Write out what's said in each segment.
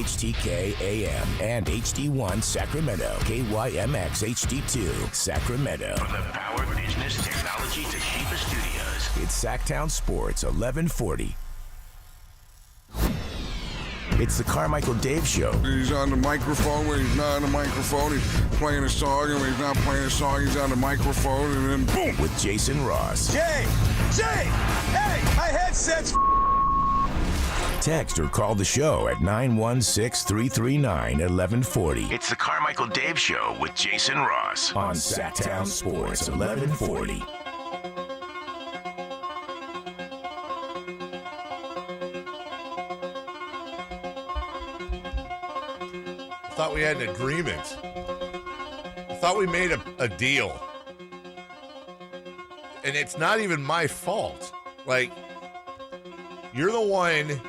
KHTK AM and HD1 Sacramento. KYMX HD2 Sacramento. From the Power Business Technology Toshiba Studios. It's Sacktown Sports 1140. It's the Carmichael Dave Show. He's on the microphone when he's not on the microphone. He's playing a song, and when he's not playing a song, he's on the microphone, and then boom! With Jason Ross. Jay! Hey! My headset's Text or call the show at 916-339-1140. It's the Carmichael Dave Show with Jason Ross. On Sacktown Sports 1140. I thought we had an agreement. I thought we made a deal. And it's not even my fault. Like, you're the one,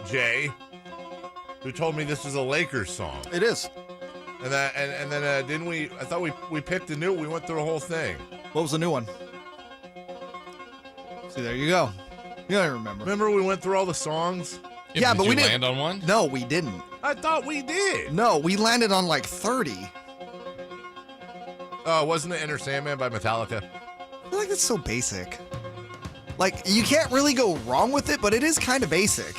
Jay, who told me this is a Lakers song. It is. And then didn't we? I thought we picked a new. We went through the whole thing. What was the new one? See, there you go. You don't remember. Remember we went through all the songs? Yeah, but we didn't land on one. No, we didn't. I thought we did. No, we landed on like 30. Oh, wasn't it Enter Sandman by Metallica? I feel like that's so basic. Like, you can't really go wrong with it, but it is kind of basic.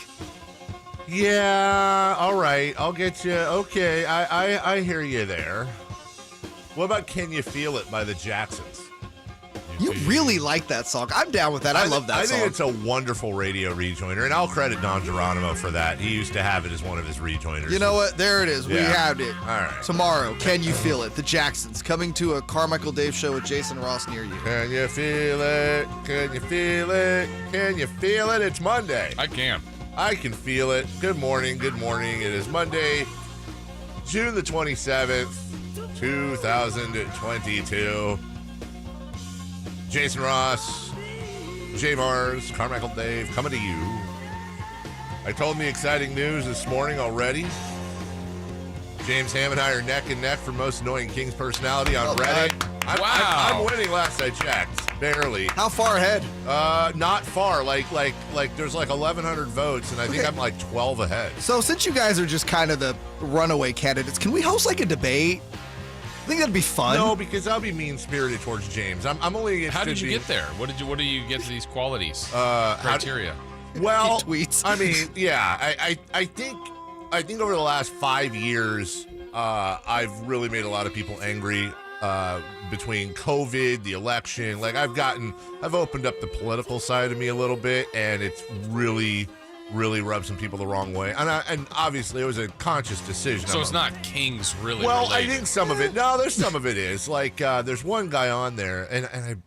Yeah, all right. I'll get you. Okay, I hear you there. What about Can You Feel It by the Jacksons? You really like that song. I'm down with that. I love that song. I think it's a wonderful radio rejoiner, and I'll credit Don Geronimo for that. He used to have it as one of his rejoiners. You know what? There it is. We have it. All right. Tomorrow, Can You Feel It? The Jacksons coming to a Carmichael Dave show with Jason Ross near you. Can you feel it? Can you feel it? Can you feel it? It's Monday. I can. I can feel it. Good morning. Good morning. It is Monday, June the 27th, 2022. Jason Ross, Jay Mars, Carmichael Dave, coming to you. I told him the exciting news this morning already. James Ham and I are neck and neck for most annoying Kings personality on Reddit. I'm winning last I checked. Barely. How far ahead? Not far. Like there's like 1,100 votes, and I think I'm like 12 ahead. So since you guys are just kind of the runaway candidates, can we host like a debate? I think that'd be fun. No, because I'll be mean-spirited towards James. I'm only interested. How did you get there? What do you get to these qualities? Criteria. Well, tweets. I mean, yeah, I think over the last 5 years, I've really made a lot of people angry. Between COVID, the election, like I've opened up the political side of me a little bit, and it's really rubbed some people the wrong way. And obviously it was a conscious decision. So it's not Kings really. Well, related. I think some of it. No, there's some of it is. Like there's one guy on there, and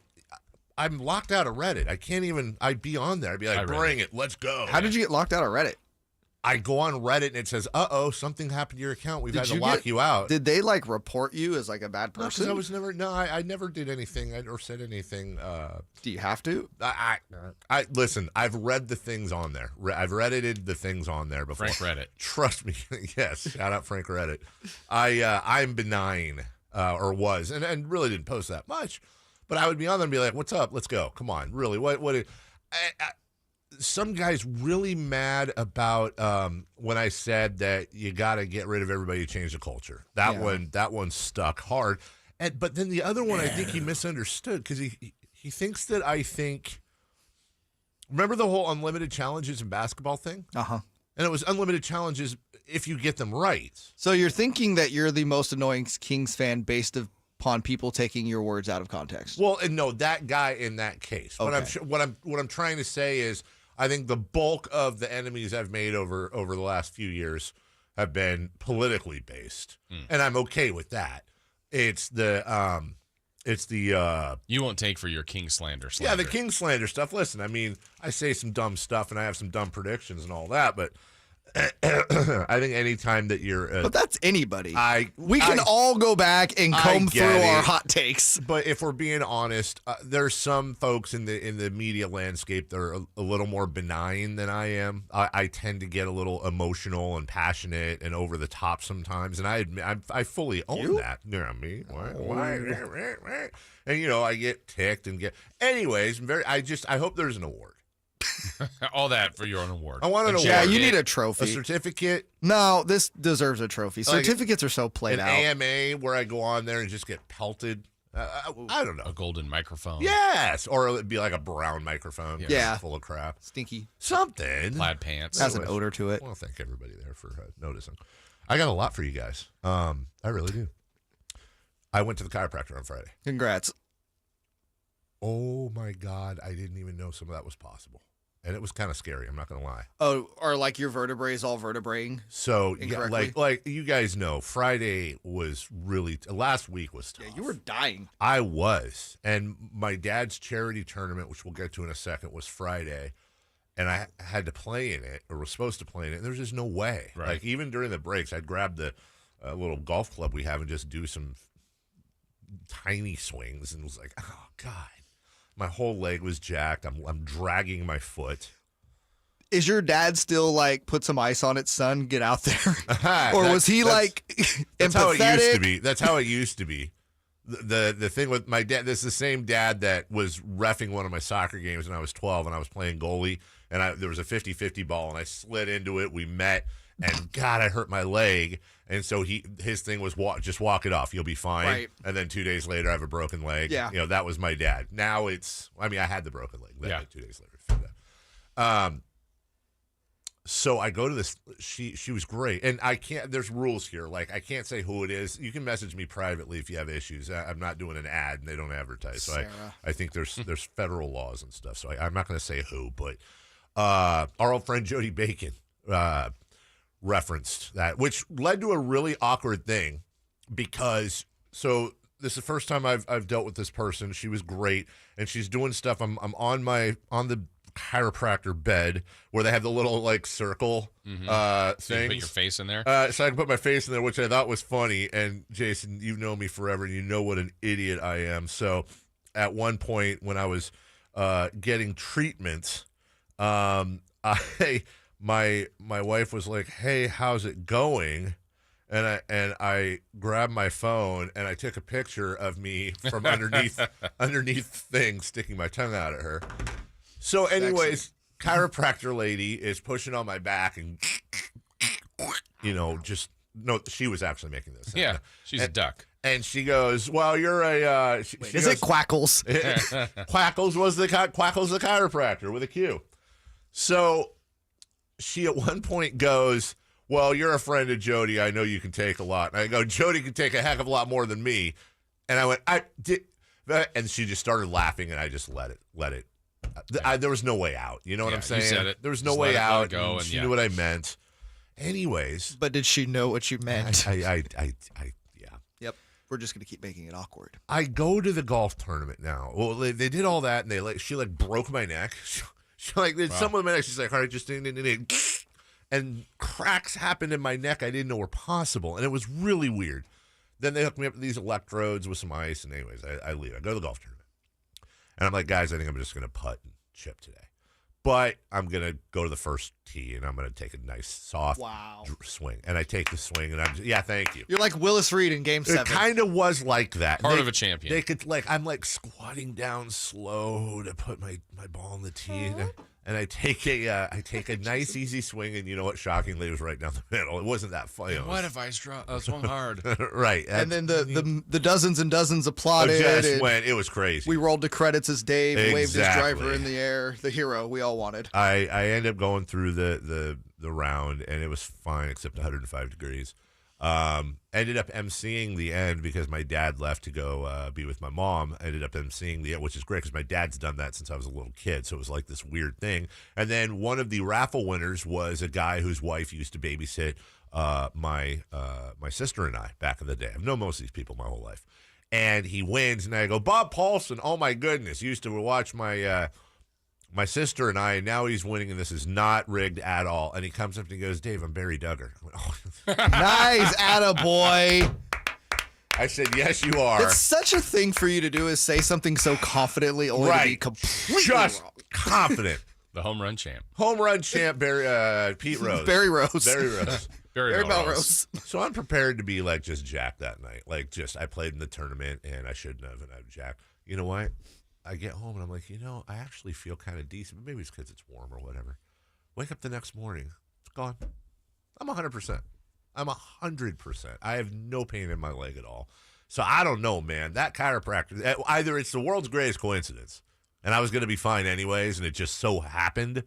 I'm locked out of Reddit. I can't even. I'd be on there. I'd be like, bring it, let's go. How did you get locked out of Reddit? I go on Reddit and it says, something happened to your account. We've had to lock you out. Did they like report you as like a bad person? I never did anything or said anything. Do you have to? I listen, I've read the things on there. I've Reddited the things on there before. Frank Reddit. Trust me. Yes. Shout out Frank Reddit. I'm benign, or was, and really didn't post that much, but I would be on there and be like, what's up? Let's go. Come on. Really. Some guy's really mad about when I said that you got to get rid of everybody to change the culture. That one stuck hard. But then the other one, I think he misunderstood because he thinks that I think. Remember the whole unlimited challenges in basketball thing? Uh-huh. And it was unlimited challenges if you get them right. So you're thinking that you're the most annoying Kings fan based upon people taking your words out of context. Well, and no, that guy in that case. Okay. What I'm trying to say is, I think the bulk of the enemies I've made over the last few years have been politically based, and I'm okay with that. It's the you won't take for your King slander. Yeah, the King slander stuff. Listen, I mean, I say some dumb stuff and I have some dumb predictions and all that, but I think anytime that you're but that's anybody. We can all go back and comb through our hot takes. But if we're being honest, there's some folks in the media landscape that are a little more benign than I am. I tend to get a little emotional and passionate and over the top sometimes, and I fully own that. You know me? Why? And I get ticked and get. Anyways, I hope there's an award. All that for your own award. I want an award. Yeah, you need a A trophy. certificate. No, this deserves a trophy. Certificates are so played An out. AMA where I go on there and just get pelted. I don't know. A golden microphone. Yes, or it'd be like a brown microphone. Yeah. Full of crap. Stinky. Something. Plaid pants. Has an odor to it. Well, thank everybody there for noticing. I got a lot for you guys. I really do. I went to the chiropractor on Friday. Congrats. Oh my God, I didn't even know some of that was possible. And it was kind of scary, I'm not going to lie. Oh, or like your vertebrae is all vertebrae. So, yeah, Incorrectly? like you guys know, Friday was really, last week was tough. Yeah, you were dying. I was. And my dad's charity tournament, which we'll get to in a second, was Friday. And I had to play in it, or was supposed to play in it. And there's just no way. Right. Like, even during the breaks, I'd grab the little golf club we have and just do some tiny swings. And it was like, oh, God. My whole leg was jacked. I'm dragging my foot. Is your dad still like, put some ice on it, son, get out there? Or was he like That's empathetic? how it used to be. That's how it used to be. The thing with my dad, this is the same dad that was reffing one of my soccer games when I was 12 and I was playing goalie, and there was a 50-50 ball and I slid into it. We met, and God, I hurt my leg. And so his thing was just walk it off. You'll be fine. Right. And then 2 days later, I have a broken leg. Yeah. That was my dad. Now I had the broken leg. Yeah. 2 days later. So I go to this. She was great, and I can't. There's rules here. Like, I can't say who it is. You can message me privately if you have issues. I'm not doing an ad, and they don't advertise. So I think there's federal laws and stuff. So I'm not going to say who, but our old friend Jody Bacon referenced that, which led to a really awkward thing because this is the first time I've dealt with this person. She was great, and she's doing stuff. I'm on the chiropractor bed where they have the little like circle So you things. put your face in there. So I can put my face in there, which I thought was funny. And Jason, you've known me forever, and you know what an idiot I am. So at one point when I was getting treatments, my wife was like, "Hey, how's it going?" And I grabbed my phone and I took a picture of me from underneath things, sticking my tongue out at her. So, anyways, chiropractor lady is pushing on my back and she was actually making this. Yeah, she's a duck. And she goes, "Well, you're a." Is it Quackles? Quackles was Quackles the chiropractor with a Q. So she at one point goes, "Well, you're a friend of Jody. I know you can take a lot." And I go, "Jody can take a heck of a lot more than me." And I went, "I did," and she just started laughing, and I just let it. There was no way out. You know what I'm saying? You said it. There was no Just way let out. it go, and she knew what I meant. Anyways, But did she know what you meant? yeah. Yep. We're just gonna keep making it awkward. I go to the golf tournament now. Well, they did all that, and she broke my neck. She did some of my neck. She's like, "All right, just and cracks happened in my neck I didn't know were possible, and it was really weird. Then they hooked me up with these electrodes with some ice, and anyways, I leave. I go to the golf tournament, and I'm like, "Guys, I think I'm just gonna putt and chip today, but I'm gonna go to the first tee, and I'm gonna take a nice soft swing." And I take the swing, and thank you. You're like Willis Reed in Game 7. It kind of was like that. Part of a champion. They could I'm squatting down slow to put my ball in the tee, and I take a nice easy swing, and you know what? Shockingly, it was right down the middle. It wasn't that fun. What if I swung hard? Right, and then the dozens and dozens applauded. It was crazy. We rolled the credits as Dave waved his Exactly. driver in the air, the hero we all wanted. I ended up going through the round, and it was fine except 105 degrees. Ended up emceeing the end because my dad left to go be with my mom. Ended up emceeing the end, which is great because my dad's done that since I was a little kid, so it was like this weird thing. And then one of the raffle winners was a guy whose wife used to babysit my sister and I back in the day. I've known most of these people my whole life. And he wins, and I go, "Bob Paulson, oh my goodness, used to watch my sister and I, and now he's winning, and this is not rigged at all." And he comes up and he goes, "Dave, I'm Barry Duggar." I went, "Oh." Nice, attaboy. I said, "Yes, you are." It's such a thing for you to do is say something so confidently only to be completely just wrong. confident. The home run champ. Home run champ, Pete Rose. Barry Rose. Barry Rose. Barry Melrose. So I'm prepared to be just jacked that night. I played in the tournament, and I shouldn't have, and I'm jacked. You know what? I get home and I'm like, I actually feel kind of decent. But maybe it's because it's warm or whatever. Wake up the next morning. It's gone. I'm 100%. I'm 100%. I have no pain in my leg at all. So I don't know, man. That chiropractor, either it's the world's greatest coincidence, and I was going to be fine anyways, and it just so happened.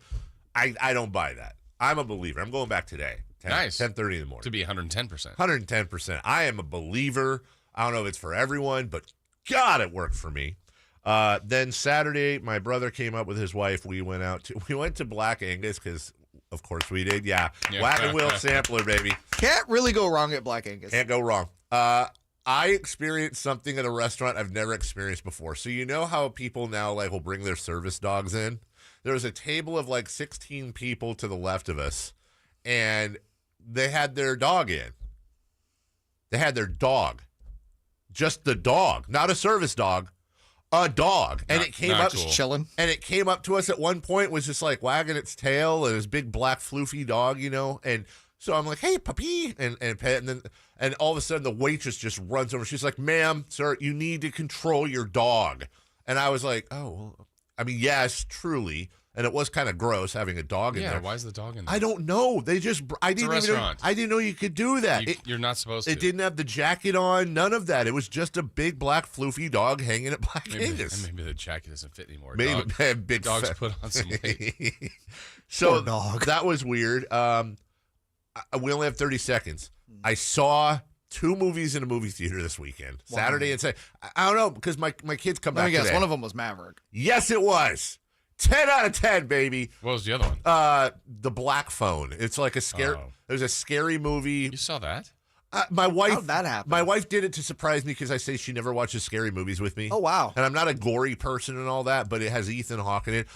I don't buy that. I'm a believer. I'm going back today. Nice. 10:30 in the morning. To be 110%. 110%. I am a believer. I don't know if it's for everyone, but God, it worked for me. Then Saturday, my brother came up with his wife. We went to Black Angus because, of course, we did. Yeah. Wagon Wheel Sampler, baby. Can't really go wrong at Black Angus. Can't go wrong. I experienced something at a restaurant I've never experienced before. So you know how people now will bring their service dogs in? There was a table of 16 people to the left of us, and they had their dog in. They had their dog. Just the dog. Not a service dog. A dog. And it came up just chilling. And it came up to us at one point, was just wagging its tail, and it was big black floofy dog, and so I'm like, hey, puppy, and pet, and all of a sudden the waitress just runs over. She's like, ma'am, sir, you need to control your dog. And I was like, oh, well, I mean, yes, truly. And it was kind of gross having a dog in there. Yeah, why is the dog in there? I don't know. They just, I didn't know you could do that. You're not supposed to. It didn't have the jacket on, none of that. It was just a big black floofy dog hanging at Black Angus. Maybe the jacket doesn't fit anymore. Maybe big dogs put on some weight. So poor dog. That was weird. We only have 30 seconds. I saw 2 movies in a movie theater this weekend, Saturday and Sunday. I don't know, because my kids come back today. One of them was Maverick. Yes, it was. 10 out of 10, baby. What was the other one? The Black Phone. It's like a scary. It was a scary movie. You saw that? My wife. How'd that happen? My wife did it to surprise me because I say she never watches scary movies with me. Oh, wow. And I'm not a gory person and all that, but it has Ethan Hawke in it.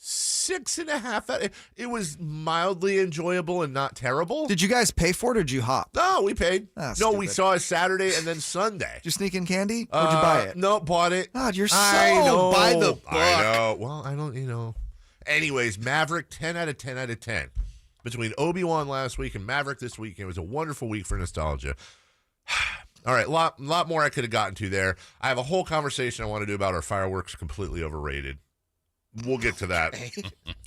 6.5. It was mildly enjoyable and not terrible. Did you guys pay for it or did you hop? No, we paid. Ah, no, we stupid. saw it Saturday and then Sunday. Did you sneak in candy? Or did you buy it? No, bought it. God, you're I know. by the book. I know. Well, I don't, Anyways, Maverick, 10 out of 10 out of 10. Between Obi-Wan last week and Maverick this week, it was a wonderful week for nostalgia. All right, lot more I could have gotten to there. I have a whole conversation I want to do about our fireworks completely overrated. We'll get to that.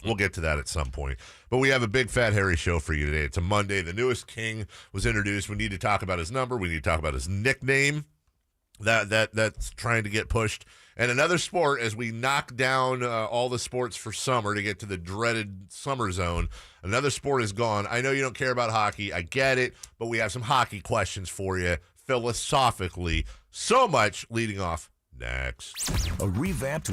We'll get to that at some point. But we have a big, fat, hairy show for you today. It's a Monday. The newest king was introduced. We need to talk about his number. We need to talk about his nickname that's trying to get pushed. And another sport, as we knock down all the sports for summer to get to the dreaded summer zone, another sport is gone. I know you don't care about hockey. I get it. But we have some hockey questions for you philosophically. So much leading off next. A revamped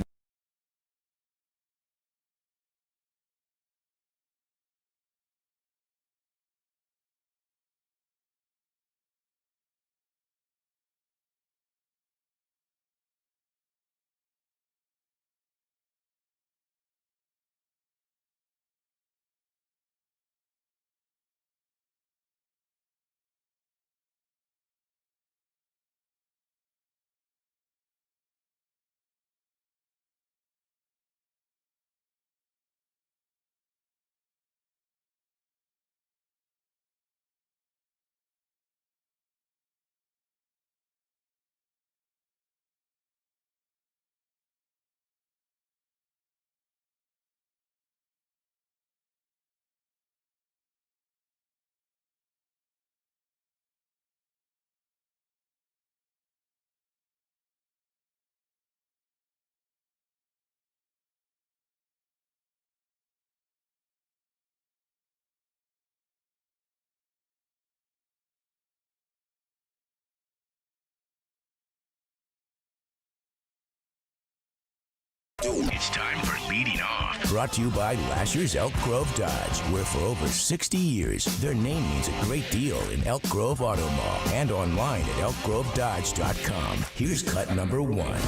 It's time for Leading Off. Brought to you by Lasher's Elk Grove Dodge, where for over 60 years, their name means a great deal in Elk Grove Auto Mall and online at elkgrovedodge.com. Here's cut number 1.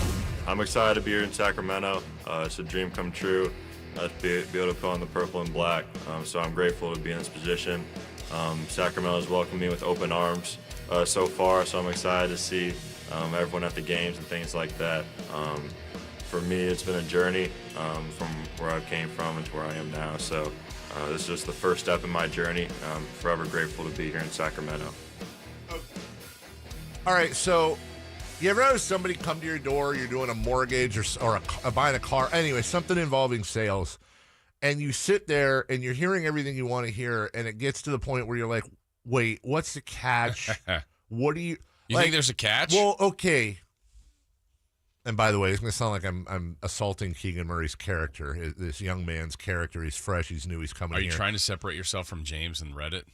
I'm excited to be here in Sacramento. It's a dream come true to be able to put on the purple and black. So I'm grateful to be in this position. Sacramento has welcomed me with open arms so far, so I'm excited to see everyone at the games and things like that. For me, it's been a journey from where I came from and to where I am now. So this is just the first step in my journey. I'm forever grateful to be here in Sacramento. All right, so You ever have somebody come to your door, you're doing a mortgage or buying a car, anyway, something involving sales, and you sit there and you're hearing everything you want to hear, and it gets to the point where you're like, wait, what's the catch? What do you... You think there's a catch? Well, okay. And by the way, it's going to sound like I'm assaulting Keegan Murray's character, this young man's character. He's fresh, he's new, he's coming Are you here. trying to separate yourself from James and Reddit?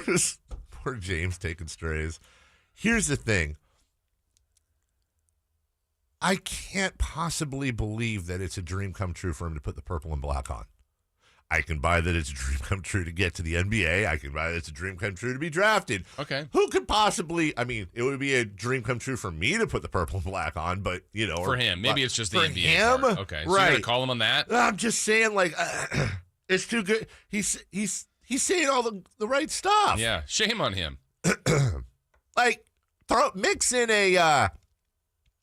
Yes. Poor James taking strays. Here's the thing. I can't possibly believe that it's a dream come true for him to put the purple and black on. I can buy that it's a dream come true to get to the NBA. I can buy that it's a dream come true to be drafted. Okay. Who could possibly, I mean, it would be a dream come true for me to put the purple and black on, but, you know. For him. Maybe it's just the for NBA him? part. Okay. So right. you're going to call him on that? I'm just saying, like, it's too good. He's saying all the right stuff. Yeah. Shame on him. Like, mix in a,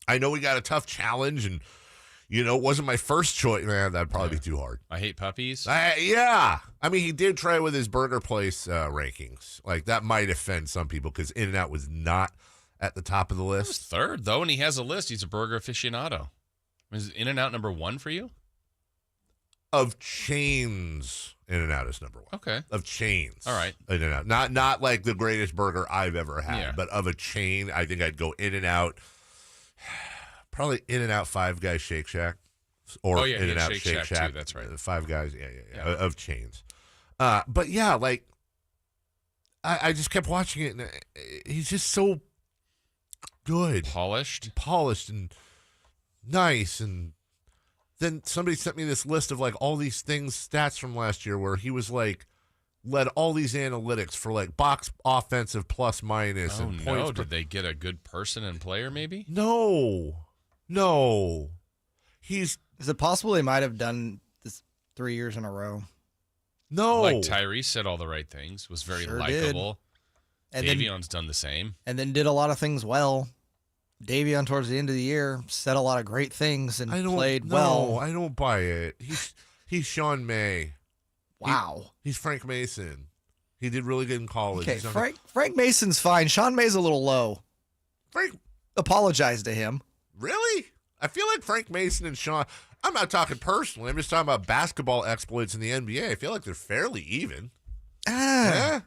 I know we got a tough challenge and, you know, it wasn't my first choice. Man, that'd probably be too hard. I hate puppies. Yeah. I mean, he did try with his burger place rankings. Like, that might offend some people because In-N-Out was not at the top of the He was list. third, though, and he has a list. He's a burger aficionado. Is In-N-Out number one for you? Of chains, In-N-Out is number one. Okay. Of chains. All right. In-N-Out. Not like the greatest burger I've ever had, Yeah. but of a chain, I think I'd go In-N-Out. Probably In-N-Out, Five Guys, Shake Shack. Or Oh, yeah, he had In-N-Out, Shake Shake Shack, Shack. too, that's right. Five Guys, yeah. Yeah. Of chains. But yeah, like, I just kept watching it, and he's just so good. Polished and nice. And then somebody sent me this list of, like, all these things, stats from last year where he was, like, led all these analytics for, like, box offensive plus minus. Oh, and no. points. Did they get a good person and player, maybe? No. Is it possible they might have done this 3 years in a row? No. Like Tyrese said all the right things, was very Sure likable. And Davion's done the same. And then did a lot of things well. Davion, towards the end of the year, said a lot of great things and played well. I don't buy it. He's Sean May. Wow. He's Frank Mason. He did really good in college. Okay, Frank Mason's fine. Sean May's a little low. Frank apologize to him. Really? I feel like Frank Mason and Sean. I'm not talking personally. I'm just talking about basketball exploits in the NBA. I feel like they're fairly even. Yeah.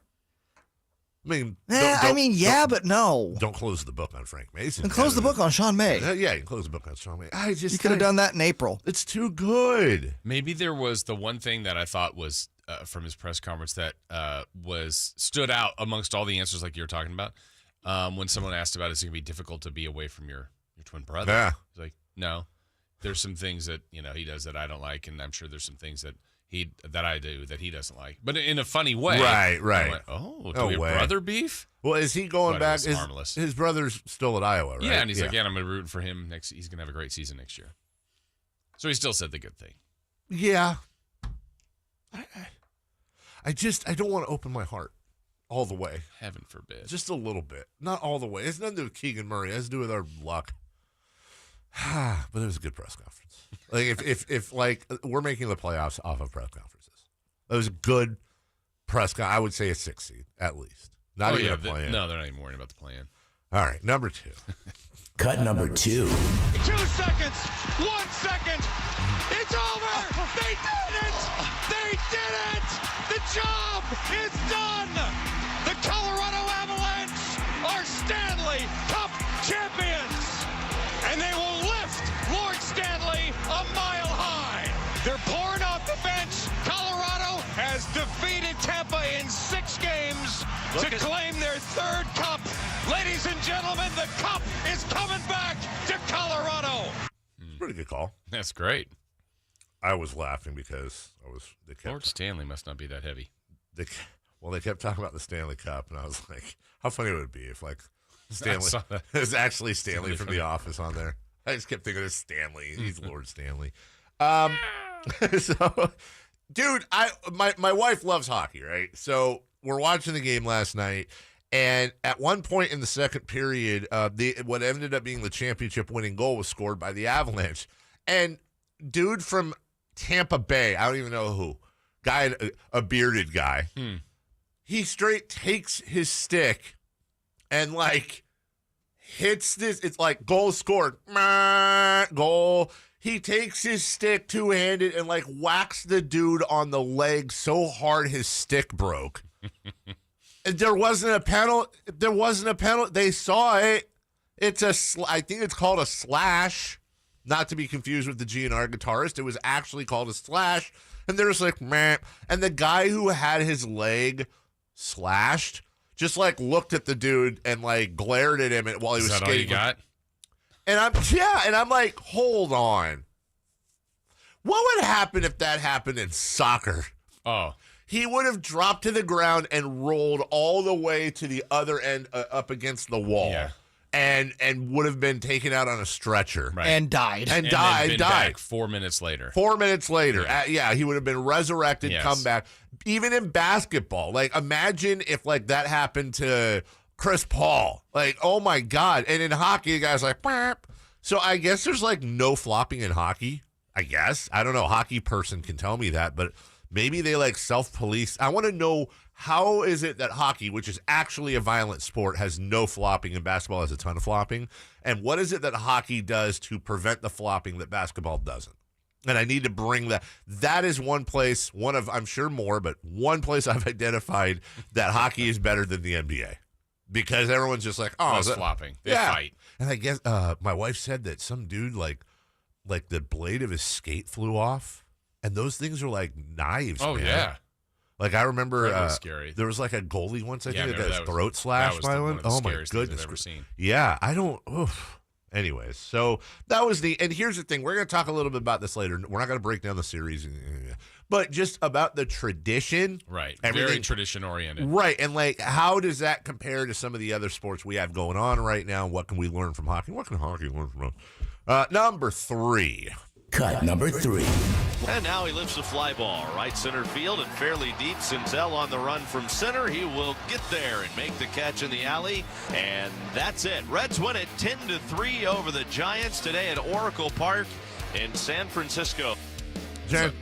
I mean, but no. Don't close the book on Frank Mason. And close the book on Sean May. Yeah, you can close the book on Sean May. You could have done that in April. It's too good. Maybe there was the one thing that I thought was from his press conference that stood out amongst all the answers like you were talking about. When someone asked about, is it going to be difficult to be away from your twin brother? Yeah. He's like, no. There's some things that he does that I don't like, and I'm sure there's some things that I do that he doesn't like, but in a funny way. Right. I went, do we have brother beef? Well, is he going back? Harmless. His brother's still at Iowa, right? Yeah, and he's like, I'm going to root for him next. He's going to have a great season next year. So he still said the good thing. Yeah. I don't want to open my heart all the way. Heaven forbid. Just a little bit. Not all the way. It's nothing to do with Keegan Murray. It has to do with our luck. But it was a good press conference. Like if we're making the playoffs off of press conferences. It was a good press conference. I would say a 6 seed at least. Not even a play-in. No, they're not even worrying about the play-in. All right, number 2. Cut number 2. 2 seconds. 1 second. It's over. They did it. They did it. The job is done. The Colorado Avalanche are Stanley Cup champions. And they will lift Lord Stanley a mile high. They're pouring off the bench. Colorado has defeated Tampa in 6 games to claim their 3rd cup. Ladies and gentlemen, the cup is coming back to Colorado. Pretty good call. That's great. I was laughing because Lord Stanley must not be that heavy. They kept talking about the Stanley Cup, and I was like, how funny would it be if Stanley it was actually Stanley from The Office on there. I just kept thinking of Stanley. He's Lord Stanley. So, dude, my wife loves hockey, right? So we're watching the game last night, and at one point in the second period, what ended up being the championship-winning goal was scored by the Avalanche. And dude from Tampa Bay, I don't even know who, a bearded guy, he straight takes his stick and hits this. It's like goal scored. Goal. He takes his stick two-handed and like whacks the dude on the leg so hard his stick broke. There wasn't a penalty. There wasn't a penalty. They saw it. I think it's called a slash, not to be confused with the GNR guitarist. It was actually called a slash, and they're just like, meh. And the guy who had his leg slashed just like looked at the dude and like glared at him while he was skating. Is that all you got? And I'm like, hold on. What would happen if that happened in soccer? Oh. He would have dropped to the ground and rolled all the way to the other end up against the wall. Yeah. And would have been taken out on a stretcher. Right. And died. And died. Back 4 minutes later. 4 minutes later. He would have been resurrected, Yes. come back. Even in basketball. Like, imagine if, like, that happened to Chris Paul. Like, oh, my God. And in hockey, the guy's like, Burp. So I guess there's, like, no flopping in hockey. I guess. I don't know. Hockey person can tell me that, but maybe they, like, self-police. I want to know, how is it that hockey, which is actually a violent sport, has no flopping and basketball has a ton of flopping? And what is it that hockey does to prevent the flopping that basketball doesn't? And I need to bring that. That is one place, one of, I'm sure more, but one place I've identified that hockey is better than the NBA. Because everyone's just like, oh, Less flopping. They fight. And I guess my wife said that some dude, like the blade of his skate flew off. And those things are like knives, Oh, man. yeah. Like, I remember That was scary. there was like a goalie once, I think, that got his was- throat slashed by one. One of the Oh, my scariest things goodness. I've ever seen. Yeah, I don't. Oof. Anyways, so that was and here's the thing. We're going to talk a little bit about this later. We're not going to break down the series, but just about the tradition. Right. Everything. Very tradition oriented. Right. And like, how does that compare to some of the other sports we have going on right now? What can we learn from hockey? What can hockey learn from us? Number 3. Cut number 3. And now he lifts a fly ball right center field and fairly deep. Sinzel on the run from center. He will get there and make the catch in the alley. And that's it. Reds win it 10-3 over the Giants today at Oracle Park in San Francisco.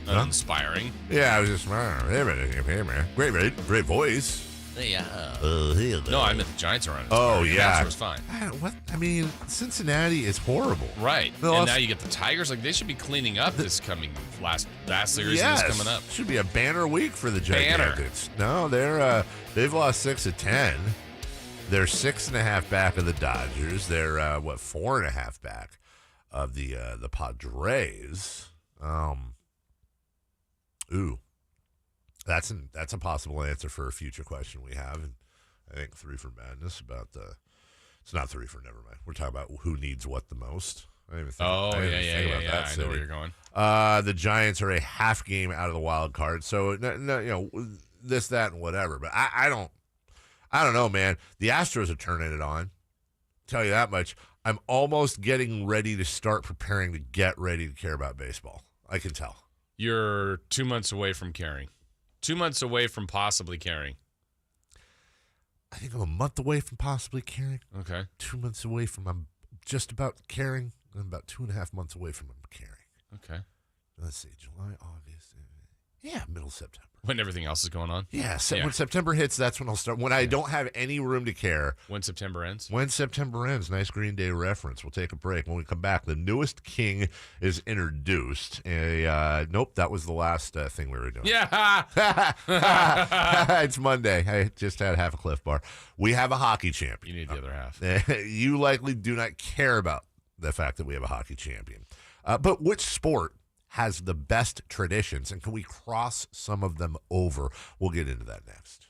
Uninspiring. Yeah, I was just great voice. Yeah. No, I meant the Giants are on it. Oh, yeah. That was fine. I mean, Cincinnati is horrible. Right. No, and now you get the Tigers. Like, they should be cleaning up this coming last series yes. and this coming up. Should be a banner week for the Giants. No, they've lost 6 of 10. They're 6.5 back of the Dodgers. They're 4.5 back of the Padres. That's a possible answer for a future question we have, and I think 3 for Madness about it's not 3 for, never mind. We're talking about who needs what the most. I didn't even think, yeah. I know where you're going. The Giants are a half game out of the wild card, so this, that, and whatever. But I don't know, man. The Astros are turning it on. Tell you that much. I'm almost getting ready to start preparing to get ready to care about baseball. I can tell. You're 2 months away from caring. 2 months away from possibly caring. I think I'm a month away from possibly caring. Okay. 2 months away from I'm just about caring. I'm about 2.5 months away from I'm caring. Okay. Let's see, July, August. Yeah, middle September. When everything else is going on? Yeah, when September hits, that's when I'll start. When I don't have any room to care. When September ends? When September ends. Nice Green Day reference. We'll take a break. When we come back, the newest king is introduced. Nope, that was the last thing we were doing. Yeah. It's Monday. I just had half a Cliff Bar. We have a hockey champion. You need the other half. You likely do not care about the fact that we have a hockey champion. But which sport has the best traditions, and can we cross some of them over? We'll get into that next.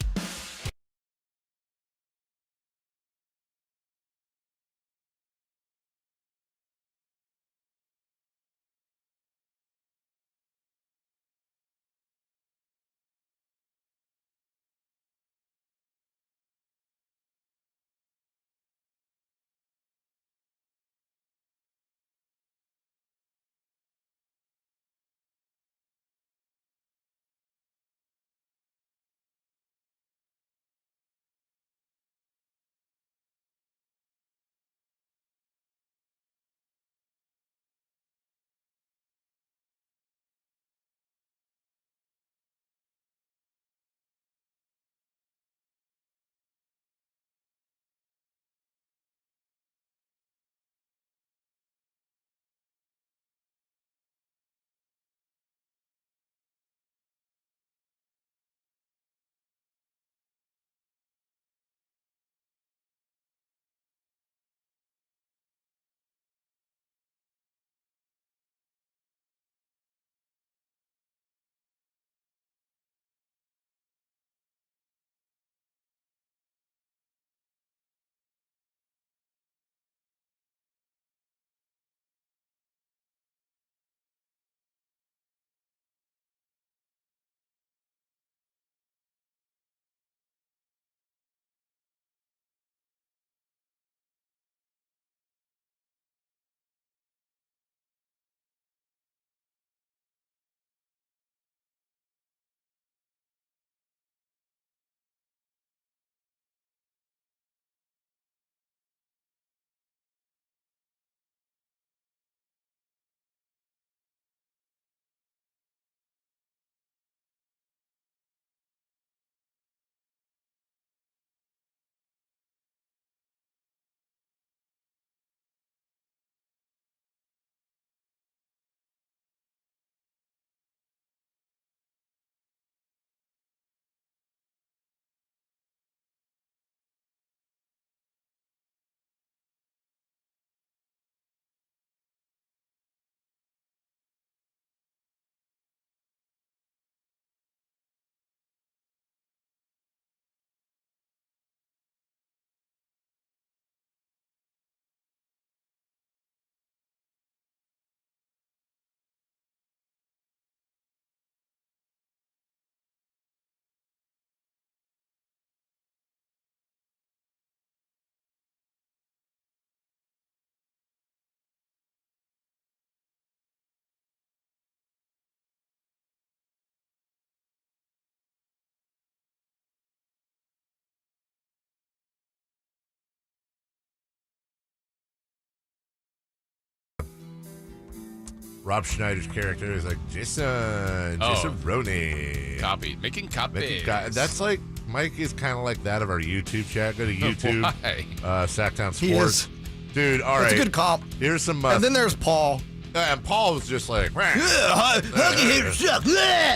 Rob Schneider's character is like Jason Roney. Making copies. That's like Mike is kind of like that of our YouTube chat. Go to YouTube. Why? Sacktown Sports. He is. Dude, all right. That's a good comp. Here's some. And then there's Paul. And Paul was just like, Hockey haters suck.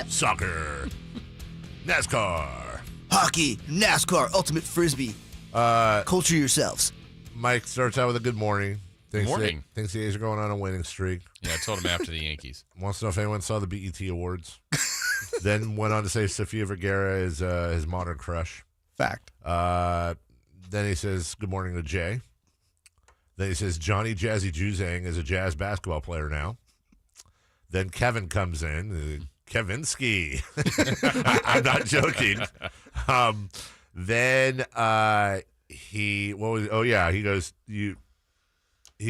Soccer, NASCAR, Hockey, NASCAR, ultimate frisbee. Culture yourselves. Mike starts out with a good morning. Morning. Thinks the A's are going on a winning streak. Yeah, I told him after the Yankees. Wants to know if anyone saw the BET Awards. Then went on to say Sofia Vergara is his modern crush. Fact. Then he says good morning to Jay. Then he says Johnny Jazzy Juzang is a jazz basketball player now. Then Kevin comes in. Kevinsky. I'm not joking. Then he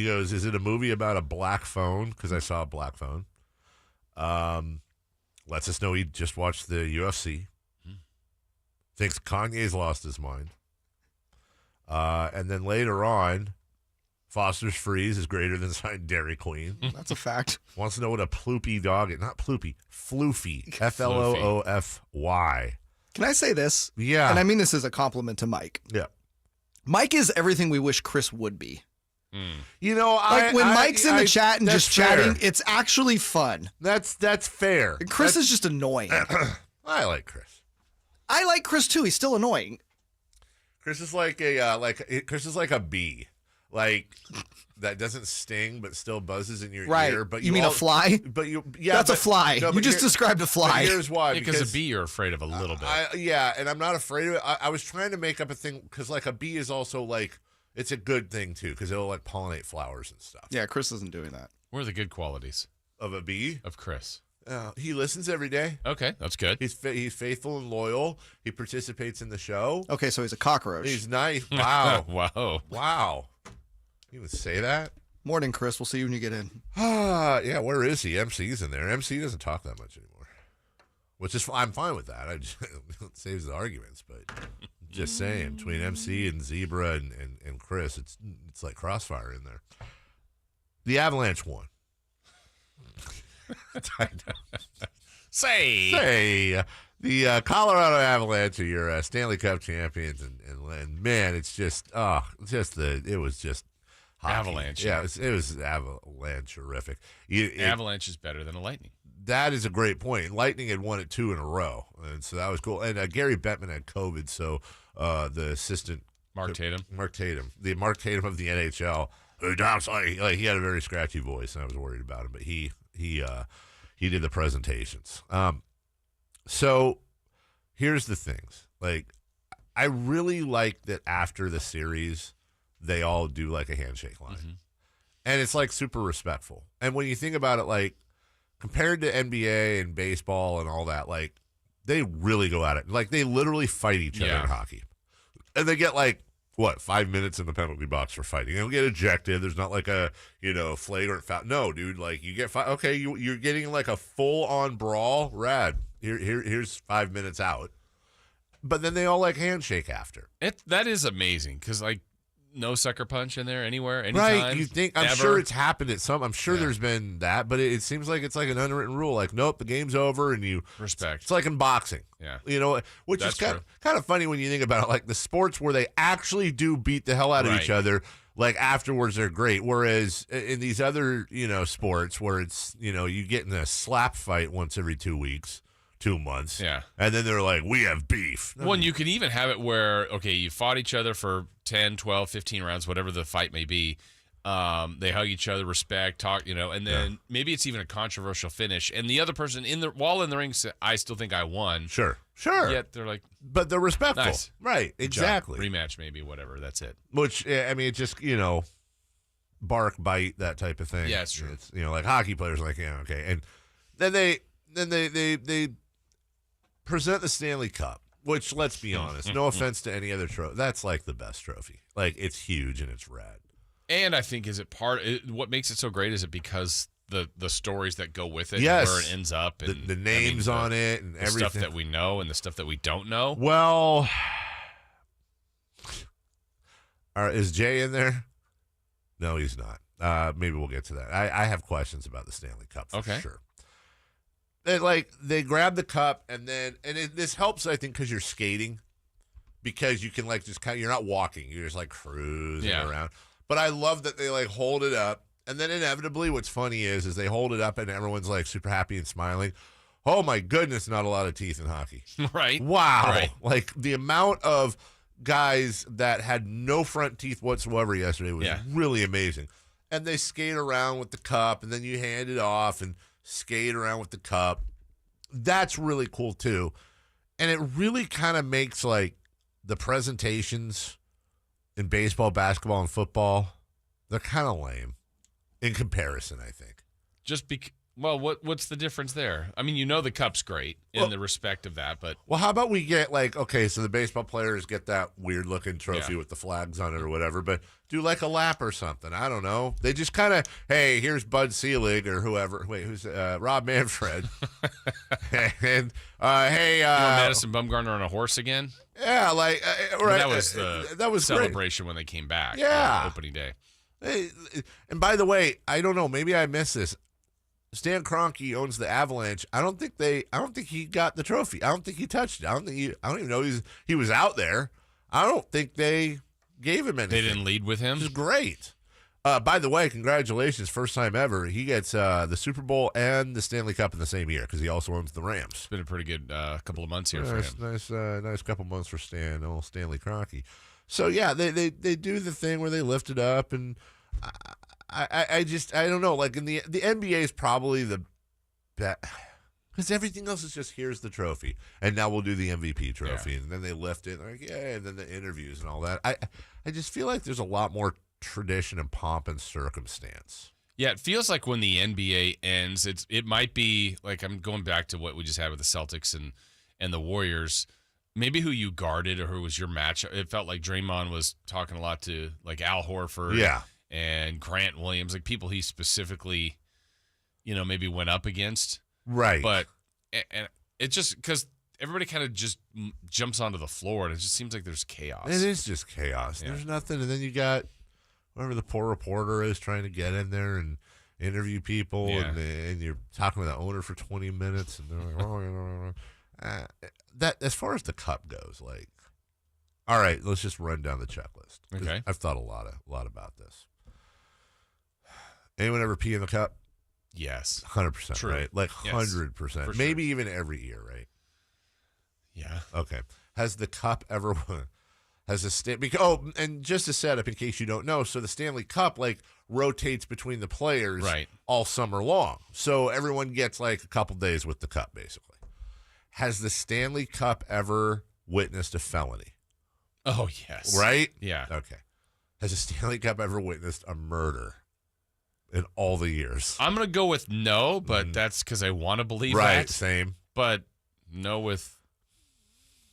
goes, is it a movie about a black phone? Because I saw a black phone. Lets us know he just watched the UFC. Thinks Kanye's lost his mind. And then later on, Foster's Freeze is greater than signed Dairy Queen. That's a fact. Wants to know what a ploopy dog is. Not ploopy, floofy. Floofy. Can I say this? Yeah. And I mean this as a compliment to Mike. Yeah. Mike is everything we wish Chris would be. You know, when Mike's in the chat and just chatting, fair. it's actually fun. That's fair. And Chris is just annoying. I like Chris. I like Chris too. He's still annoying. Chris is like a bee, like that doesn't sting but still buzzes in your ear. But you mean a fly? But that's a fly. No, you just described a fly. Here's why. Because a bee you're afraid of a little bit. And I'm not afraid of it. I was trying to make up a thing because like a bee is also like. It's a good thing, too, because it'll, like, pollinate flowers and stuff. Yeah, Chris isn't doing that. What are the good qualities? Of a bee? Of Chris. He listens every day. Okay, that's good. He's faithful and loyal. He participates in the show. Okay, so he's a cockroach. He's nice. Wow. Wow. You even say that? Morning, Chris. We'll see you when you get in. Yeah, where is he? MC's in there. MC doesn't talk that much anymore. Which is, I'm fine with that. It saves the arguments, but... Just saying, between MC and Zebra and Chris, it's like crossfire in there. The Avalanche won. Say the Colorado Avalanche are your Stanley Cup champions, and man, it's just it was just hockey. Avalanche. Yeah, it was Avalanche horrific. Avalanche is better than a Lightning. That is a great point. Lightning had won it 2 in a row, and so that was cool. And Gary Bettman had COVID, so the assistant Mark Tatum, the Mark Tatum of the NHL, who talks like he had a very scratchy voice, and I was worried about him, but he did the presentations. So here's the things. Like, I really like that after the series, they all do like a handshake line, and it's like super respectful. And when you think about it, like. Compared to NBA and baseball and all that, like, they really go at it. Like, they literally fight each other in hockey. And they get, like, 5 minutes in the penalty box for fighting. They don't get ejected. There's not, like, a, flagrant foul. No, dude, like, you get okay, you're getting, like, a full-on brawl. Rad. Here's 5 minutes out. But then they all, like, handshake after. That is amazing, because, like, no sucker punch in there anywhere, anytime. Right, you think I'm sure it's happened at some. I'm sure there's been that, but it seems like it's like an unwritten rule. Like, nope, the game's over, and you respect. It's like in boxing, which That's is kind of funny when you think about it. Like the sports where they actually do beat the hell out of each other. Like afterwards, they're great. Whereas in these other sports where it's you get in a slap fight once every 2 weeks. 2 months. Yeah. And then they're like, we have beef. Well, you can even have it where, okay, you fought each other for 10, 12, 15 rounds, whatever the fight may be. They hug each other, respect, talk, and then maybe it's even a controversial finish. And the other person while in the ring said, I still think I won. Sure. Yet they're like, but they're respectful. Nice. Right. Exactly. Rematch, maybe, whatever. That's it. Which, I mean, it just, bark, bite, that type of thing. Yeah, it's true. It's, like hockey players are like, yeah, okay. And then they present the Stanley Cup, which, let's be honest, no offense to any other trophy, that's like the best trophy. Like, it's huge and it's rad. And I think what makes it so great is it because the stories that go with it, yes. where it ends up, and the names on it, and everything. Stuff that we know and the stuff that we don't know. Well, all right, is Jay in there? No, he's not. Maybe we'll get to that. I have questions about the Stanley Cup for sure. They grab the cup this helps, I think, because you're skating, because you can just you're not walking, you're just cruising around. But I love that they hold it up, and then inevitably, what's funny is they hold it up and everyone's super happy and smiling. Oh my goodness, not a lot of teeth in hockey, right? Wow, right. The amount of guys that had no front teeth whatsoever yesterday was really amazing. And they skate around with the cup, and then you hand it off and skate around with the cup. That's really cool too. And it really kind of makes the presentations in baseball, basketball, and football, they're kind of lame in comparison, I think. What's the difference there? I mean, the cup's great in the respect of that, but... Well, how about we get, so the baseball players get that weird-looking trophy with the flags on it or whatever, but do a lap or something. I don't know. They just kind of, hey, here's Bud Selig or whoever. Wait, who's Rob Manfred. And, hey... Madison Bumgarner on a horse again? Yeah, right. That was celebration great when they came back. Opening day. Hey, and by the way, I don't know, maybe I missed this. Stan Kroenke owns the Avalanche. I don't think he got the trophy. I don't think he touched it. I don't even know he was out there. I don't think they gave him anything. They didn't lead with him? Which is great. By the way, congratulations. First time ever. He gets the Super Bowl and the Stanley Cup in the same year because he also owns the Rams. It's been a pretty good couple of months here for him. Nice couple months for Stanley Kroenke. So, yeah, they do the thing where they lift it up, and I don't know. In the NBA is probably the best because everything else is just here's the trophy, and now we'll do the MVP trophy, and then they lift it, and then the interviews and all that. I just feel like there's a lot more tradition and pomp and circumstance. Yeah, it feels like when the NBA ends, it might be I'm going back to what we just had with the Celtics and the Warriors. Maybe who you guarded or who was your match. It felt like Draymond was talking a lot to Al Horford. Yeah. And Grant Williams, people he specifically, maybe went up against. Right. But and it's just because everybody kind of just jumps onto the floor, and it just seems like there's chaos. It is just chaos. Yeah. There's nothing. And then you got whoever the poor reporter is trying to get in there and interview people, and you're talking to the owner for 20 minutes, and they're like, that as far as the cup goes, all right, let's just run down the checklist. Okay. I've thought a lot about this. Anyone ever pee in the cup? Yes. 100%, True. right? 100%. Yes, maybe even every year, right? Yeah. Okay. Has the cup ever and just to set up in case you don't know, so the Stanley Cup rotates between the players all summer long. So everyone gets a couple days with the cup basically. Has the Stanley Cup ever witnessed a felony? Oh, yes. Right? Yeah. Okay. Has the Stanley Cup ever witnessed a murder in all the years? I'm going to go with no, but that's because I want to believe that. Right, same. But no with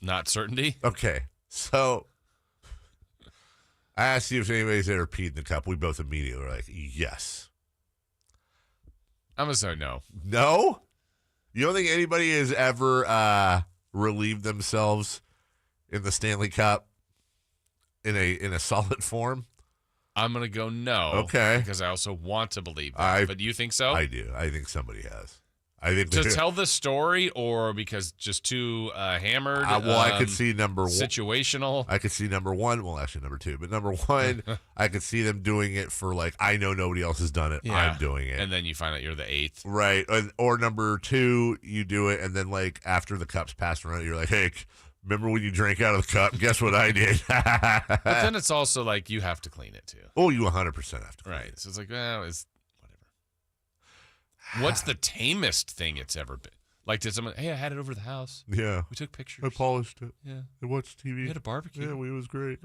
not certainty. Okay. So I asked you if anybody's ever peed in the cup. We both immediately were like, yes. I'm going to say no. No? You don't think anybody has ever relieved themselves in the Stanley Cup in a solid form? I'm going to go no. Okay. Because I also want to believe that. But do you think so? I do. I think somebody has. I think to tell the story or because just too hammered? I could see number one. Situational? I could see number one. Well, actually number two. But number one, I could see them doing it for I know nobody else has done it. Yeah. I'm doing it. And then you find out you're the eighth. Right. Or number two, you do it. And then after the cup's passed around, you're like, hey, remember when you drank out of the cup? Guess what I did? But then it's also you have to clean it too. Oh, you 100% have to clean it. So it's it's whatever. What's the tamest thing it's ever been? Did someone, hey, I had it over the house. Yeah. We took pictures. I polished it. Yeah. I watched TV. We had a barbecue. Yeah, it was great.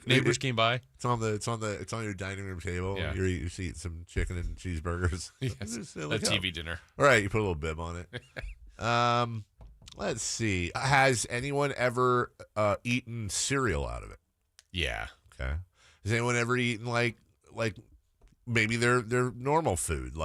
Neighbors came by. It's on your dining room table. Yeah. You're eating some chicken and cheeseburgers. Yes. A TV dinner. All right, you put a little bib on it. Let's see. Has anyone ever eaten cereal out of it? Yeah. Okay. Has anyone ever eaten like maybe their normal food,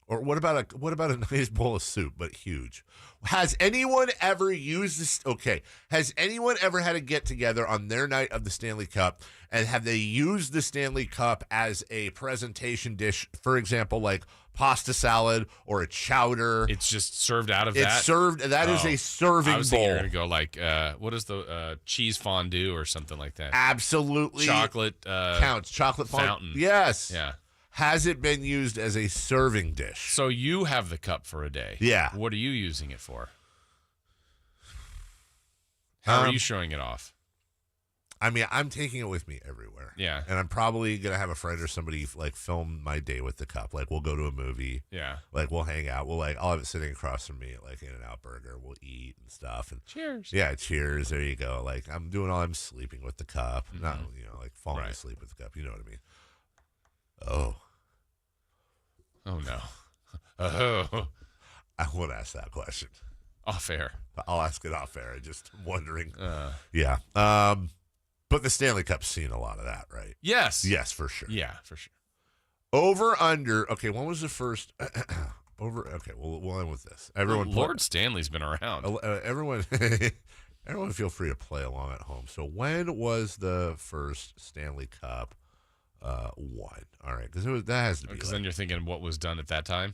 Or what about a nice bowl of soup, but huge? Has anyone ever used this? Okay. Has anyone ever had a get together on their night of the Stanley Cup, and have they used the Stanley Cup as a presentation dish? For example, like pasta salad or a chowder. It's just served out of that? It's served. That is a serving bowl. I was thinking you're going to go like, what is the cheese fondue or something like that? Absolutely. Chocolate. Counts. Chocolate fountain. Yes. Yeah. Has it been used as a serving dish? So you have the cup for a day. Yeah. What are you using it for? How are you showing it off? I mean, I'm taking it with me everywhere. Yeah. And I'm probably going to have a friend or somebody like film my day with the cup. Like we'll go to a movie. Yeah. Like we'll hang out. I'll have it sitting across from me at like In-N-Out Burger. We'll eat and stuff. And cheers. Yeah, cheers. There you go. Like I'm sleeping with the cup. Mm-hmm. Not, like falling asleep with the cup. You know what I mean? Oh. Oh, no. Oh. I won't ask that question. Off air. I'll ask it off air. I'm just wondering. Yeah. But the Stanley Cup's seen a lot of that, right? Yes. Yes, for sure. Yeah, for sure. Over, under. Okay, when was the first? Okay, we'll end with this. Everyone. Lord Stanley's been around. Everyone feel free to play along at home. So when was the first Stanley Cup won? All right, because that has to be. Because then you're thinking what was done at that time?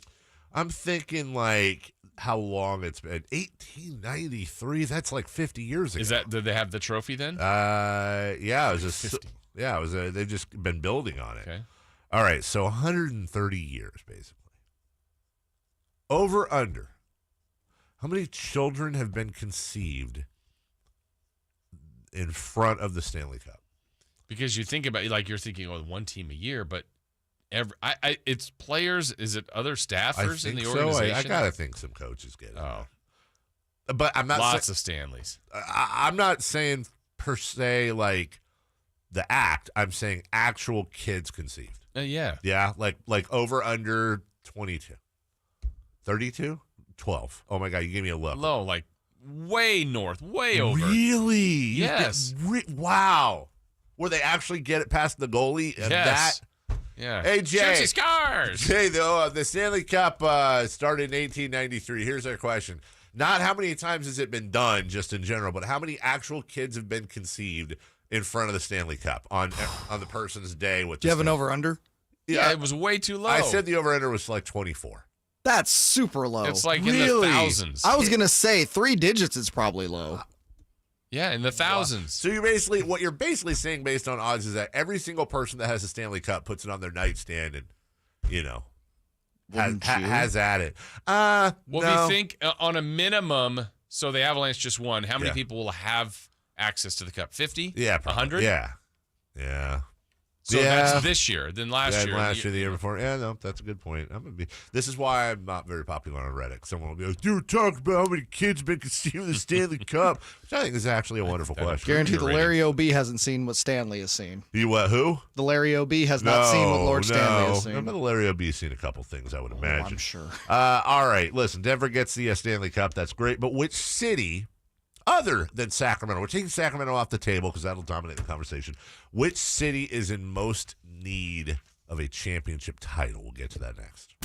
I'm thinking like how long it's been. 1893. That's like 50 years ago. Is that? Did they have the trophy then? Yeah, it was just 50. Yeah, it was. They've just been building on it. Okay. All right, so 130 years basically. Over, under. How many children have been conceived in front of the Stanley Cup? Because you think about you're thinking, one team a year, but it's players. Is it other staffers in the organization? I gotta think some coaches get it. Oh, but I'm not lots of Stanleys. I'm not saying per se like the act. I'm saying actual kids conceived. Yeah. Yeah, like over, under 22, 32, 12. Oh my God, you gave me a look. Low, like way north, way over. Really? Yes. Wow. Where they actually get it past the goalie? And Yes. That? Yeah. Hey, Jay. Shoots, he scars. Jay, the Stanley Cup started in 1893. Here's our question. Not how many times has it been done just in general, but how many actual kids have been conceived in front of the Stanley Cup on the person's day? With Do you have an over-under? Yeah, it was way too low. I said the over-under was like 24. That's super low. It's like in the thousands. I was going to say 3 digits is probably low. Yeah, in the thousands. So what you're basically saying based on odds is that every single person that has a Stanley Cup puts it on their nightstand and, has at it. Well, no. if you think on a minimum, so the Avalanche just won, how many people will have access to the Cup? 50? Yeah. 100? Yeah. So that's this year. Then last year. Last year, the year before. Yeah, no, that's a good point. This is why I'm not very popular on Reddit. Someone will be like, dude, talk about how many kids have been conceived in the Stanley Cup, which I think is actually a wonderful question. Guarantee the Larry O.B. hasn't seen what Stanley has seen. You what, who? The Larry O.B. has not seen what Lord Stanley has seen. Remember the Larry O.B. seen a couple things, I would imagine. I'm sure. All right, listen, Denver gets the Stanley Cup. That's great. But which city, other than Sacramento, we're taking Sacramento off the table because that'll dominate the conversation. Which city is in most need of a championship title? We'll get to that next.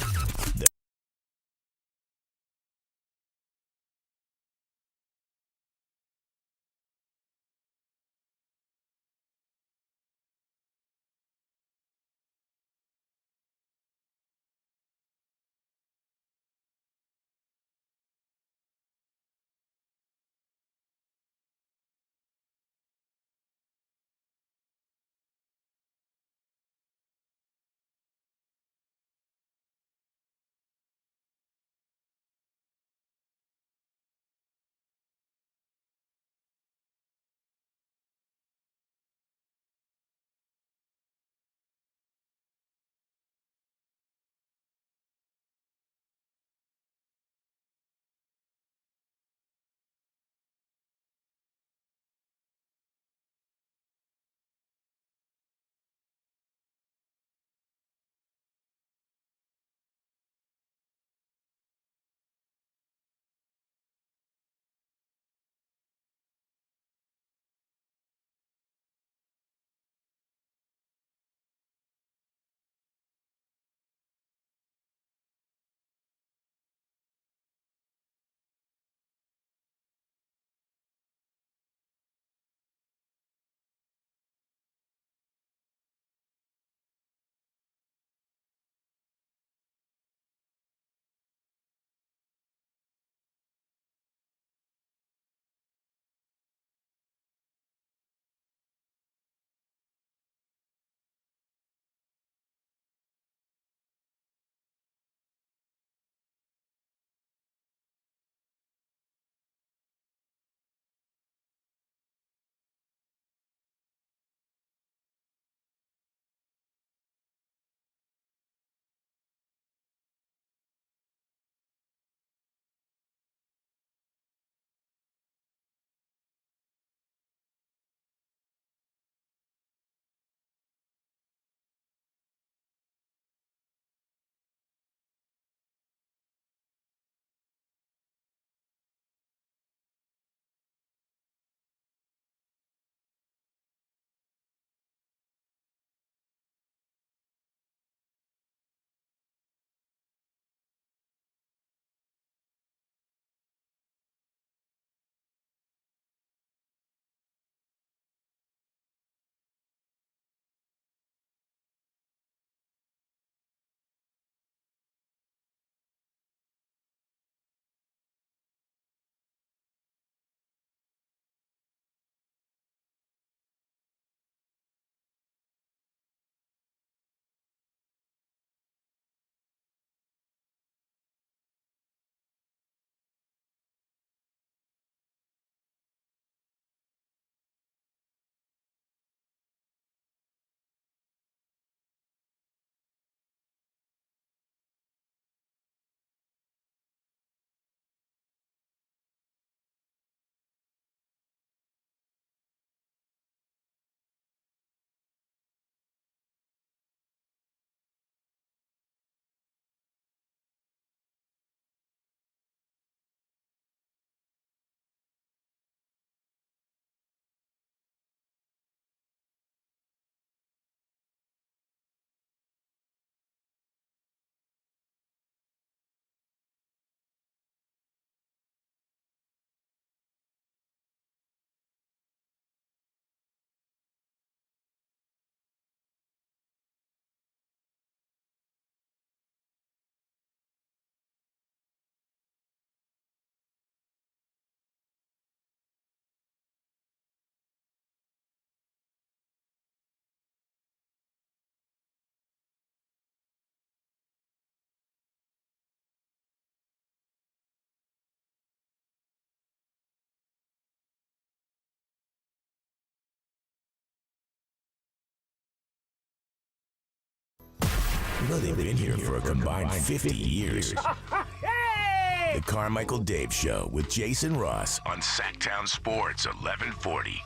You know they've been here for a combined 50 years. The Carmichael Dave Show with Jason Ross On Sacktown Sports 1140.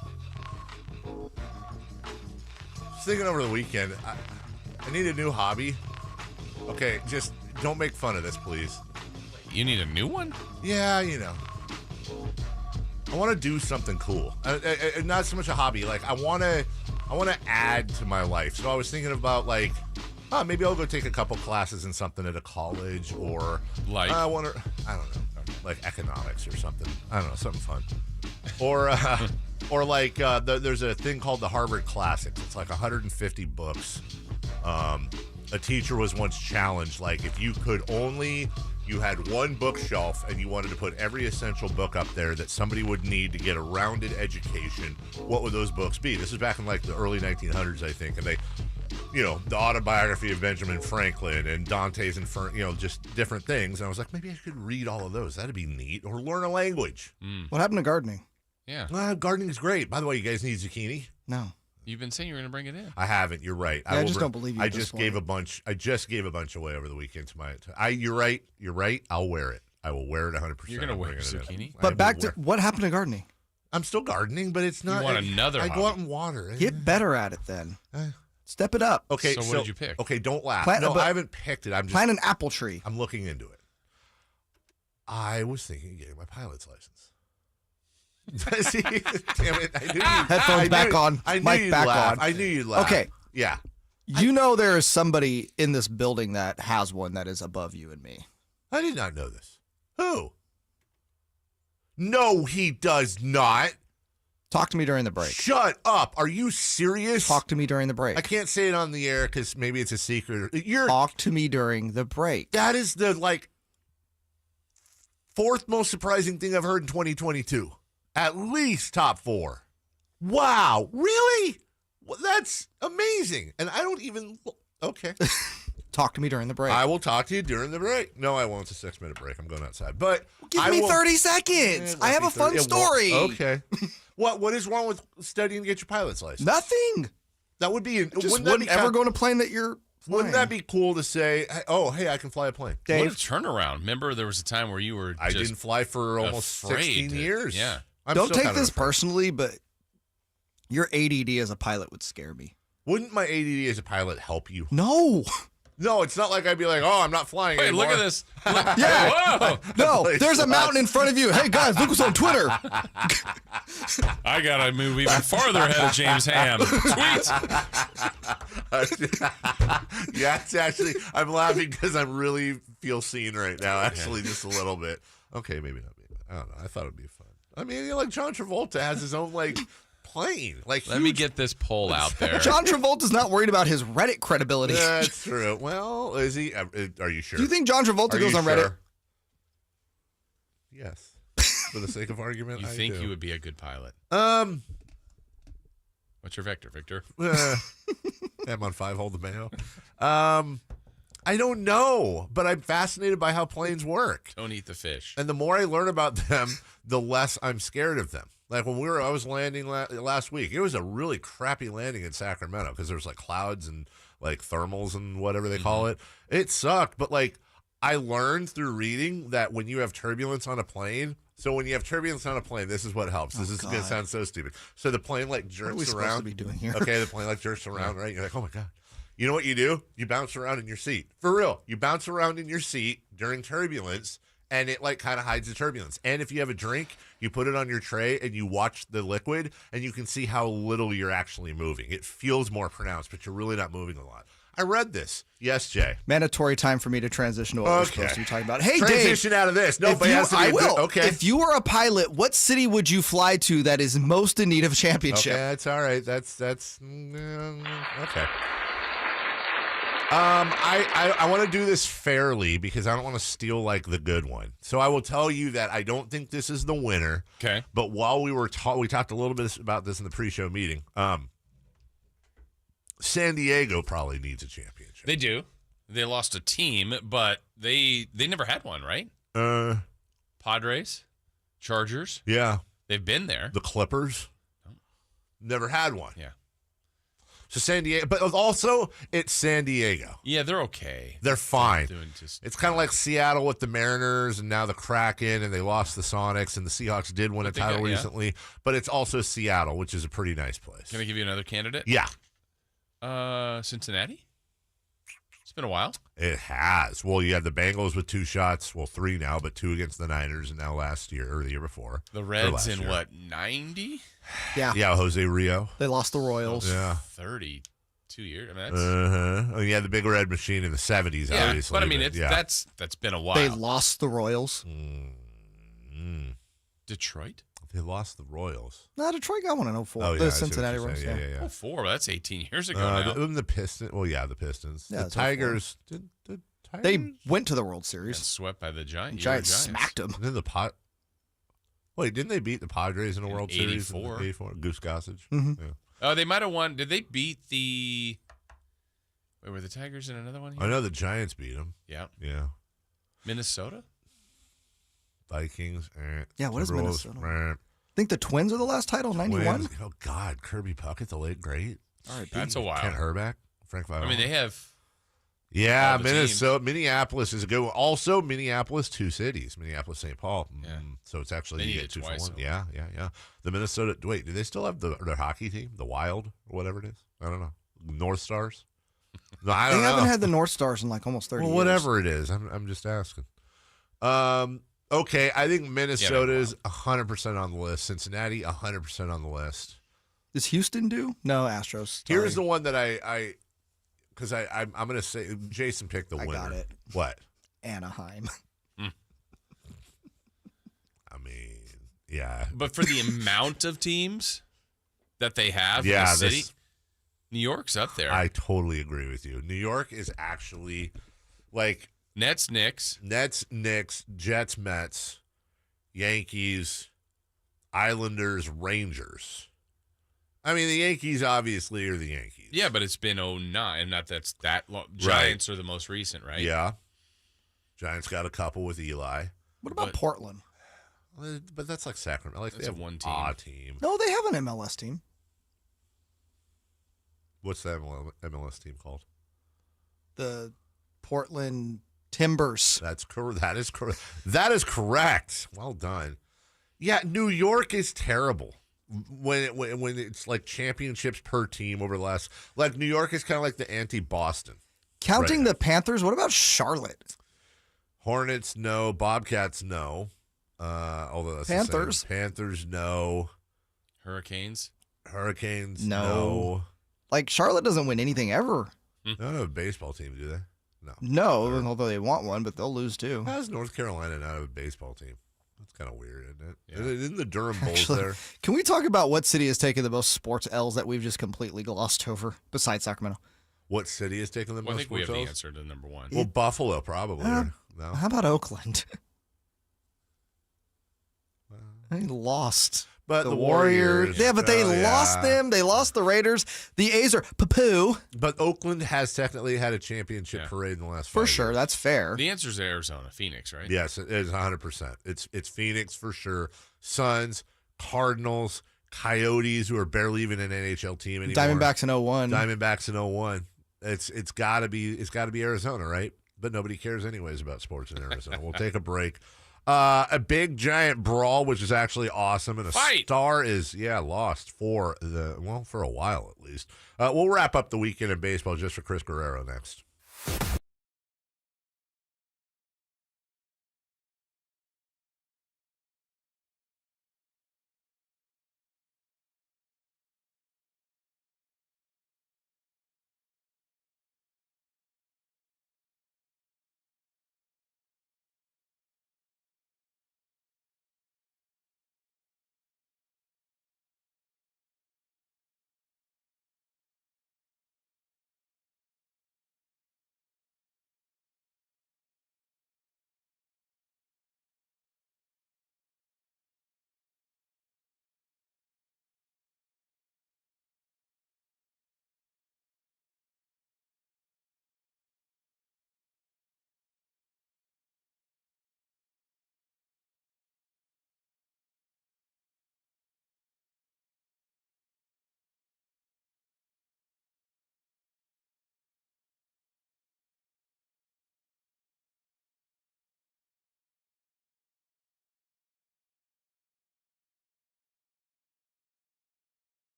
Just thinking over the weekend, I need a new hobby. Okay, just don't make fun of this, please. You need a new one? Yeah, you know. I want to do something cool. Not so much a hobby. Like I want to add to my life. So I was thinking about like, maybe I'll go take a couple classes in something at a college, or like I don't know, like economics or something. I don't know, something fun. Or like there's a thing called the Harvard Classics. It's like 150 books. A teacher was once challenged, like if you had one bookshelf and you wanted to put every essential book up there that somebody would need to get a rounded education, what would those books be? This is back in like the early 1900s, I think, and they, the autobiography of Benjamin Franklin and Dante's Inferno, just different things. And I was like, maybe I could read all of those. That'd be neat. Or learn a language. What happened to gardening? Yeah. Gardening is great. By the way, you guys need zucchini? No. You've been saying you were going to bring it in. I haven't. You're right. Yeah, I just don't believe you. I just gave a bunch away over the weekend to my. You're right. You're right. I'll wear it. I will wear it 100%. You're going to wear zucchini. But back to what happened to gardening? I'm still gardening, but it's not. You want another? I hobby. go out and water. Get better at it then. Step it up. Okay. So what did you pick? Okay, don't laugh. I haven't picked it. I'm just plant an apple tree. I'm looking into it. I was thinking of getting my pilot's license. See, damn it! I knew you'd, Headphones back on. Mic back on. I knew you'd laugh. Okay. Yeah. There is somebody in this building that has one that is above you and me. I did not know this. Who? No, he does not. Talk to me during the break. Shut up. Are you serious? Talk to me during the break. I can't say it on the air because maybe it's a secret. Talk to me during the break. That is the fourth most surprising thing I've heard in 2022. At least top 4. Wow. Really? Well, that's amazing. And I don't even... Okay. Talk to me during the break. I will talk to you during the break. No, I won't. It's a 6-minute break. I'm going outside. But give me 30 seconds. I have a fun story. Okay. What is wrong with studying to get your pilot's license? Nothing. That would be... Just wouldn't ever go on a plane that you're... Wouldn't that be cool to say, hey, I can fly a plane? Dave, what a turnaround. Remember, there was a time where you were I didn't fly for almost 16 years. Yeah. Don't take this personally, but your ADD as a pilot would scare me. Wouldn't my ADD as a pilot help you? No. No, it's not like I'd be like, I'm not flying anymore. Look at this. Yeah. Whoa. No, there's a mountain in front of you. Hey, guys, look what's on Twitter. I got to move even farther ahead of James Ham. Tweet. Yeah, it's actually, I'm laughing because I really feel seen right now, actually, just a little bit. Okay, maybe not. I don't know. I thought it'd be fun. I mean, John Travolta has his own, plane. Let me get this poll out there. John Travolta's not worried about his Reddit credibility. That's true. Well, is he? Are you sure? Do you think John Travolta goes on Reddit? Yes. For the sake of argument, You I think do. you would be a good pilot? What's your vector, Victor? I'm on 5 hold the mayo. I don't know, but I'm fascinated by how planes work. Don't eat the fish. And the more I learn about them, the less I'm scared of them. Like when I was landing last week, it was a really crappy landing in Sacramento because there was clouds and thermals and whatever they call it. It sucked, but I learned through reading that when you have turbulence on a plane, this is what helps. This is going to sound so stupid. So the plane jerks what are we around. Supposed to be doing here? Okay, the plane jerks around, right? You're like, oh my God. You know what you do? You bounce around in your seat. For real. You bounce around in your seat during turbulence, and it kind of hides the turbulence. And if you have a drink, you put it on your tray and you watch the liquid, and you can see how little you're actually moving. It feels more pronounced, but you're really not moving a lot. I read this. Yes, Jay. Mandatory time for me to transition to what we're supposed to be talking about. Hey, transition Dave, out of this. No, but I will. Okay. If you were a pilot, what city would you fly to that is most in need of a championship? Okay, that's all right. That's okay. I want to do this fairly because I don't want to steal the good one. So I will tell you that I don't think this is the winner. Okay. But while we talked a little bit about this in the pre-show meeting. San Diego probably needs a championship. They do. They lost a team, but they never had one, right? Padres, Chargers. Yeah. They've been there. The Clippers. Never had one. Yeah. So San Diego, but also it's San Diego. Yeah, they're okay. They're fine. Just, it's kind of like Seattle with the Mariners and now the Kraken, and they lost the Sonics, and the Seahawks did win a title recently. But it's also Seattle, which is a pretty nice place. Can I give you another candidate? Yeah. Cincinnati? It's been a while. It has. Well, you had the Bengals with 2 shots. Well, 3 now, but 2 against the Niners, and now last year or the year before. The Reds in what, 90? Yeah. Yeah, Jose Rio. They lost the Royals. Yeah. 32 years. I mean, that's... Oh, yeah, the Big Red Machine in the 70s, obviously. But I mean, that's been a while. They lost the Royals. Detroit? They lost the Royals. No, Detroit got one in 04. Oh, yeah, The Cincinnati Royals. Yeah. 04, that's 18 years ago now. The Pistons. Well, yeah, the Pistons. Yeah, the Tigers. Did Tigers? They went to the World Series. And swept by the Giants. Giants smacked them. And then Wait, didn't they beat the Padres in a World Series? 84. 84. Goose Gossage. Mm-hmm. Yeah. Oh, they might have won. Did they beat the... Wait, were the Tigers in another one here? I know the Giants beat them. Yeah. Yeah. Minnesota? Vikings. Yeah, what is Timberwolves, Minnesota? I think the Twins are the last title, 91. Oh, God. Kirby Puckett, the late great. All right, that's a while. Kent Herbeck. Frank Viola. I mean, they have... Yeah, all the Minnesota. teams. Minneapolis is a good one. Also, Minneapolis, 2 cities. Minneapolis, St. Paul. Yeah. So it's actually They need it 2 for twice, 1. though. Yeah. The Minnesota. Wait, do they still have their hockey team? The Wild or whatever it is? I don't know. North Stars? No, I don't know. They haven't had the North Stars in like almost 30 years. Whatever it is. I'm just asking. Okay, I think Minnesota is 100% on the list. Cincinnati, 100% on the list. Does Houston do? No, Astros. Sorry. Here's the one that because I'm going to say Jason picked the winner. I got it. What? Anaheim. I mean, yeah. But for the amount of teams that they have in Yeah, the city, New York's up there. I totally agree with you. New York is actually like Nets, Knicks, Jets, Mets, Yankees, Islanders, Rangers. I mean, the Yankees obviously are the Yankees. Yeah, but it's been 09. Not that's that long. Giants are the most recent, right? Yeah. Giants got a couple with Eli. What about Portland? But that's like Sacramento. Like That's they a have one team. team. No, they have an MLS team. What's that MLS team called? The Portland Timbers. That's correct. That is correct. That is correct. Well done. Yeah, New York is terrible. When it's like championships per team over the last, like New York is kind of like the anti-Boston. Counting the Panthers, what about Charlotte? Hornets, no. Bobcats, no. Although that's Panthers. The same. Panthers, no. Hurricanes, no. Like Charlotte doesn't win anything ever. They don't have a baseball team, do they? No. No, although they want one, but they'll lose too. How does North Carolina not have a baseball team? That's kind of weird, isn't it? Yeah. Isn't the Durham Bulls Actually, there? Can we talk about what city has taken the most sports L's that we've just completely glossed over besides Sacramento? What city is taking the Well, I most think we have sports the L's? answer to number one. Well, Buffalo probably. No. How about Oakland? They lost. But the the Warriors. Yeah, but they lost them. They lost the Raiders. The A's are poo-poo. But Oakland has technically had a championship parade in the last 5 For years. sure, that's fair. The answer is Arizona, Phoenix, right? Yes, it is 100%. It's Phoenix for sure. Suns, Cardinals, Coyotes, who are barely even an NHL team anymore. Diamondbacks in 01. Diamondbacks in 01. It's got to be Arizona, right? But nobody cares anyways about sports in Arizona. We'll take a break. A big giant brawl, which is actually awesome, and a star is lost for a while at least. We'll wrap up the weekend in baseball just for Chris Guerrero next.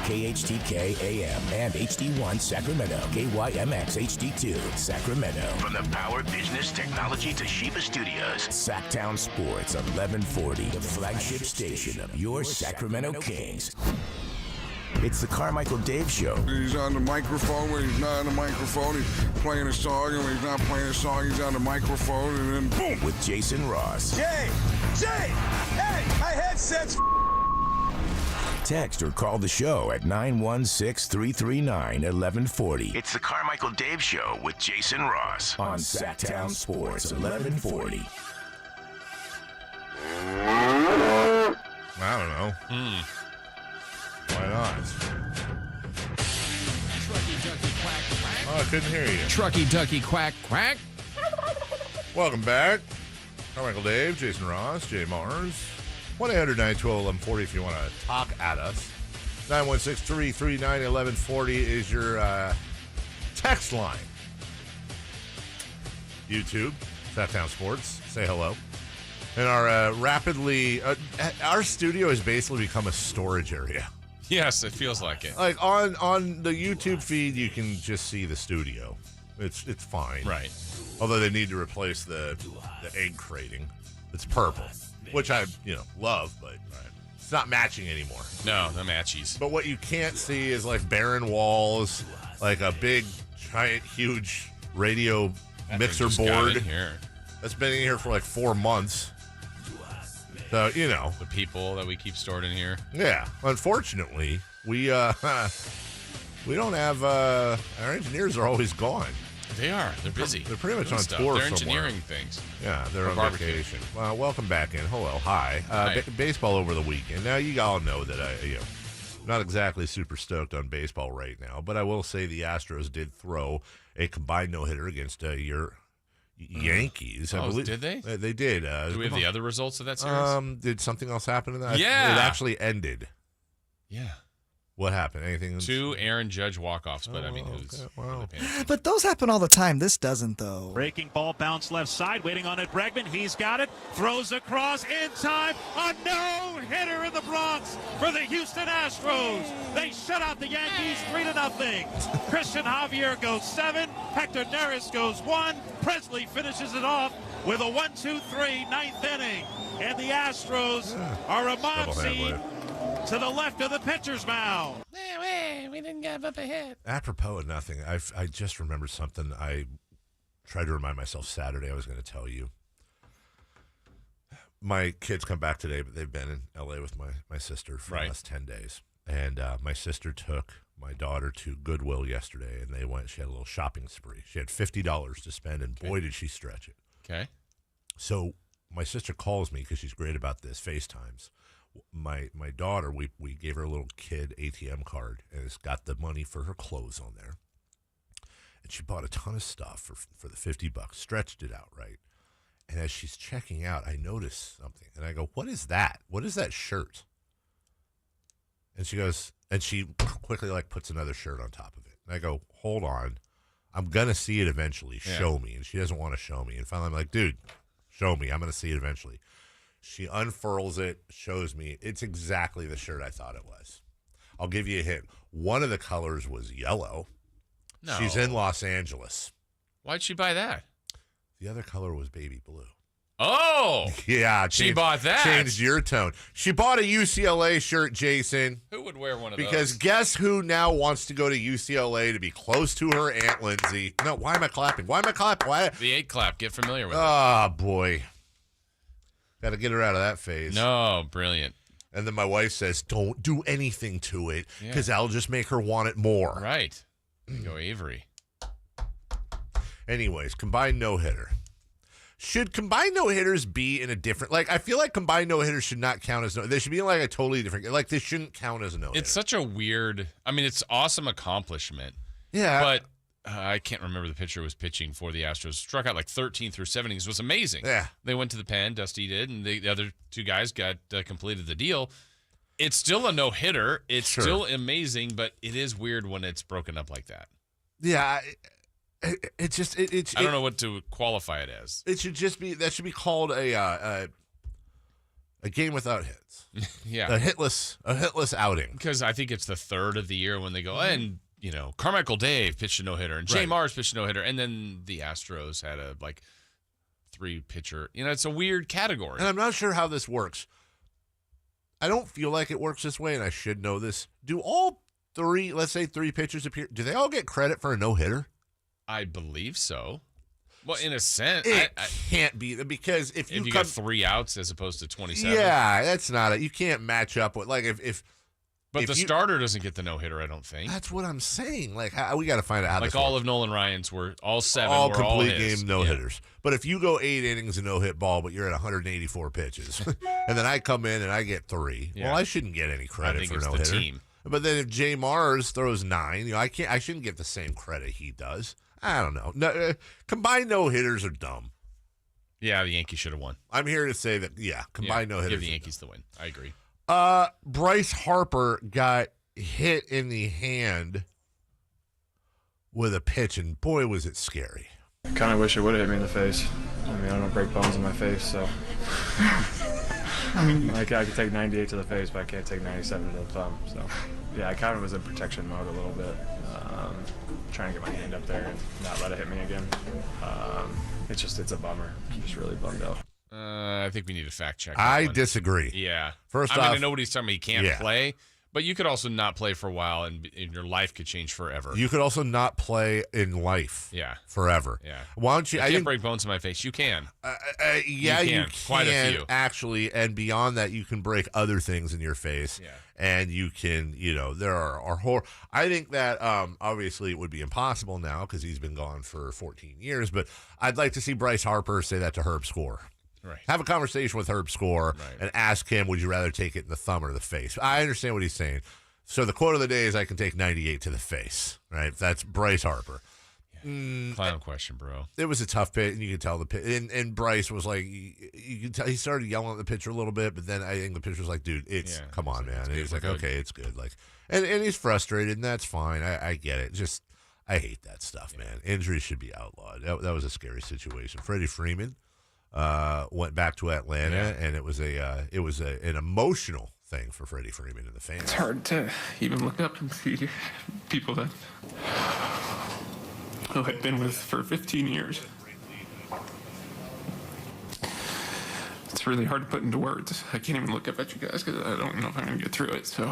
KHTK AM and HD1 Sacramento, KYMX HD2 Sacramento. From the Power Business Technology Toshiba Studios. Sacktown Sports 1140, the flagship station of your Sacramento Kings. It's the Carmichael Dave Show. He's on the microphone. When he's not on the microphone, he's playing a song. And when he's not playing a song, he's on the microphone. And then boom. With Jason Ross. Jay, hey, my headset's Text or call the show at 916-339-1140. It's the Carmichael Dave Show with Jason Ross. On Sacktown Sports 1140. I don't know. Why not? Trucky ducky quack quack. Oh, I couldn't hear you. Trucky ducky quack quack. Welcome back. Carmichael Dave, Jason Ross, Jay Mars. 1-800-912-1140 if you want to talk at us. 916-339-1140 is your text line. YouTube, Sacktown Sports, say hello. And our our studio has basically become a storage area. Yes, it feels like it. Like on the YouTube feed, you can just see the studio. It's fine. Right. Although they need to replace the egg crating. It's purple, which I love, but it's not matching anymore. No matchies. But what you can't see is like barren walls, like a big, giant, huge radio mixer board that's been in here for like 4 months. So the people that we keep stored in here. Yeah, unfortunately, we don't have our engineers are always gone. They are. They're busy. They're pretty much on stuff. tour They're somewhere. engineering things. Yeah, they're on barbecue. vacation. Well, welcome back in. Hello, hi. Baseball over the weekend. Now you all know that I'm not exactly super stoked on baseball right now, but I will say the Astros did throw a combined no-hitter against your Yankees. I believe. Did they? They did. Do we have the other results of that series? Did something else happen in that? Yeah. It actually ended. Yeah. What happened? Anything? 2 Aaron Judge walk-offs, but who's... Wow. But those happen all the time. This doesn't, though. Breaking ball, bounce left side, waiting on it. Bregman, he's got it. Throws across in time. A no-hitter in the Bronx for the Houston Astros. They shut out the Yankees 3-0. Christian Javier goes 7. Hector Neris goes 1. Presley finishes it off with a 1-2-3 ninth inning. And the Astros are a mob seed to the left of the pitcher's mound. We didn't give up a hit. Apropos of nothing, I just remembered something. I tried to remind myself Saturday I was going to tell you. My kids come back today, but they've been in L.A. with my sister for the last 10 days. And my sister took my daughter to Goodwill yesterday, and she had a little shopping spree. She had $50 to spend, and boy, did she stretch it. Okay. So my sister calls me because she's great about this, FaceTimes. My daughter, we gave her a little kid ATM card, and it's got the money for her clothes on there. And she bought a ton of stuff for the $50, stretched it out, right? And as she's checking out, I notice something, and I go, "What is that? What is that shirt?" And she goes, and she quickly puts another shirt on top of it. And I go, "Hold on, I'm gonna see it eventually. Show me." And she doesn't want to show me. And finally, I'm like, "Dude, show me. I'm gonna see it eventually." She unfurls it, shows me. It's exactly the shirt I thought it was. I'll give you a hint. One of the colors was yellow. No. She's in Los Angeles. Why'd she buy that? The other color was baby blue. Oh! Yeah. She bought that. Changed your tone. She bought a UCLA shirt, Jason. Who would wear one of because those? Guess who now wants to go to UCLA to be close to her Aunt Lindsay? No, why am I clapping? Why? The 8 clap. Get familiar with it. Oh, boy. Got to get her out of that phase. No, brilliant. And then my wife says, "Don't do anything to it because that'll just make her want it more." Right. There you go, Avery. Anyways, combined no-hitter. Should combined no-hitters be in a different... I feel like combined no-hitters should not count as no... They should be in a totally different... This shouldn't count as a no-hitter. It's such a weird... it's awesome accomplishment. Yeah. But I can't remember the pitcher who was pitching for the Astros. Struck out 13 through 7 innings. It was amazing. Yeah. They went to the pen. Dusty did. And the other 2 guys got completed the deal. It's still a no-hitter. It's still amazing, but it is weird when it's broken up like that. Yeah. It's just... I don't know what to qualify it as. It should just be... That should be called a A game without hits. Yeah. A hitless outing. Because I think it's the third of the year when they go, and, Carmichael Dave pitched a no-hitter, and Jay Mars pitched a no-hitter, and then the Astros had a, 3-pitcher. It's a weird category. And I'm not sure how this works. I don't feel like it works this way, and I should know this. Do all three pitchers appear, do they all get credit for a no-hitter? I believe so. Well, in a sense. It can't be, because if you got 3 outs as opposed to 27. Yeah, that's not it. You can't match up with, But the starter doesn't get the no-hitter, I don't think. That's what I'm saying. We got to find out how this all works. of Nolan Ryan's were, all 7 all were complete all his. game no-hitters. Yeah. But if you go 8 innings and no-hit ball, but you're at 184 pitches, and then I come in and I get 3, well, I shouldn't get any credit for no-hitter. The team. But then if Jay Mars throws 9, I shouldn't get the same credit he does. I don't know. No, combined no-hitters are dumb. Yeah, the Yankees should have won. I'm here to say that, combined no-hitters. Give the Yankees the win. I agree. Bryce Harper got hit in the hand with a pitch, and boy, was it scary. I kind of wish it would have hit me in the face. I don't break bones in my face, so. I could take 98 to the face, but I can't take 97 to the thumb. So, I kind of was in protection mode a little bit, trying to get my hand up there and not let it hit me again. It's a bummer. I'm just really bummed out. I think we need to fact check. I disagree. Yeah. First off, nobody's telling me he can't play, but you could also not play for a while, and your life could change forever. You could also not play in life. Forever. Yeah. Why don't you? I can't break bones in my face. You can. You can. Quite a few. Actually, and beyond that, you can break other things in your face. Yeah. And you can, there are horror. I think that obviously it would be impossible now because he's been gone for 14 years. But I'd like to see Bryce Harper say that to Herb Score. Right. Have a conversation with Herb Score and ask him, would you rather take it in the thumb or the face? I understand what he's saying. So the quote of the day is, I can take 98 to the face, right? That's Bryce Harper. Clown question, bro. It was a tough pitch, and you could tell the pitch. And Bryce was like, you could tell he started yelling at the pitcher a little bit, but then I think the pitcher was like, dude, come on, man. And he's like, okay, it's good. And he's frustrated, and that's fine. I get it. Just, I hate that stuff, man. Injuries should be outlawed. That was a scary situation. Freddie Freeman went back to Atlanta, and it was an emotional thing for Freddie Freeman and the fans. It's hard to even look up and see people that who had been with for 15 years. It's really hard to put into words. I can't even look up at you guys because I don't know if I'm going to get through it. So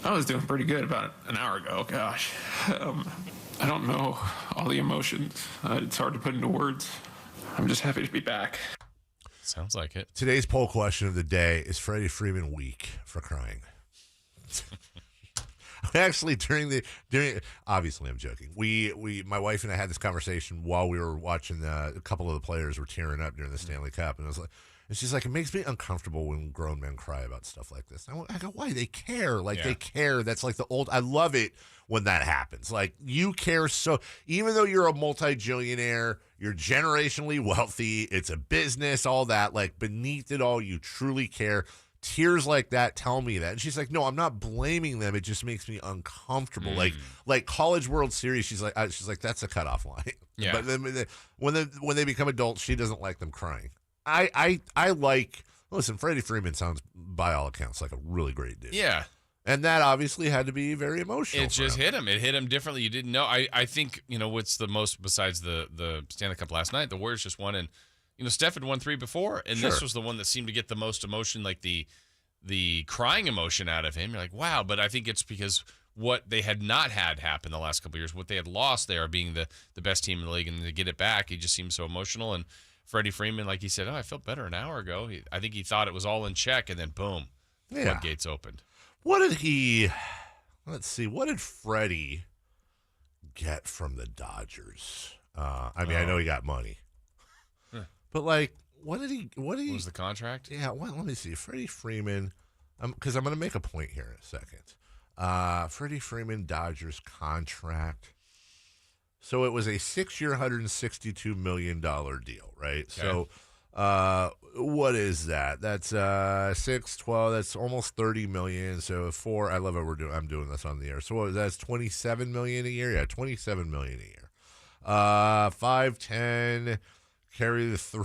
I was doing pretty good about an hour ago. Gosh. I don't know all the emotions. It's hard to put into words. I'm just happy to be back. Sounds like it. Today's poll question of the day is Freddie Freeman weak for crying? Actually, during obviously I'm joking. My wife and I had this conversation while we were watching a couple of the players were tearing up during the Stanley Cup, and she's like, it makes me uncomfortable when grown men cry about stuff like this. I go, why? They care. They care. That's like the old. I love it when that happens. You care so. Even though you're a multi-jillionaire, you're generationally wealthy. It's a business. All that. Beneath it all, you truly care. Tears like that tell me that. And she's like, no, I'm not blaming them. It just makes me uncomfortable. Like College World Series, she's like, that's a cutoff line. Yeah. But then when they become adults, she doesn't like them crying. I listen, Freddie Freeman sounds by all accounts like a really great dude. Yeah. And that obviously had to be very emotional. It just hit him. It hit him differently. You didn't know. I think, what's the most besides the Stanley Cup last night, the Warriors just won, and Steph had won 3 before, and this was the one that seemed to get the most emotion, like the crying emotion out of him. You're like, wow. But I think it's because what they had not had happen the last couple of years, what they had lost there, being the best team in the league, and to get it back, he just seems so emotional. And Freddie Freeman, like he said, I felt better an hour ago. I think he thought it was all in check, and then boom, floodgates opened. Let's see, what did Freddie get from the Dodgers? I know he got money. But what was the contract? Yeah, let me see. Freddie Freeman, because I'm going to make a point here in a second. Freddie Freeman Dodgers contract. So it was a 6-year, $162 million deal, right? Okay. So what is that? That's 6, 12. That's almost $30 million. So 4. I love it. I'm doing this on the air. So what was that? That's $27 million a year. Yeah, $27 million a year. 5, 10. Carry the 3.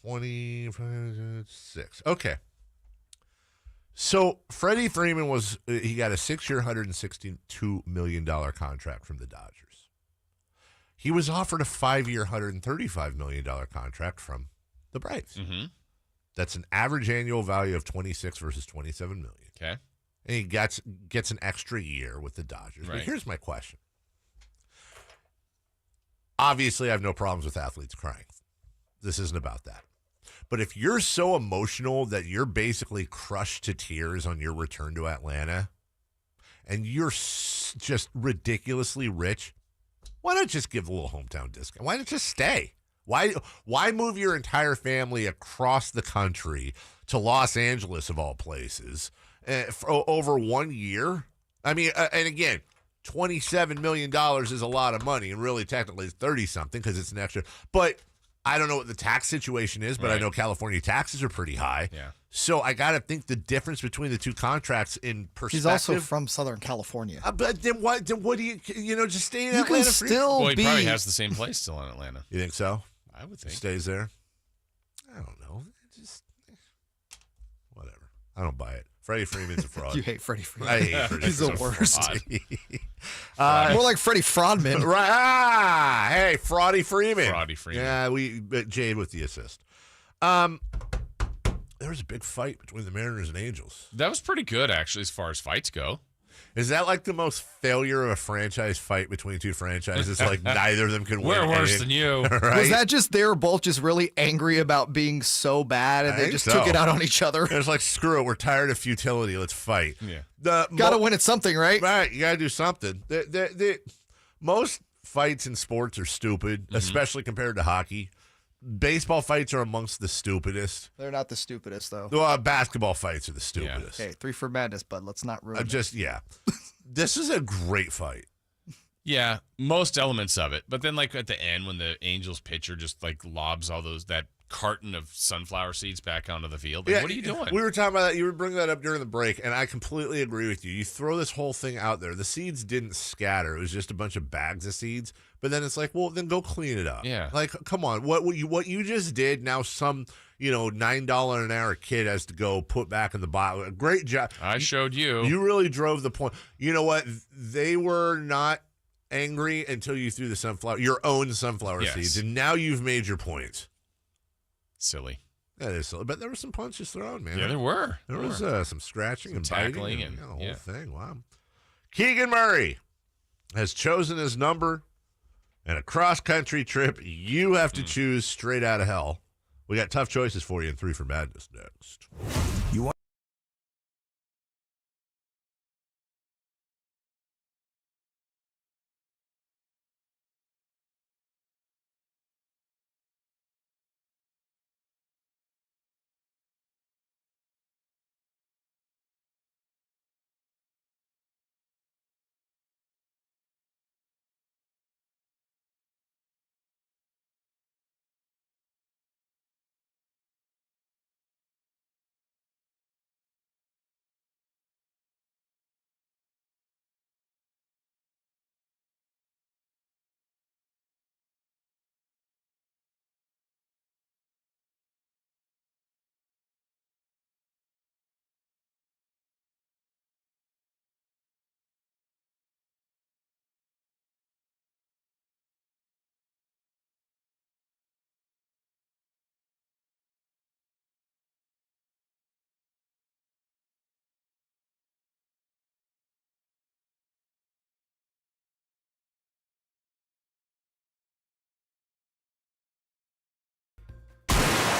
26. Okay. So Freddie Freeman he got a 6-year, $162 million contract from the Dodgers. He was offered a 5-year, $135 million contract from the Braves. Mm-hmm. That's an average annual value of 26 versus 27 million. Okay. And he gets an extra year with the Dodgers. Right. But here's my question. Obviously, I have no problems with athletes crying. This isn't about that. But if you're so emotional that you're basically crushed to tears on your return to Atlanta and you're just ridiculously rich, why not just give a little hometown discount? Why not just stay? Why move your entire family across the country to Los Angeles, of all places, for over 1 year? I mean, and again, $27 million is a lot of money, and really technically it's 30-something because it's an extra. But I don't know what the tax situation is, but I know California taxes are pretty high. Yeah. So I got to think the difference between the two contracts in perspective. He's also from Southern California. But then what do you just stay in You Atlanta? can still Well, he be. probably has the same place still in Atlanta. You think so? I would think. Stays there? I don't know. Just whatever. I don't buy it. Freddie Freeman's a fraud. You hate Freddie Freeman. I hate Freddie. He's the worst. More like Freddie Fraudman. Right. Hey, Fraudy Freeman. Fraudy Freeman. Yeah, Jade with the assist. There was a big fight between the Mariners and Angels. That was pretty good, actually, as far as fights go. Is that like the most failure of a franchise fight between two franchises? Like neither of them can win. We're worse anything? than you. Right? Was that just they were both just really angry about being so bad and I they think just so. took it out on each other? It was like, screw it. We're tired of futility. Let's fight. Yeah. Gotta win at something, right? Right. You got to do something. Most fights in sports are stupid, especially compared to hockey. Baseball fights are amongst the stupidest. They're not the stupidest, though. Well, basketball fights are the stupidest. Okay, 3 for madness, bud. Let's not ruin it. Yeah. This is a great fight. Yeah, most elements of it. But then, like, at the end, when the Angels pitcher just, like, lobs all that carton of sunflower seeds back onto the field. Like, what are you doing? We were talking about that. You were bringing that up during the break, and I completely agree with you. You throw this whole thing out there. The seeds didn't scatter. It was just a bunch of bags of seeds. But then it's like, well, then go clean it up. Yeah. Like, come on. What you just did, now some, $9 an hour kid has to go put back in the bottle. Great job. I showed you. You really drove the point. You know what? They were not angry until you threw your own sunflower seeds, and now you've made your point. Silly. That is silly. But there were some punches thrown, man. Yeah, there were. There was some scratching and tackling biting and the whole thing. Wow. Keegan Murray has chosen his number, and a cross-country trip you have to choose straight out of hell. We got tough choices for you in 3 for Madness next. You want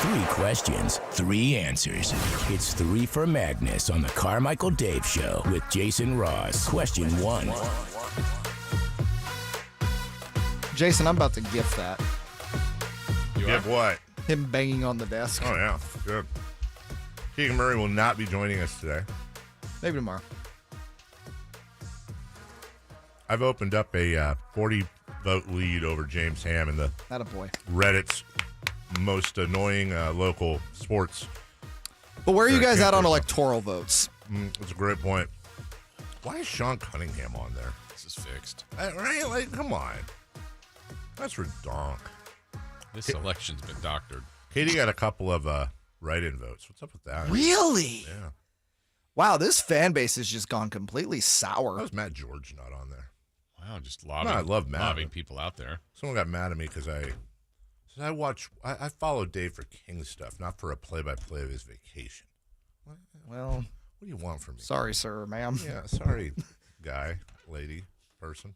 Three questions, 3 answers. It's 3 for Madness on the Carmichael Dave Show with Jason Ross. Question 1. Jason, I'm about to gift that. You have what? Him banging on the desk. Oh, yeah. Good. Keegan Murray will not be joining us today. Maybe tomorrow. I've opened up a 40-vote lead over James Ham in the Attaboy. Reddit's most annoying local sports. But where are you guys at on electoral votes? That's a great point. Why is Sean Cunningham on there? This is fixed. Right? Like, come on. That's redonk. This election's been doctored. Katie got a couple of write-in votes. What's up with that? Really? Yeah. Wow, this fan base has just gone completely sour. How's Matt George not on there? Wow, just lobbing, I love Matt. lobbing people out there. Someone got mad at me because I follow Dave for King stuff, not for a play-by-play of his vacation. Well, what do you want from me? Sorry, sir, ma'am. Yeah, sorry, guy, lady, person.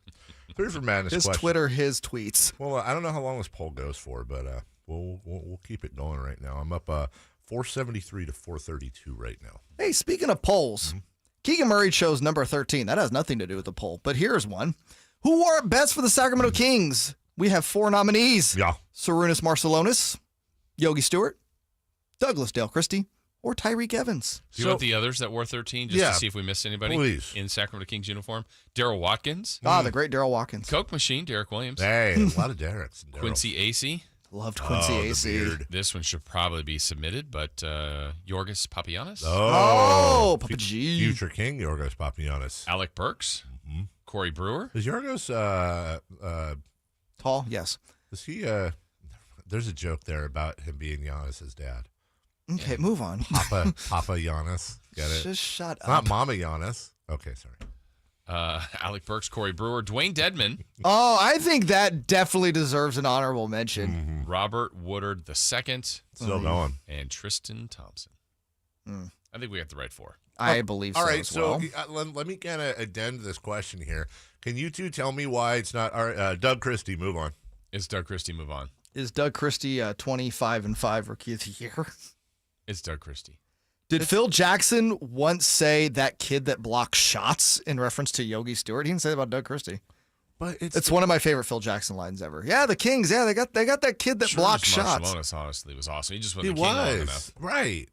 3 for Madness His question. Twitter, his tweets. Well, I don't know how long this poll goes for, but we'll keep it going right now. I'm up 473 to 432 right now. Hey, speaking of polls, Keegan Murray chose number 13. That has nothing to do with the poll, but here's one. Who wore it best for the Sacramento Kings? We have 4 nominees. Yeah. Sarunas Marcellonis, Yogi Stewart, Douglas Dale Christie, or Tyreek Evans. Do you want the others that wore 13 just to see if we missed anybody in Sacramento Kings uniform? Daryl Watkins. The great Daryl Watkins. Coke Machine, Derek Williams. Hey, a lot of Dereks. Quincy Acey. Loved Quincy Acey. This one should probably be submitted, but Yorgos Papagiannis. Oh, Papa G. Future King Yorgos Papagiannis. Alec Burks. Corey Brewer. Is Yorgos tall? Yes. Is he there's a joke there about him being Giannis's dad. Okay, move on. Papa Giannis. Get it? Just shut up. Not Mama Giannis. Okay, sorry. Alec Burks, Corey Brewer, Dwayne Dedman. Oh, I think that definitely deserves an honorable mention. Robert Woodard II. Still going. And Tristan Thompson. I think we got the right 4. I believe so. All right, as so well. let me kind of addend this question here. Can you two tell me why it's not Doug Christie? Move on. It's Doug Christie. Move on. Is Doug Christie 25-5 Rookie of the Year? It's Doug Christie. Did Phil Jackson once say that kid that blocks shots in reference to Yogi Stewart? He didn't say that about Doug Christie. But it's one of my favorite Phil Jackson lines ever. Yeah, the Kings. Yeah, they got that kid that blocks shots. Marcellonis, honestly, was awesome. He just wasn't a King long enough. Right.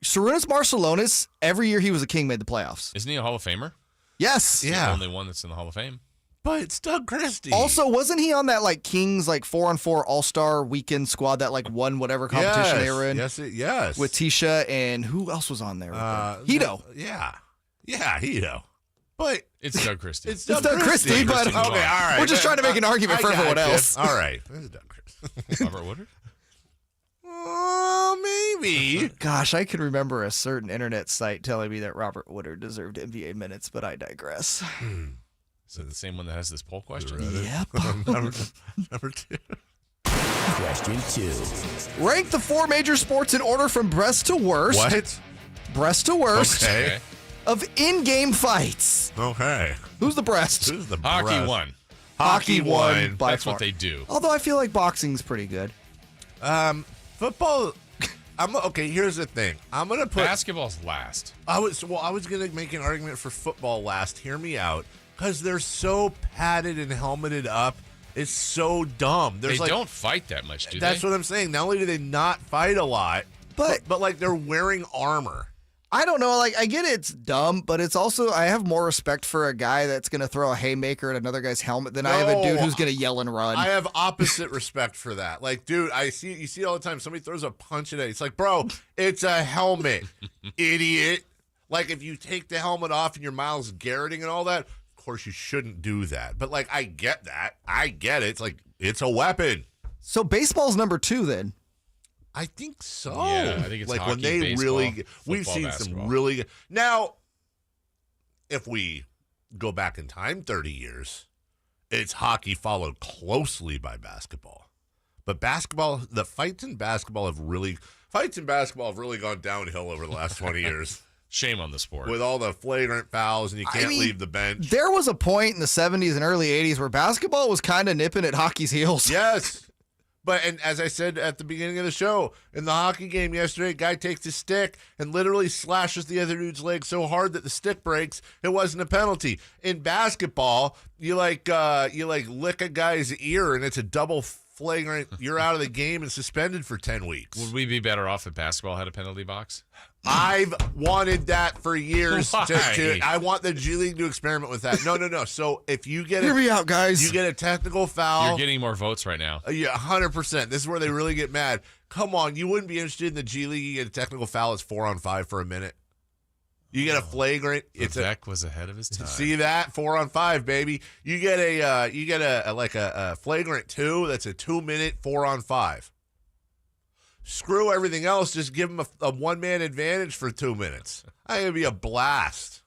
Sarunas Marcellonis, every year he was a King, made the playoffs. Isn't he a Hall of Famer? Yes. He's the only one that's in the Hall of Fame. But it's Doug Christie. Also, wasn't he on that Kings 4-on-4 All-Star weekend squad that won whatever competition they were in? Yes. With Tisha and who else was on there? Hito. Yeah, Hito. But it's Doug Christie. It's Doug Christie, but okay, all right. We're just trying to make an argument for everyone else. All right, it's Doug Christie. Robert Woodard. Maybe. Gosh, I can remember a certain internet site telling me that Robert Woodard deserved NBA minutes, but I digress. Is it the same one that has this poll question? Yep. Number 2. Question 2. Rank the 4 major sports in order from best to worst. What? Breast to worst. Okay. Of in-game fights. Okay. Who's the breast? Who's the Hockey breast? won. Hockey won by That's far. what they do. Although I feel like boxing's pretty good. Football. Okay. Here's the thing. I'm gonna put Basketball's last. I was gonna make an argument for football last. Hear me out, because they're so padded and helmeted up. It's so dumb. They don't fight that much, do they? That's what I'm saying. Not only do they not fight a lot, but they're wearing armor. I don't know. I get it's dumb, but it's also, I have more respect for a guy that's going to throw a haymaker at another guy's helmet than I have a dude who's going to yell and run. I have opposite respect for that. Dude, you see it all the time. Somebody throws a punch at it. It's bro, it's a helmet, idiot. If you take the helmet off and you're Myles Garretting and all that, of course you shouldn't do that. But I get that. I get it. It's it's a weapon. So baseball's number 2 then. I think so. Yeah, I think it's hockey, when they baseball, really, we've football, seen basketball. some really good. Now, if we go back in time 30 years, it's hockey followed closely by basketball. But basketball, the fights in basketball have really gone downhill over the last 20 years. Shame on the sport. With all the flagrant fouls and you can't leave the bench. There was a point in the 70s and early 80s where basketball was kind of nipping at hockey's heels. Yes. And as I said at the beginning of the show, in the hockey game yesterday, a guy takes his stick and literally slashes the other dude's leg so hard that the stick breaks. It wasn't a penalty. In basketball, you lick a guy's ear and it's a double flagrant. You're out of the game and suspended for 10 weeks. Would we be better off if basketball had a penalty box? I've wanted that for years. Why? I want the G League to experiment with that. No. So if you get Hear me out, guys. You get a technical foul. You're getting more votes right now. Yeah, 100%. This is where they really get mad. Come on, you wouldn't be interested in the G League. You get a technical foul. It's 4-on-5 for a minute. You get a flagrant. Vivek was ahead of his time. See that 4 on 5, baby. You get a flagrant 2. That's a 2-minute 4 on 5. Screw everything else. Just give him a 1-man advantage for 2 minutes. I think it'd be a blast.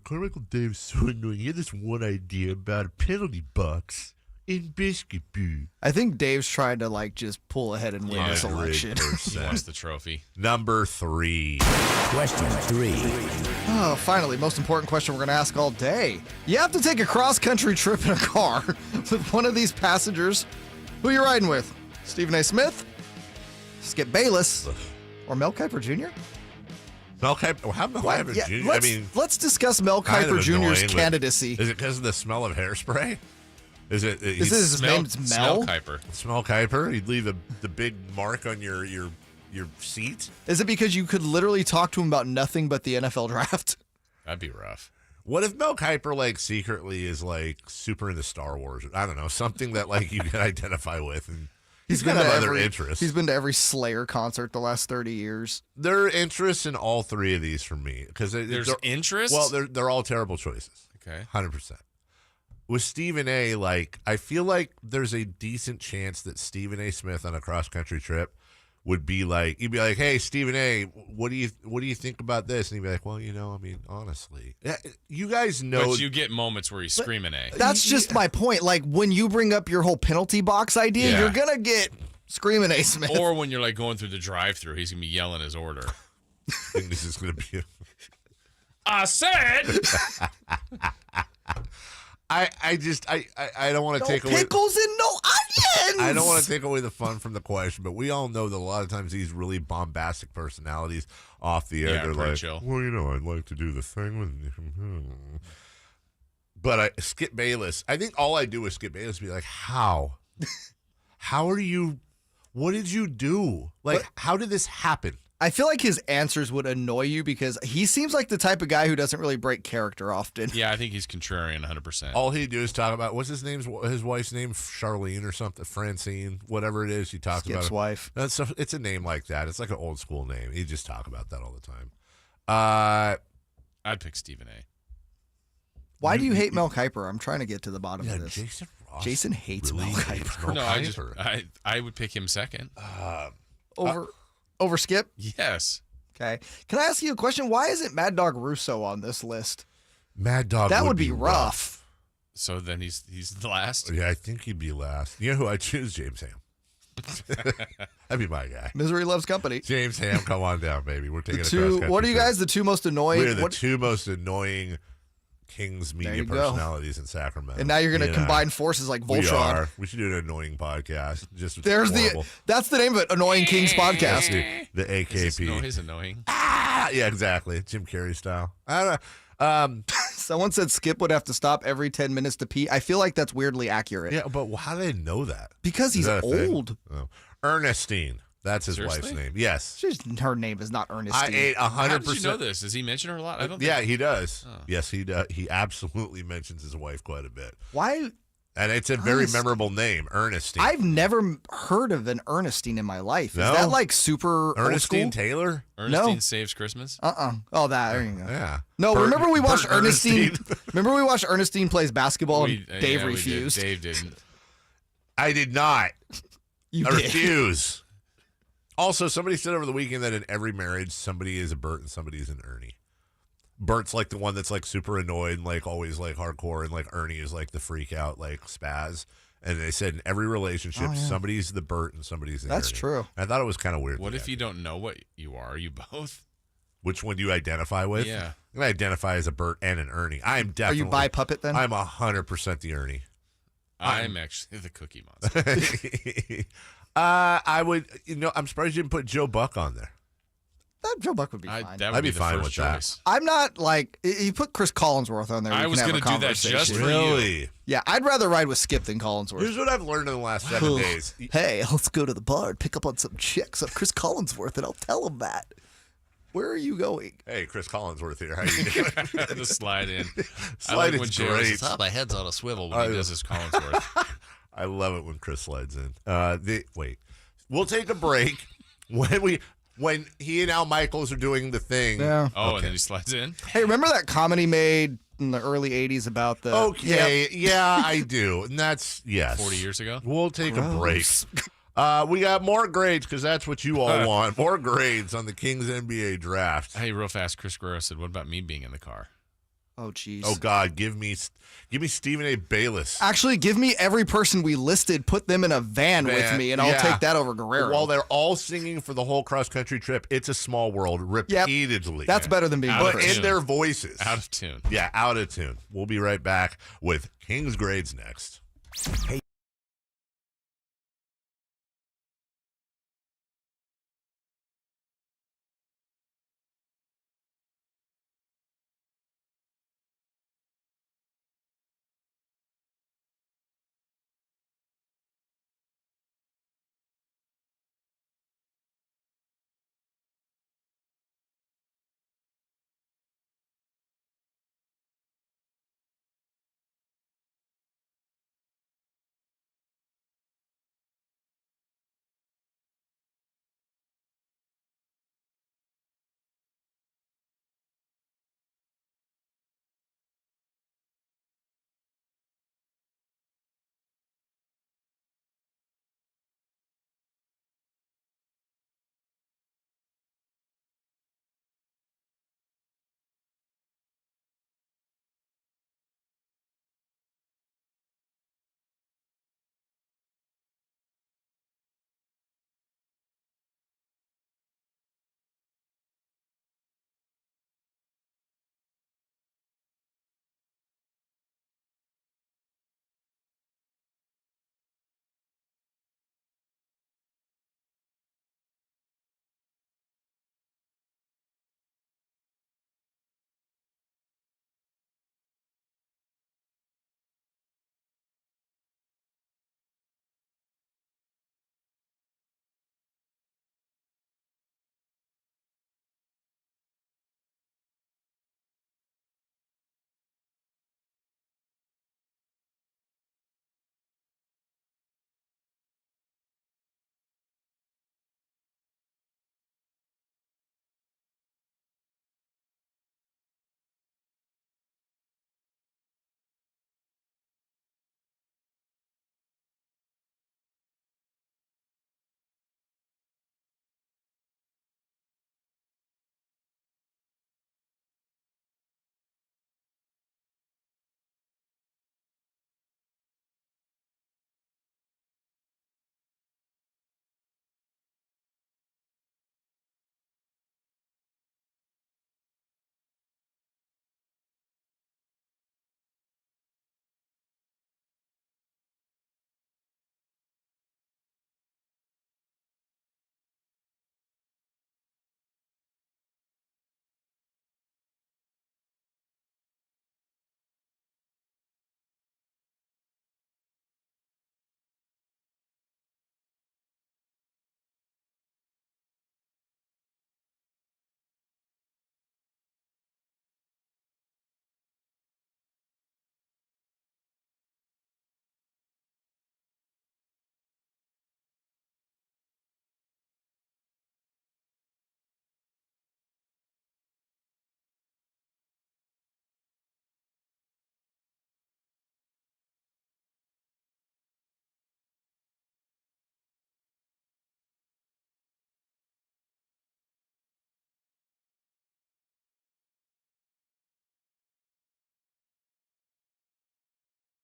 Carmichael Dave's so annoying. He had this one idea about a penalty box in basketball. I think Dave's trying to just pull ahead and win this election. He wants the trophy. Number 3. Question 3. Oh, finally, most important question we're going to ask all day. You have to take a cross-country trip in a car with one of these passengers. Who are you riding with? Stephen A. Smith, Skip Bayless, or Mel Kiper Jr.? Mel Kiper? How Mel Kiper Jr.? Let's discuss Mel Kiper Jr.'s candidacy. Is it because of the smell of hairspray? Is it his name's Mel? Smell Kiper. Smell Kiper? He'd leave the big mark on your seat? Is it because you could literally talk to him about nothing but the NFL draft? That'd be rough. What if Mel Kiper secretly is super into Star Wars? I don't know, something that you can identify with, and he's got other interests. He's been to every Slayer concert the last 30 years. There are interests in all 3 of these for me because there's interests. Well, they're all terrible choices. Okay, 100%. With Stephen A., I feel like there's a decent chance that Stephen A. Smith on a cross-country trip would be he'd be like, hey, Stephen A., what do you think about this? And he'd be like, well, honestly. You guys know. But you get moments where he's screaming A. That's just my point. When you bring up your whole penalty box idea, you're going to get screaming A. Smith. Or when you're going through the drive-thru, he's going to be yelling his order. I think this is going to be I said... I don't want to take away pickles and no onions. I don't want to take away the fun from the question, but we all know that a lot of times these really bombastic personalities off the air, they're like, chill. Well, I'd like to do the thing with. But Skip Bayless, I think all I do with Skip Bayless is be like, how are you? What did you do? How did this happen? I feel like his answers would annoy you because he seems like the type of guy who doesn't really break character often. Yeah, I think he's contrarian 100%. All he'd do is talk about, what's his wife's name? Charlene or something, Francine, whatever it is. He talks Skip's about wife. It's a name like that. It's like an old school name. He'd just talk about that all the time. I'd pick Stephen A. Why do you hate Mel Kiper? I'm trying to get to the bottom of this. Jason hates really Mel Kiper. No, I would pick him second. Over Skip? Yes. Okay. Can I ask you a question? Why isn't Mad Dog Russo on this list? Mad Dog That would be rough. So then he's the last? Yeah, I think he'd be last. You know who I choose? James Ham. That'd be my guy. Misery loves company. James Ham, come on down, baby. We're taking What are you guys, the 2 most annoying? We're the 2 most annoying Kings media personalities in Sacramento. And now you're going to combine forces like Voltron. We should do an annoying podcast. That's the name of it, Annoying Kings Podcast. The AKP. He's annoying. Yeah, exactly. Jim Carrey style. I don't know. Someone said Skip would have to stop every 10 minutes to pee. I feel like that's weirdly accurate. Yeah, but how do they know that? Because he's old. Oh. Ernestine. That's his wife's name. Yes. Her name is not Ernestine. I ate 100%. How did you know this? Does he mention her a lot? I don't. Yeah, he does. Oh. Yes, he does. He absolutely mentions his wife quite a bit. Why? And it's a very memorable name, Ernestine. I've never heard of an Ernestine in my life. No? Is that super Ernestine old school? Taylor? Ernestine Saves Christmas? Oh, there you go. Yeah. No, remember we watched Ernestine. Remember we watched Ernestine plays basketball and Dave refused. Dave didn't. I did not. You I did. refuse. Also, somebody said over the weekend that in every marriage, somebody is a Bert and somebody is an Ernie. Bert's the one that's super annoyed and always hardcore, and Ernie is the freak out spaz. And they said in every relationship, somebody's the Bert and somebody's the Ernie. That's true. And I thought it was kind of weird. What if you don't know what you are? Are you both? Which one do you identify with? Yeah. I identify as a Bert and an Ernie. I'm definitely. Are you bi puppet then? I'm 100% the Ernie. I'm actually the Cookie Monster. I would, I'm surprised you didn't put Joe Buck on there. Joe Buck would be fine. I'd be fine with that. I'm not you put Chris Collinsworth on there. I was going to do that just for you. Yeah, I'd rather ride with Skip than Collinsworth. Here's what I've learned in the last 7 days. Hey, let's go to the bar and pick up on some chicks of Chris Collinsworth, and I'll tell him that. Where are you going? Hey, Chris Collinsworth here. How you doing? Just slide in. Slide when Joe says, my head's on a swivel when he does his Collinsworth. I love it when Chris slides in. Wait. We'll take a break. When when he and Al Michaels are doing the thing. Yeah. Oh, and then he slides in. Hey, remember that comment he made in the early 80s about the... Okay, yeah, I do. And that's, yes. 40 years ago? We'll take a break. We got more grades because that's what you all want. More grades on the Kings NBA draft. Hey, real fast, Chris Guerrero said, what about me being in the car? Oh, jeez. Oh, God, give me Stephen A. Bayless. Actually, give me every person we listed, put them in a van with me, and I'll take that over Guerrero. While they're all singing for the whole cross-country trip, It's a Small World repeatedly. That's better than being But in their voices. Out of tune. Yeah, out of tune. We'll be right back with Kings grades next. Hey.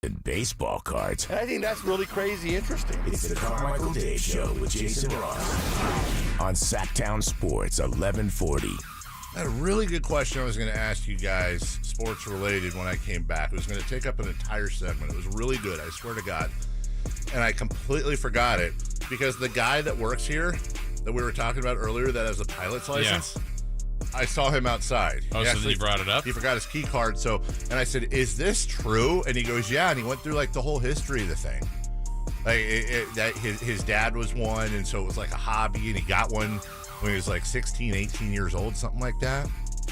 And baseball cards. I think that's really crazy interesting. It's the Carmichael Day Show with Jason Ross on Sacktown Sports 1140. I had a really good question I was going to ask you guys, sports related, when I came back. It was going to take up an entire segment. It was really good, I swear to God. And I completely forgot it because the guy that works here that we were talking about earlier that has a pilot's license, I saw him outside. Oh, so then you brought it up? He forgot his key card. And I said, is this true? And he goes, yeah. And he went through like the whole history of the thing. Like that his dad was one. And so it was like a hobby. And he got one when he was like 16, 18 years old, something like that.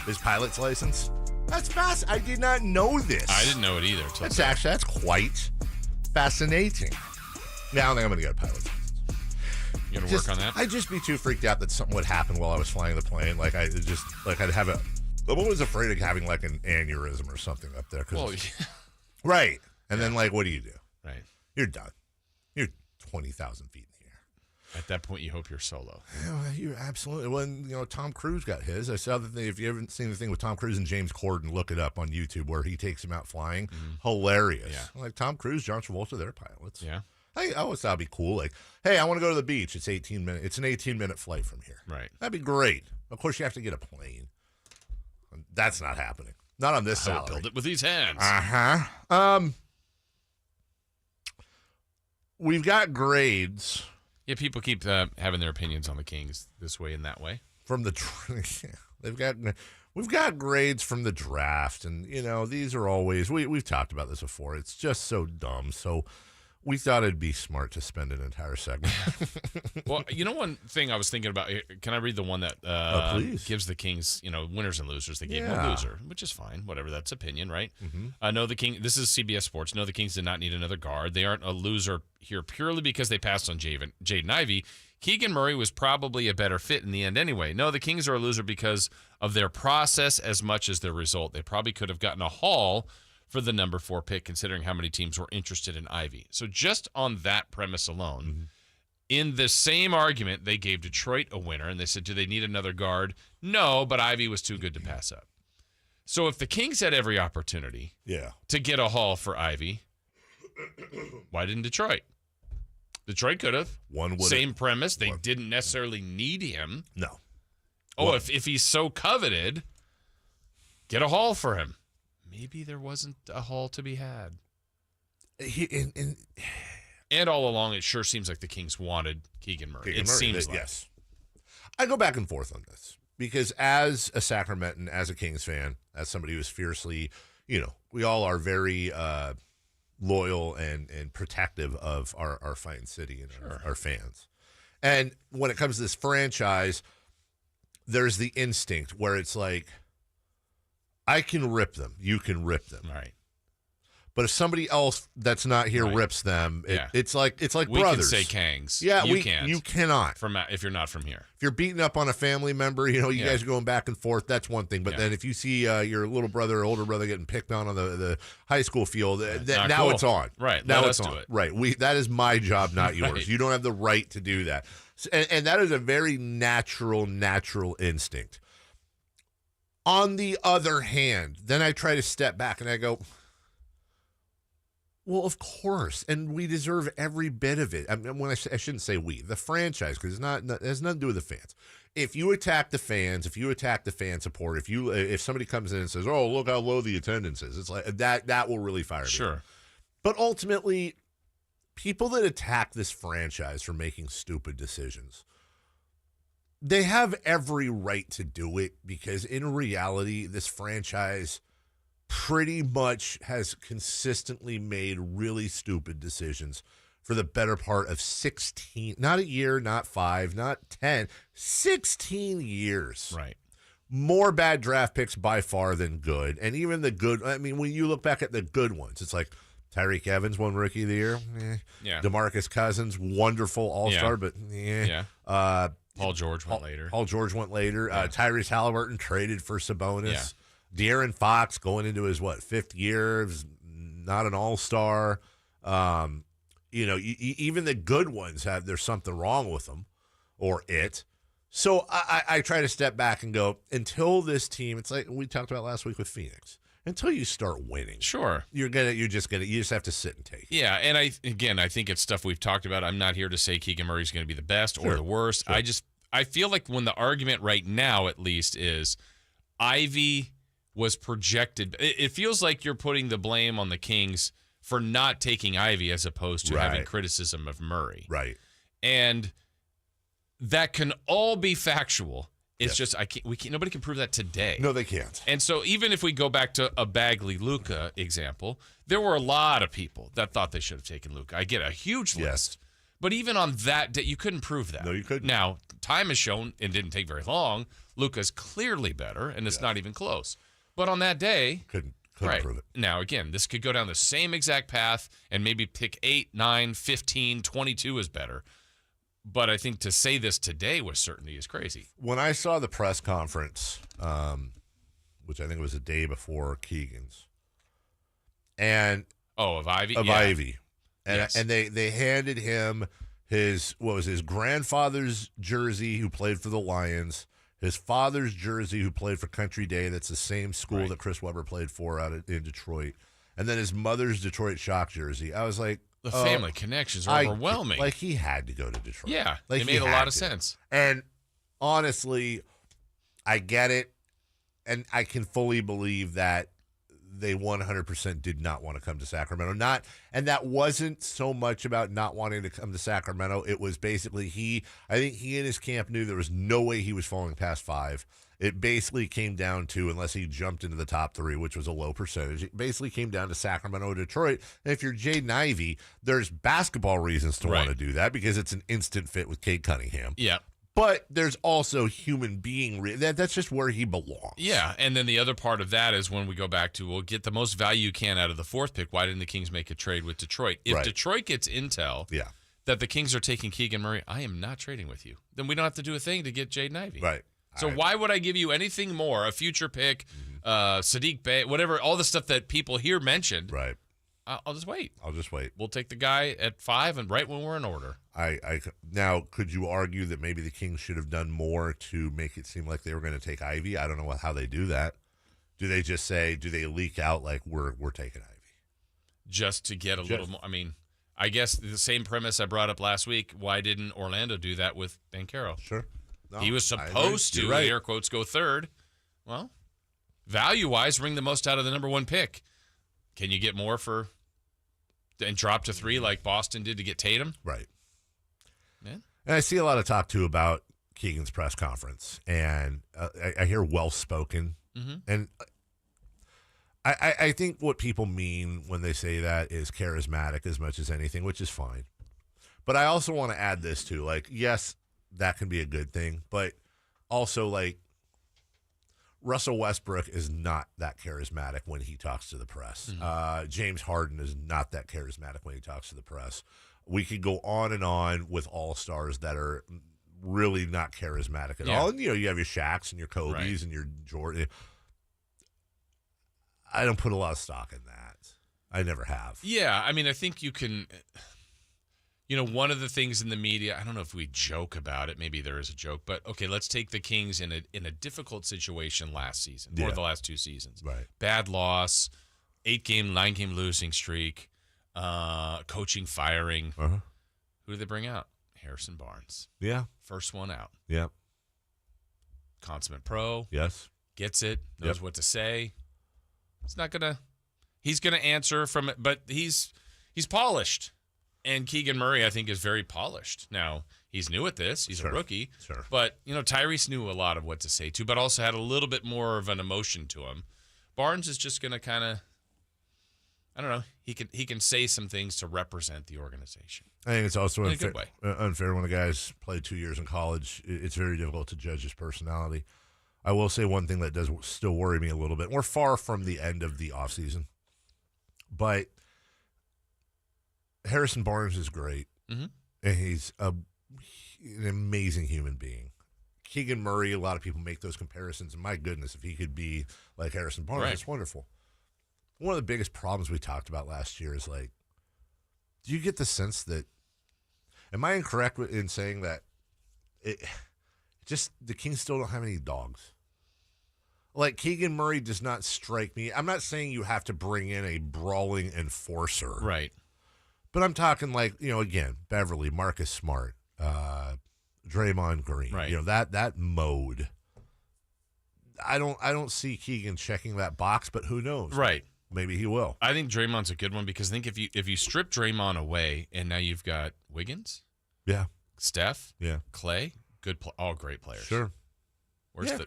His pilot's license. That's fast. I did not know this. I didn't know it either. That's quite fascinating. Now I don't think I'm going to get a pilot's license. You gonna work on that? I'd just be too freaked out that something would happen while I was flying the plane. Like I'd have I'm always afraid of having like an aneurysm or something up there. Right. And then like, what do you do? Right. You're done. You're 20,000 feet in the air. At that point, you hope you're solo. Yeah, you're absolutely. When Tom Cruise got his, I saw the thing. If you haven't seen the thing with Tom Cruise and James Corden, look it up on YouTube where he takes him out flying. Hilarious. Yeah. Like Tom Cruise, John Travolta, they're pilots. Yeah. I always thought it'd be cool. Like, hey, I want to go to the beach. It's 18 minutes. It's an 18-minute flight from here. Right. That'd be great. Of course, you have to get a plane. That's not happening. Not on this salary. I'll build it with these hands. We've got grades. Yeah, people keep having their opinions on the Kings this way and that way. From the we've got grades from the draft, and these are always we've talked about this before. It's just so dumb. So we thought it'd be smart to spend an entire segment. Well, one thing I was thinking about. Can I read the one that please. gives the Kings, winners and losers? They gave no loser, which is fine. Whatever, that's opinion, right? No, the King. This is CBS Sports. No, the Kings did not need another guard. They aren't a loser here purely because they passed on Jaden Ivey. Keegan Murray was probably a better fit in the end anyway. No, the Kings are a loser because of their process as much as their result. They probably could have gotten a haul for the number 4 pick, considering how many teams were interested in Ivy. So just on that premise alone, in the same argument, they gave Detroit a winner, and they said, do they need another guard? No, but Ivy was too good to pass up. So if the Kings had every opportunity to get a haul for Ivy, why didn't Detroit? Detroit could have. Same premise. They didn't necessarily need him. No. Oh, if he's so coveted, get a haul for him. Maybe there wasn't a haul to be had. And all along, it sure seems like the Kings wanted Keegan Murray. Seems like. Yes. I go back and forth on this because as a Sacramentan, as a Kings fan, as somebody who's fiercely, we all are very loyal and protective of our fine city and our fans. And when it comes to this franchise, there's the instinct where it's like, I can rip them. You can rip them. Right. But if somebody else that's not here rips them, it's like we brothers. We can say Kangs. Yeah, you can't. You cannot. If you're not from here. If you're beating up on a family member, you guys are going back and forth. That's one thing. But then if you see your little brother or older brother getting picked on the high school field, now cool. It's on. Right. Now Let it's us on. do it. Right. That is my job, not yours. Right. You don't have the right to do that. And that is a very natural instinct. On the other hand, then I try to step back and I go, well, of course, and we deserve every bit of it. I mean, I shouldn't say we, the franchise, because it has nothing to do with the fans. If you attack the fans, if you attack the fan support, if somebody comes in and says, "Oh, look how low the attendance is," it's like that will really fire me. Sure. But ultimately, people that attack this franchise for making stupid decisions, they have every right to do it because in reality, this franchise pretty much has consistently made really stupid decisions for the better part of 16, not a year, not 5, not 10, 16 years. Right. More bad draft picks by far than good. And even the good, I mean, when you look back at the good ones, it's like Tyreek Evans won Rookie of the Year. Yeah. DeMarcus Cousins, wonderful all-star, but Paul George went later. Tyrese Halliburton traded for Sabonis. Yeah. De'Aaron Fox going into his, 5th year, not an all-star. Even the good ones there's something wrong with them or it. So I try to step back and go, until this team, it's like we talked about last week with Phoenix, until you start winning. Sure. You just have to sit and take it. Yeah, and I think it's stuff we've talked about. I'm not here to say Keegan Murray's going to be the best or the worst. Sure. I feel like when the argument right now, at least, is Ivy was projected. It feels like you're putting the blame on the Kings for not taking Ivy as opposed to having criticism of Murray. Right. And that can all be factual. It's just nobody can prove that today. No, they can't. And so even if we go back to a Bagley-Luka example, there were a lot of people that thought they should have taken Luka. I get a huge list. But even on that day, you couldn't prove that. No, you couldn't. Now, time has shown, it didn't take very long, Luka's clearly better, and it's not even close. But on that day, couldn't prove it. Now, again, this could go down the same exact path and maybe pick 8, 9, 15, 22 is better. But I think to say this today with certainty is crazy. When I saw the press conference, which I think was the day before Keegan's, and of Ivy, Ivy, and Yes. and they handed him his grandfather's jersey, who played for the Lions, his father's jersey, who played for Country Day, that's the same school that Chris Webber played for in Detroit, and then his mother's Detroit Shock jersey. I was like, The family connections are overwhelming. Like, he had to go to Detroit. Yeah, like, it he made a had lot of to. sense. And honestly, I get it, and I can fully believe that they 100% did not want to come to Sacramento. And that wasn't so much about not wanting to come to Sacramento. It was basically I think he and his camp knew there was no way he was falling past 5. It basically came down to, unless he jumped into the top 3, which was a low percentage, it basically came down to Sacramento or Detroit. And if you're Jaden Ivey, there's basketball reasons to want to do that because it's an instant fit with Cade Cunningham. Yeah. But there's also human being. That's just where he belongs. Yeah, and then the other part of that is when we go back to, get the most value you can out of the 4th pick. Why didn't the Kings make a trade with Detroit? If Detroit gets intel that the Kings are taking Keegan Murray, I am not trading with you. Then we don't have to do a thing to get Jaden Ivey. Right. So why would I give you anything more? A future pick, Sadiq Bey, whatever, all the stuff that people here mentioned. Right. I'll just wait. We'll take the guy at 5 and right when we're in order. Now, could you argue that maybe the Kings should have done more to make it seem like they were going to take Ivy? I don't know how they do that. Do they just say, do they leak out like we're taking Ivy? Just to get a little more. I mean, I guess the same premise I brought up last week. Why didn't Orlando do that with Banchero? Sure. No, he was supposed to, air quotes, go 3rd. Well, value-wise, bring the most out of the number 1 pick. Can you get more and drop to 3 like Boston did to get Tatum? Right. Man. And I see a lot of talk, too, about Keegan's press conference. And I hear well-spoken. Mm-hmm. And I think what people mean when they say that is charismatic as much as anything, which is fine. But I also want to add this, too. Like, yes, that can be a good thing. But also, like, Russell Westbrook is not that charismatic when he talks to the press. Mm-hmm. James Harden is not that charismatic when he talks to the press. We could go on and on with all-stars that are really not charismatic at all. And, you have your Shaqs and your Kobes and your Jordan. I don't put a lot of stock in that. I never have. Yeah, I mean, I think you can... one of the things in the media, I don't know if we joke about it. Maybe there is a joke, but okay, let's take the Kings in a difficult situation last season or the last 2 seasons. Right. Bad loss, 8-game, 9-game losing streak, coaching firing. Uh-huh. Who did they bring out? Harrison Barnes. Yeah. First one out. Yeah. Consummate pro. Yes. Gets it. Knows what to say. He's gonna answer from it, but he's polished. And Keegan Murray, I think, is very polished. Now, he's new at this. He's a rookie. Sure. But, Tyrese knew a lot of what to say, too, but also had a little bit more of an emotion to him. Barnes is just going to kind of, I don't know, he can say some things to represent the organization. I think it's also in a good way. Unfair when a guy's played 2 years in college. It's very difficult to judge his personality. I will say one thing that does still worry me a little bit. We're far from the end of the offseason, but Harrison Barnes is great, and he's an amazing human being. Keegan Murray, a lot of people make those comparisons, and my goodness, if he could be like Harrison Barnes, it's wonderful. One of the biggest problems we talked about last year is, like, do you get the sense that, am I incorrect in saying that the Kings still don't have any dogs? Like, Keegan Murray does not strike me. I'm not saying you have to bring in a brawling enforcer. Right. But I'm talking like, again, Beverly, Marcus Smart, Draymond Green. Right. That mode. I don't see Keegan checking that box, but who knows? Right. Maybe he will. I think Draymond's a good one because I think if you strip Draymond away and now you've got Wiggins, Steph, Clay, all great players. Sure.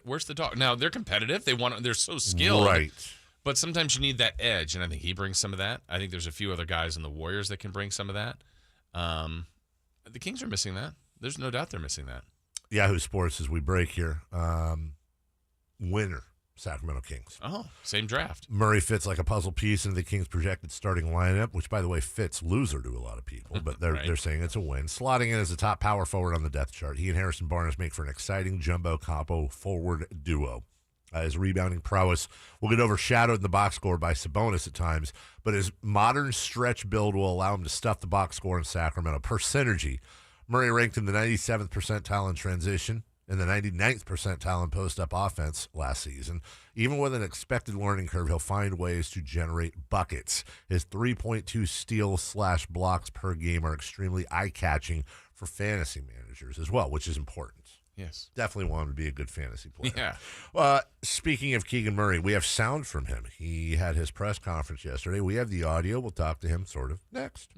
Where's the dog? Now they're competitive. They're so skilled. Right. But sometimes you need that edge, and I think he brings some of that. I think there's a few other guys in the Warriors that can bring some of that. The Kings are missing that. There's no doubt they're missing that. Yahoo Sports, as we break here, winner Sacramento Kings. Oh, same draft. Murray fits like a puzzle piece into the Kings' projected starting lineup, which, by the way, fits loser to a lot of people, but they're saying it's a win. Slotting in as a top power forward on the depth chart. He and Harrison Barnes make for an exciting jumbo combo forward duo. His rebounding prowess will get overshadowed in the box score by Sabonis at times, but his modern stretch build will allow him to stuff the box score in Sacramento. Per synergy, Murray ranked in the 97th percentile in transition and the 99th percentile in post-up offense last season. Even with an expected learning curve, he'll find ways to generate buckets. His 3.2 steals/blocks per game are extremely eye-catching for fantasy managers as well, which is important. Yes. Definitely want him to be a good fantasy player. Yeah. Speaking of Keegan Murray, we have sound from him. He had his press conference yesterday. We have the audio. We'll talk to him sort of next.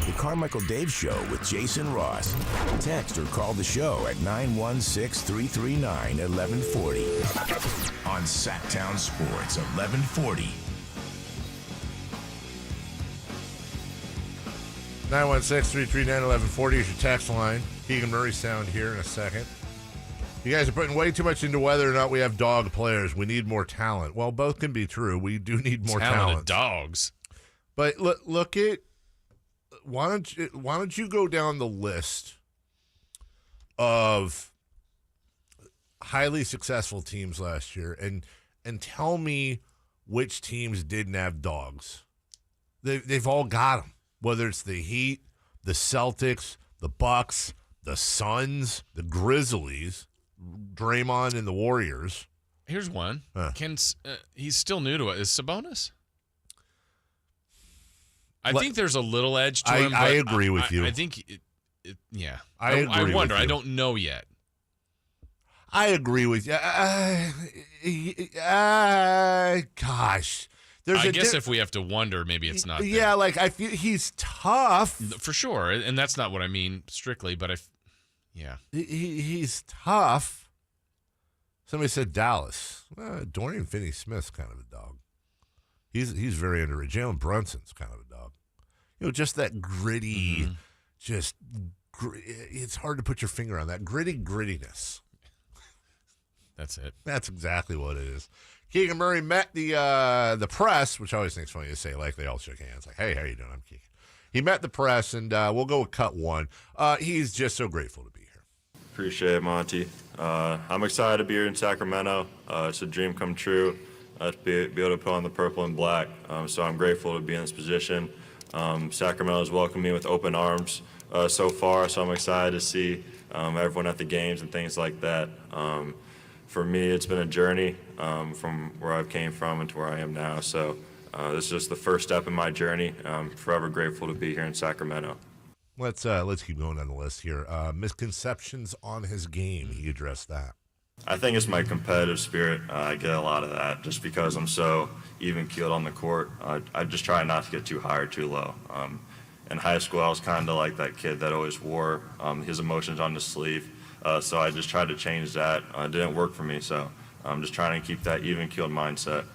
The Carmichael Dave Show with Jason Ross. Text or call the show at 916-339-1140. On Sacktown Sports, 1140. 916-339-1140 is your text line. Keegan Murray sound here in a second. You guys are putting way too much into whether or not we have dog players. We need more talent. Well, both can be true. We do need more talent. Dogs. But look at, why don't you go down the list of highly successful teams last year and tell me which teams didn't have dogs. They've all got them. Whether it's the Heat, the Celtics, the Bucks, the Suns, the Grizzlies, Draymond and the Warriors. Here's one. He's still new to it. Is Sabonis? I think there's a little edge to him. I agree with you. I think, yeah. I agree I wonder. with you. I don't know yet. I agree with you. Gosh. I guess if we have to wonder, maybe it's not. Yeah, there. like I feel he's tough. For sure. And that's not what I mean strictly, but Yeah. He's tough. Somebody said Dallas. Dorian Finney-Smith's kind of a dog. He's very underrated. Jalen Brunson's kind of a dog. Just that gritty, it's hard to put your finger on that grittiness. That's it. That's exactly what it is. Keegan Murray met the press, which I always think is funny to say, like they all shook hands, like, hey, how you doing? I'm Keegan. He met the press, and we'll go with cut one. He's just so grateful to be here. Appreciate it, Monty. I'm excited to be here in Sacramento. It's a dream come true to be able to put on the purple and black. So I'm grateful to be in this position. Sacramento has welcomed me with open arms so far, so I'm excited to see everyone at the games and things like that. For me, it's been a journey from where I came from and to where I am now. So this is just the first step in my journey. I'm forever grateful to be here in Sacramento. Let's keep going on the list here. Misconceptions on his game. He addressed that. I think it's my competitive spirit. I get a lot of that just because I'm so even-keeled on the court. I just try not to get too high or too low. In high school, I was kind of like that kid that always wore his emotions on his sleeve. So I just tried to change that. It didn't work for me, so I'm just trying to keep that even-keeled mindset.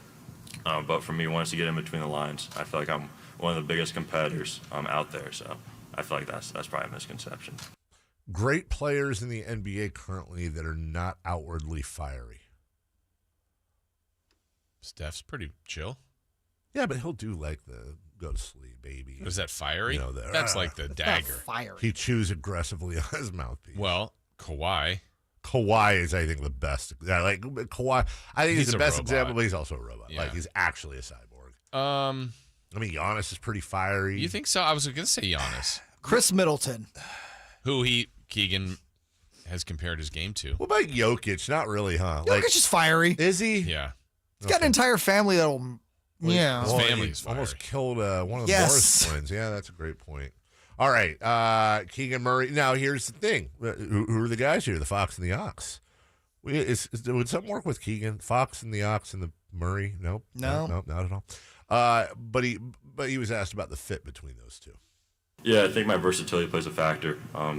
But for me, once you get in between the lines, I feel like I'm one of the biggest competitors out there. So I feel like that's probably a misconception. Great players in the NBA currently that are not outwardly fiery. Steph's pretty chill. Yeah, but he'll do like the go to sleep, baby. Is that fiery? That's like the dagger. Fiery. He chews aggressively on his mouthpiece. Well, Kawhi is, I think, the best. Yeah, like Kawhi, I think he's the best example, but he's also a robot. Yeah. Like he's actually a cyborg. I mean, Giannis is pretty fiery. You think so? I was going to say Giannis. Chris Middleton. Who Keegan has compared his game to. What about Jokic? Not really, huh? Jokic is fiery. Is he? Yeah. He's got an entire family that'll... Yeah. His family is almost killed one of the Morris twins. Yeah, that's a great point. All right, Keegan Murray. Now, here's the thing. Who are the guys here? The Fox and the Ox. Would something work with Keegan? Fox and the Ox and the Murray? Nope. No, not at all. But he was asked about the fit between those two. Yeah, I think my versatility plays a factor.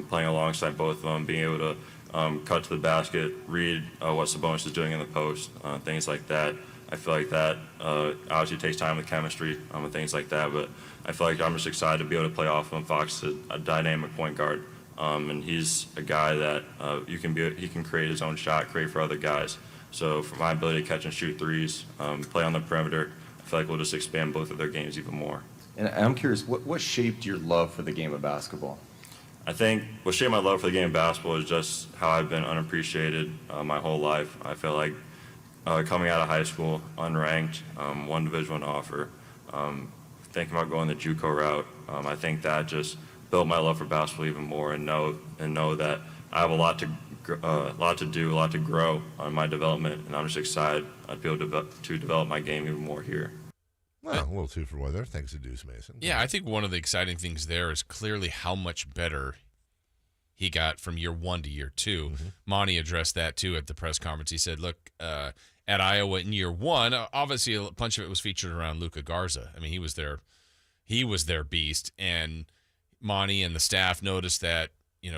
Playing alongside both of them, being able to cut to the basket, read what Sabonis is doing in the post, things like that. I feel like that obviously takes time with chemistry and things like that, but I feel like I'm just excited to be able to play off him. Fox is a dynamic point guard, and he's a guy that he can create his own shot, create for other guys. So for my ability to catch and shoot threes, play on the perimeter, I feel like we'll just expand both of their games even more. And I'm curious, what shaped your love for the game of basketball? I think what shaped my love for the game of basketball is just how I've been unappreciated my whole life. I feel like coming out of high school, unranked, one Division I offer, thinking about going the JUCO route, I think that just built my love for basketball even more, and know that I have a lot to do, a lot to grow on my development, and I'm just excited to be able to develop my game even more here. Well, a little two for one there. Thanks to Deuce Mason. Yeah, I think one of the exciting things there is clearly how much better he got from year one to year two. Mm-hmm. Monty addressed that, too, at the press conference. He said, look, at Iowa in year one, obviously a bunch of it was featured around Luka Garza. I mean, he was their beast, and Monty and the staff noticed that,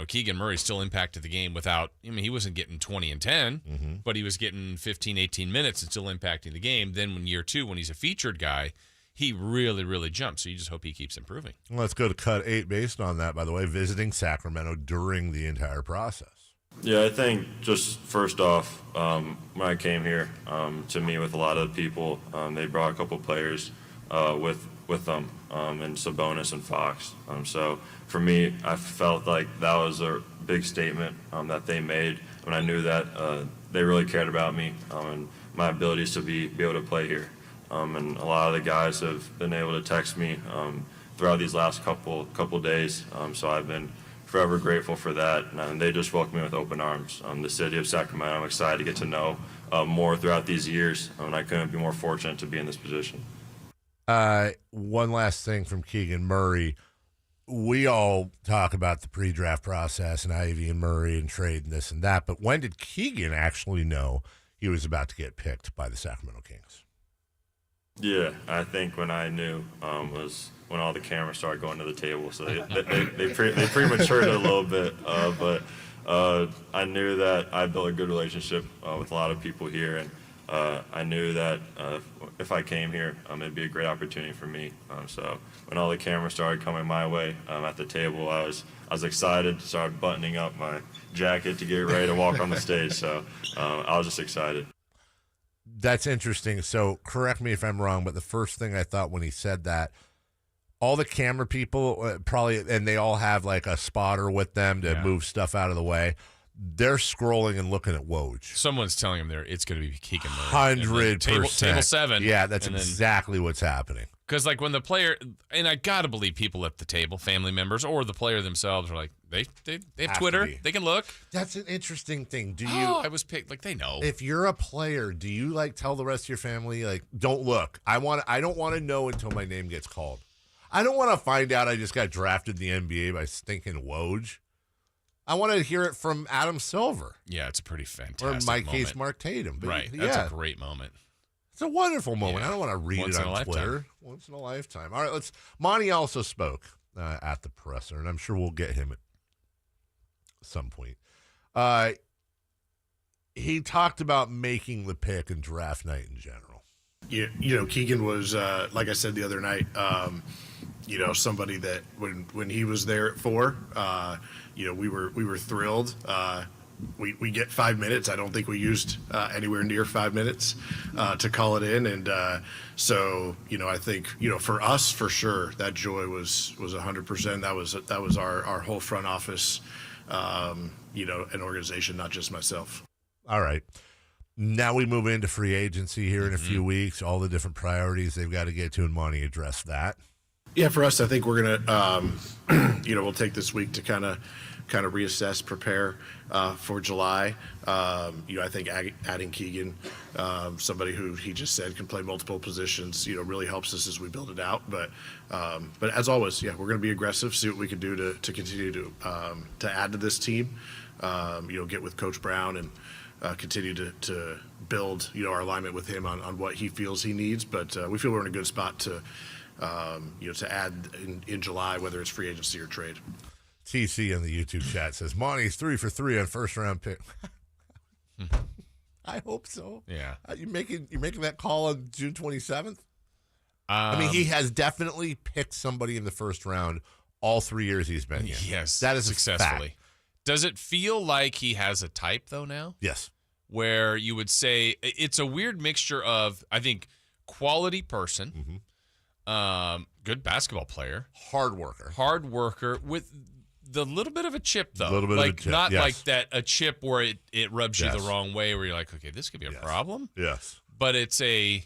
Keegan Murray still impacted the game he wasn't getting 20 and 10, but he was getting 15, 18 minutes and still impacting the game. Then when year two, when he's a featured guy, he really, really jumped. So you just hope he keeps improving. Let's go to cut 8 based on that, by the way, visiting Sacramento during the entire process. Yeah, I think just first off, when I came here to meet with a lot of the people, they brought a couple players with them, and Sabonis and Fox. So for me, I felt like that was a big statement that they made when I knew that they really cared about me and my abilities to be able to play here. And a lot of the guys have been able to text me throughout these last couple days. So I've been forever grateful for that, and they just welcomed me with open arms. The city of Sacramento, I'm excited to get to know more throughout these years, and I couldn't be more fortunate to be in this position. One last thing from Keegan Murray. We all talk about the pre-draft process and Ivy and Murray and trade and this and that, but when did Keegan actually know he was about to get picked by the Sacramento Kings? Yeah, I think when I knew was when all the cameras started going to the table. So they prematured it a little bit, but I knew that I built a good relationship with a lot of people here, and I knew that if I came here, it'd be a great opportunity for me. So when all the cameras started coming my way at the table, I was excited. Started buttoning up my jacket to get ready to walk on the stage. So I was just excited. That's interesting. So correct me if I'm wrong, but the first thing I thought when he said that, all the camera people probably, and they all have like a spotter with them to move stuff out of the way. They're scrolling and looking at Woj. Someone's telling him it's going to be Keegan Murray. 100%. Table 7. Yeah, that's exactly what's happening. Because like when the player, and I got to believe people at the table, family members or the player themselves are like, they have Twitter. They can look. That's an interesting thing. Do you? I was picked. Like they know. If you're a player, do you like tell the rest of your family like, don't look? I don't want to know until my name gets called. I don't want to find out I just got drafted in the NBA by stinking Woj. I want to hear it from Adam Silver. Yeah, it's a pretty fantastic or in my moment. case, Mark Tatum. But right. That's a great moment. It's a wonderful moment. Yeah. I don't want to read Once it in a on lifetime. Twitter. Once in a lifetime. All right, Monty also spoke at the presser, and I'm sure we'll get him at some point. He talked about making the pick and draft night in general. You know, Keegan was, like I said the other night, somebody that when he was there at 4, we were thrilled. We get 5 minutes. I don't think we used anywhere near 5 minutes to call it in, and so I think for us for sure that joy was 100%. That was our whole front office, an organization, not just myself. All right. Now we move into free agency here in a few weeks. All the different priorities they've got to get to, and Monty address that. Yeah, for us, I think we're gonna, we'll take this week to kind of reassess, prepare for July. I think adding Keegan, somebody who he just said can play multiple positions, really helps us as we build it out. But as always, we're going to be aggressive, see what we can do to continue to add to this team. Get with Coach Brown and continue to build, our alignment with him on what he feels he needs. But we feel we're in a good spot to add in July, whether it's free agency or trade. TC in the YouTube chat says Monty's 3 for 3 on first round pick. I hope so. Yeah. You're making that call on June 27th? I mean, he has definitely picked somebody in the first round all 3 years he's been here. Yes. That is successfully. A fact. Does it feel like he has a type though now? Yes. Where you would say it's a weird mixture of, I think, quality person, good basketball player, hard worker with the little bit of a chip though. A little bit of a chip, not yes. like that a chip where it rubs you Yes. the wrong way, where you're like, okay, this could be a problem. Yes. But it's a,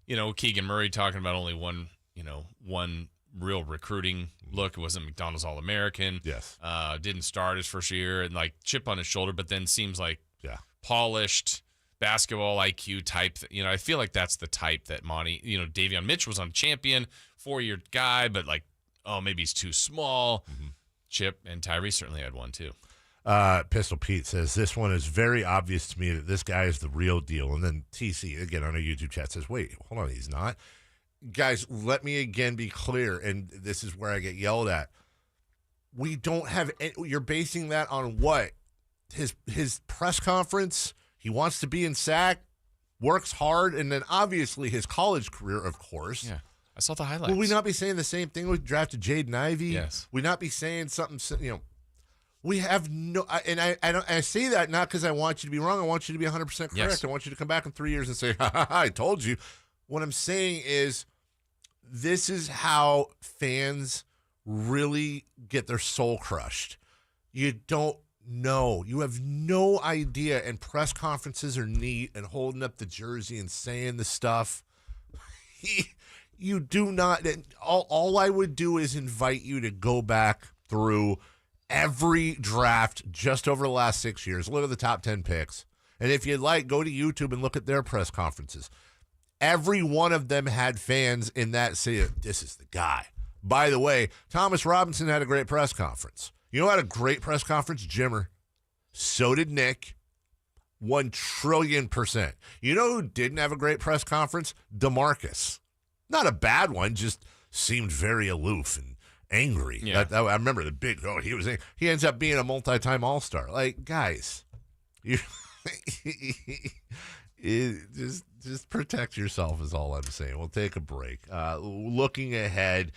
Keegan Murray talking about only one real recruiting look. It wasn't McDonald's All-American. Yes. Didn't start his first year, and like chip on his shoulder, but then seems like polished basketball IQ type. I feel like that's the type that Monty, Davion Mitch was on champion, 4-year guy, but like, maybe he's too small. Chip and Tyrese certainly had one too. Pistol Pete says, this one is very obvious to me that this guy is the real deal. And then TC, again, on our YouTube chat says, wait, hold on, he's not. Guys, let me again be clear, and this is where I get yelled at. We don't have you're basing that on what? His press conference, he wants to be in SAC, works hard, and then obviously his college career, of course. Yeah, I saw the highlights. Will we not be saying the same thing? We drafted Jaden Ivey. Yes. We not be saying something, we have no, and I say that not because I want you to be wrong. I want you to be 100% correct. Yes. I want you to come back in 3 years and say, I told you. What I'm saying is, this is how fans really get their soul crushed. You don't know. You have no idea. And press conferences are neat and holding up the jersey and saying the stuff. You do not. All I would do is invite you to go back through every draft just over the last 6 years. Look at the top 10 picks. And if you'd like, go to YouTube and look at their press conferences. Every one of them had fans in that say, this is the guy. By the way, Thomas Robinson had a great press conference. You know who had a great press conference? Jimmer. So did Nick. 1 trillion%. You know who didn't have a great press conference? DeMarcus. Not a bad one, just seemed very aloof angry. Yeah. I remember the big. Oh, he ends up being a multi-time All-Star. Like, guys, you just protect yourself is all I'm saying. We'll take a break. Looking ahead,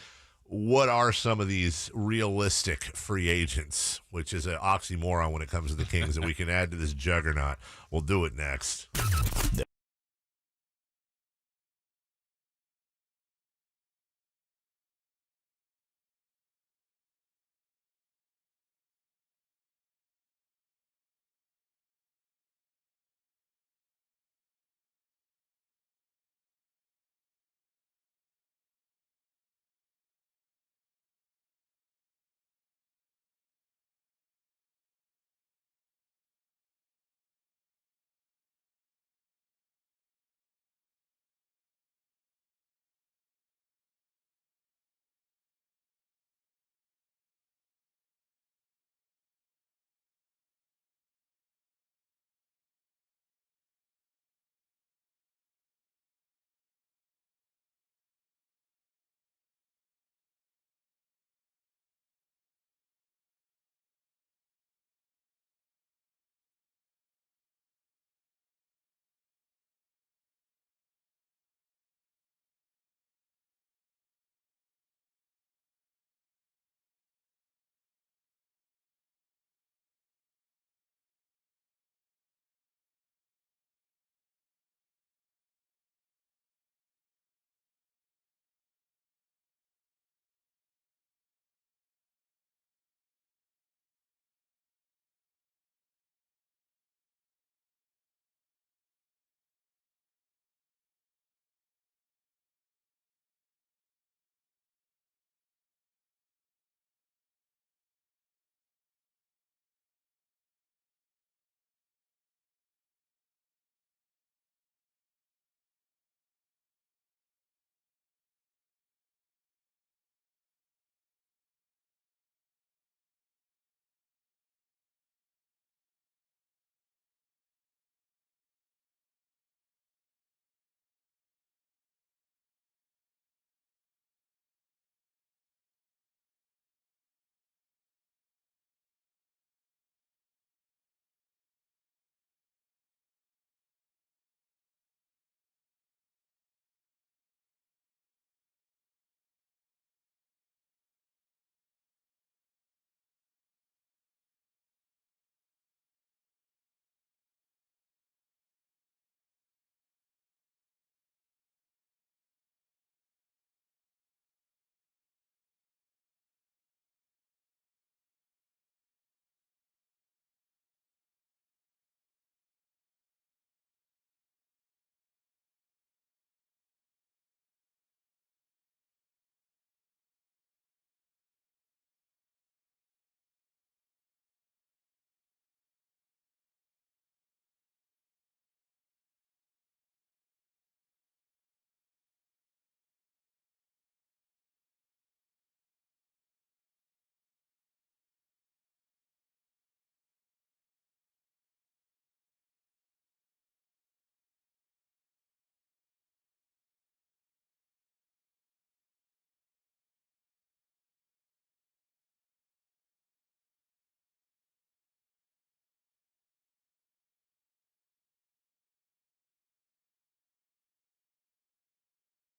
what are some of these realistic free agents, which is an oxymoron when it comes to the Kings, that we can add to this juggernaut? We'll do it next.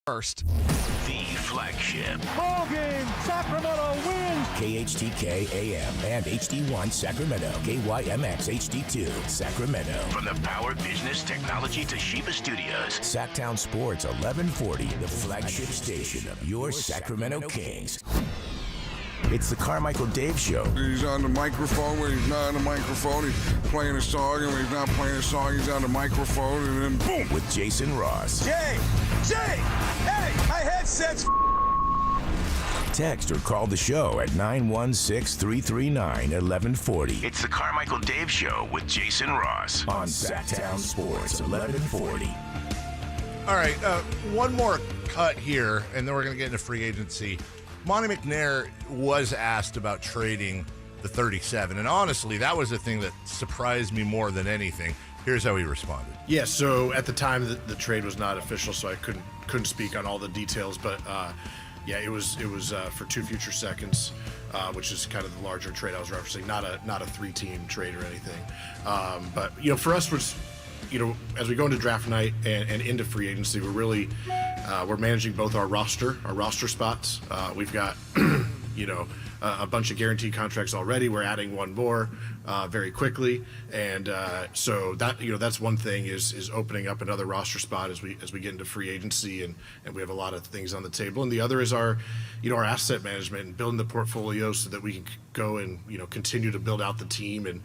First. The flagship. Ball game. Sacramento wins. KHTK AM and HD1 Sacramento. KYMX HD2 Sacramento. From the Power Business Technology Toshiba Studios. Sacktown Sports 1140, the flagship station of your Sacramento Kings. It's the Carmichael Dave Show. He's on the microphone. When he's not on the microphone, he's playing a song. And when he's not playing a song, he's on the microphone. And then boom. With Jason Ross. Jay, hey, my headset's Text or call the show at 916-339-1140. It's the Carmichael Dave Show with Jason Ross. On Sacktown Sports 1140. All right, one more cut here, and then we're going to get into free agency. Monty McNair was asked about trading the 37, and honestly, that was the thing that surprised me more than anything. Here's how he responded. Yeah, so at the time, the trade was not official, so I couldn't speak on all the details, but yeah, it was for 2 future seconds, which is kind of the larger trade I was referencing, not a 3-team trade or anything. But for us was, as we go into draft night and into free agency, we're really we're managing both our roster spots. We've got a bunch of guaranteed contracts already. We're adding one more very quickly, and so that that's one thing is opening up another roster spot as we get into free agency, and we have a lot of things on the table. And the other is our our asset management and building the portfolio so that we can go and continue to build out the team. And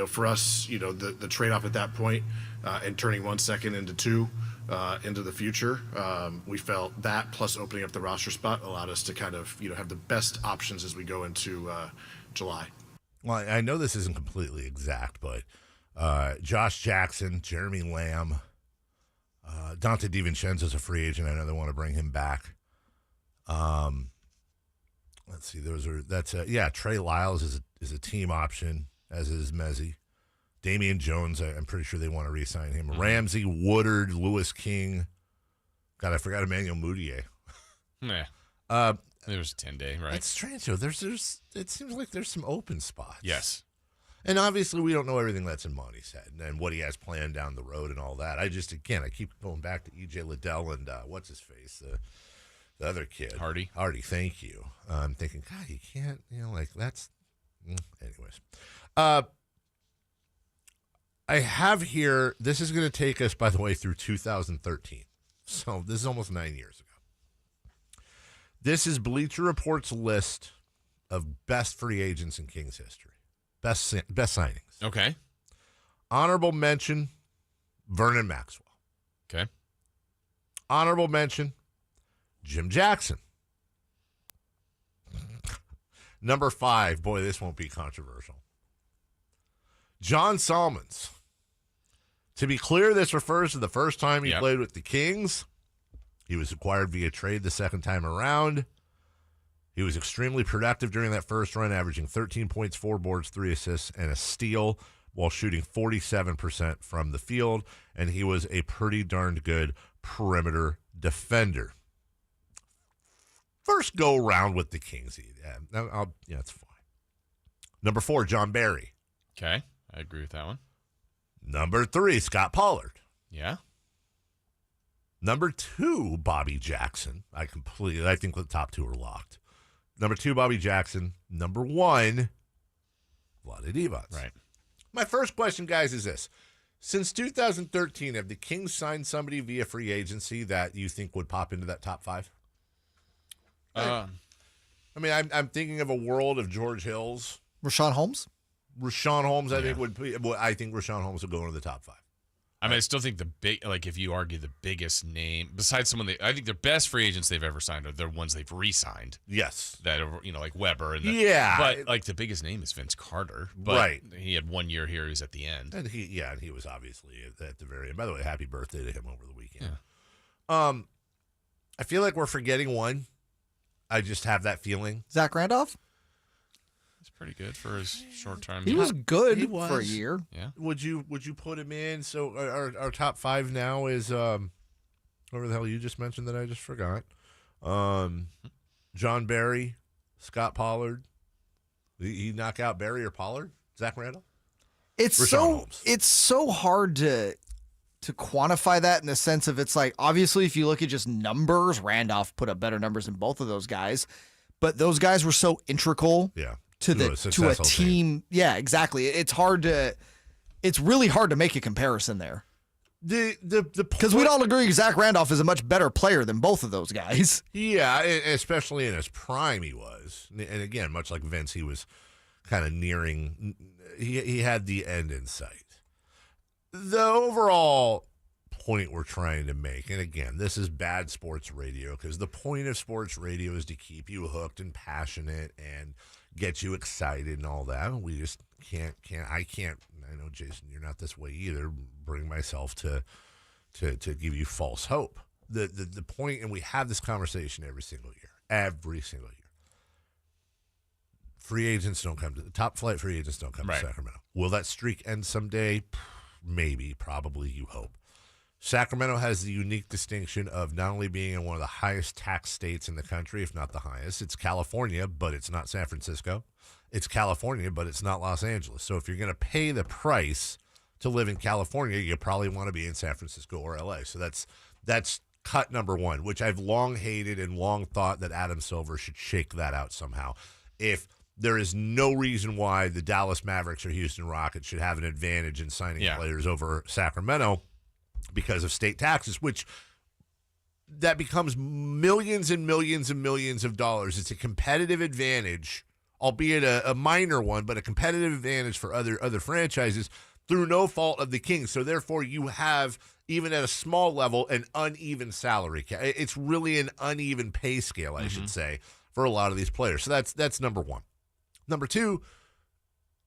for us, the trade-off at that point and turning 1 second into 2 into the future, we felt that plus opening up the roster spot allowed us to kind of have the best options as we go into July. Well, I know this isn't completely exact, but Josh Jackson, Jeremy Lamb, Dante DiVincenzo's a free agent. I know they want to bring him back. Let's see, Trey Lyles is a team option, as is Mezzi. Damian Jones, I'm pretty sure they want to re-sign him. Mm-hmm. Ramsey, Woodard, Lewis King. God, I forgot Emmanuel Mudiay. Yeah. There was a 10-day, right? It's strange, though. It seems like there's some open spots. Yes. And obviously, we don't know everything that's in Monty's head and what he has planned down the road and all that. I keep going back to E.J. Liddell and what's his face, the other kid. Hardy, thank you. I'm thinking, God, you can't, that's... Anyways. I have here, this is going to take us, by the way, through 2013. So this is almost 9 years ago. This is Bleacher Report's list of best free agents in Kings history. Best signings. Okay. Honorable mention, Vernon Maxwell. Okay. Honorable mention, Jim Jackson. Number 5, boy, this won't be controversial. John Salmons. To be clear, this refers to the first time he played with the Kings. He was acquired via trade the second time around. He was extremely productive during that first run, averaging 13 points, 4 boards, 3 assists, and a steal while shooting 47% from the field. And he was a pretty darned good perimeter defender. First go around with the Kings. It's fine. Number 4, John Barry. Okay. I agree with that one. Number 3, Scott Pollard. Yeah. Number 2, Bobby Jackson. I think the top 2 are locked. Number 2, Bobby Jackson. Number 1, Vlade Divac. Right. My first question, guys, is this. Since 2013, have the Kings signed somebody via free agency that you think would pop into that top 5? I'm thinking of a world of George Hills. Rashawn Holmes? Rashawn Holmes, I think Rashawn Holmes would go into the top 5. I still think if you argue the biggest name, besides someone I think the best free agents they've ever signed are the ones they've re-signed. Yes. That are, like Weber. And but the biggest name is Vince Carter. But right. He had 1 year here. He's at the end. And he was obviously at the very end. By the way, happy birthday to him over the weekend. Yeah. I feel like we're forgetting one. I just have that feeling. Zach Randolph? He's pretty good for his short time. He was good for a year. Yeah. Would you put him in? So our top 5 now is whatever the hell you just mentioned that I just forgot. John Barry, Scott Pollard. He knock out Barry or Pollard? Zach Randolph? It's so hard to quantify that in the sense of it's like, obviously, if you look at just numbers, Randolph put up better numbers than both of those guys. But those guys were so integral to a team. Yeah, exactly. It's really hard to make a comparison there. Because we'd all agree Zach Randolph is a much better player than both of those guys. Yeah, especially in his prime he was. And again, much like Vince, he was kind of nearing, he had the end in sight. The overall point we're trying to make, and again, this is bad sports radio, because the point of sports radio is to keep you hooked and passionate and get you excited and all that. We just can't, I know, Jason, you're not this way either, bring myself to give you false hope. The point, and we have this conversation every single year. Free agents don't come to the top flight. Free agents don't come to Sacramento. Will that streak end someday? Maybe, probably, you hope. Sacramento has the unique distinction of not only being in one of the highest tax states in the country, if not the highest. It's California, but it's not San Francisco. It's California, but it's not Los Angeles. So if you're going to pay the price to live in California, you probably want to be in San Francisco or LA. So that's cut number one, which I've long hated and long thought that Adam Silver should shake that out somehow. If there is no reason why the Dallas Mavericks or Houston Rockets should have an advantage in signing players over Sacramento because of state taxes, which that becomes millions and millions and millions of dollars. It's a competitive advantage, albeit a minor one, but a competitive advantage for other franchises through no fault of the Kings. So therefore you have, even at a small level, an uneven salary. It's really an uneven pay scale, I should say, for a lot of these players. So that's number one. Number two,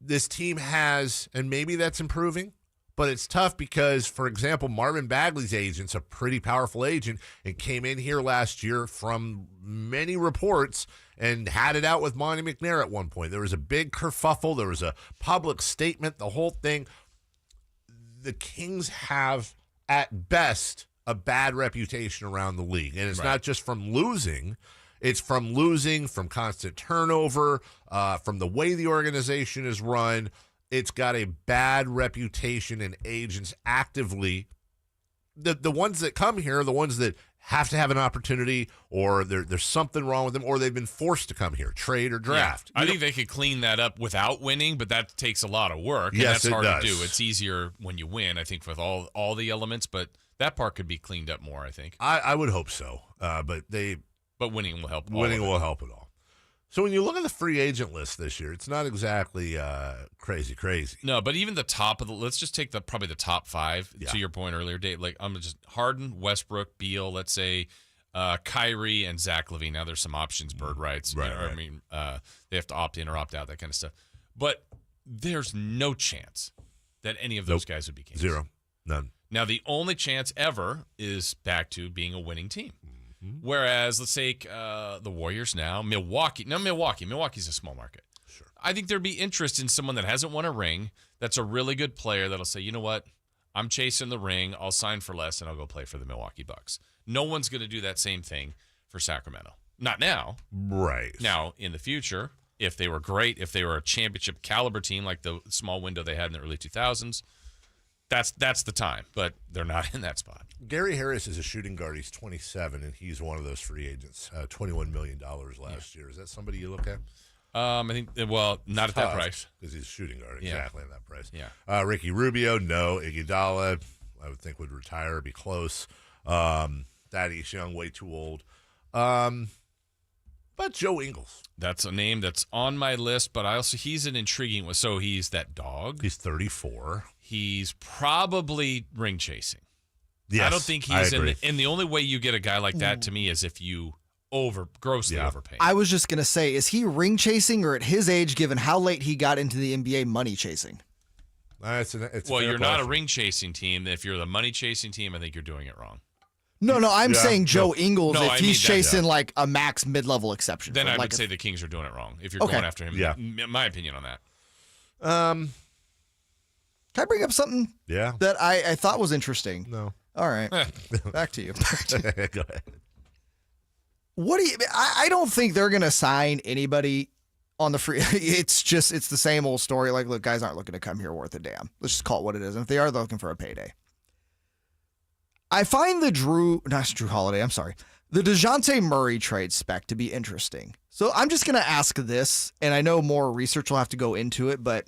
this team has, and maybe that's improving, but it's tough because, for example, Marvin Bagley's agent's a pretty powerful agent and came in here last year from many reports and had it out with Monty McNair at one point. There was a big kerfuffle. There was a public statement, the whole thing. The Kings have, at best, a bad reputation around the league. And it's not just from losing. It's from losing, from constant turnover, from the way the organization is run. It's got a bad reputation, and agents actively, the ones that come here are the ones that have to have an opportunity, or there's something wrong with them, or they've been forced to come here, trade or draft. I think they could clean that up without winning, but that takes a lot of work. And Yes, that's hard it does. to do. It's easier when you win, I think, with all the elements, but that part could be cleaned up more, I think. I would hope so, but winning will help. Winning will help it all. So when you look at the free agent list this year, it's not exactly crazy. No, but even the top of let's just take probably the top five, to your point earlier, Dave. Like, I'm just Harden, Westbrook, Beal, let's say Kyrie, and Zach LaVine. Now there's some options, bird rights. Right. I mean, they have to opt in or opt out, that kind of stuff. But there's no chance that any of those guys would be Kings. Zero. None. Now, the only chance ever is back to being a winning team. Whereas, let's take the Warriors now, Milwaukee. Now, Milwaukee's a small market. Sure. I think there'd be interest in someone that hasn't won a ring, that's a really good player, that'll say, you know what, I'm chasing the ring, I'll sign for less, and I'll go play for the Milwaukee Bucks. No one's going to do that same thing for Sacramento. Not now. Right. Now, in the future, if they were great, if they were a championship caliber team like the small window they had in the early 2000s, that's the time, but they're not in that spot. Gary Harris is a shooting guard. He's 27, and he's one of those free agents. $21 million last year. Is that somebody you look at? I think, well, not at that price. Because he's a shooting guard, exactly at that price. Yeah. Ricky Rubio, no. Iguodala, I would think would retire, be close. Thaddeus Young, way too old. But Joe Ingles. That's a name that's on my list, but he's an intriguing one. So he's that dog. He's 34. He's probably ring chasing. Yes, I don't think he's and the only way you get a guy like that to me is if you grossly overpay. I was just going to say, is he ring chasing, or at his age, given how late he got into the NBA, money chasing? You're not a ring chasing team. If you're the money chasing team, I think you're doing it wrong. No, I'm saying Joe Ingles, if he's chasing like a max mid-level exception. Then I would say the Kings are doing it wrong if you're going after him. Yeah. My opinion on that. Can I bring up something that I thought was interesting? No. All right. Back to you. Go ahead. What do you? I don't think they're going to sign anybody on the free. It's the same old story. Like, look, guys aren't looking to come here worth a damn. Let's just call it what it is. And if they are, they're looking for a payday. I find the Drew Holiday, the DeJounte Murray trade spec to be interesting. So I'm just going to ask this, and I know more research will have to go into it, but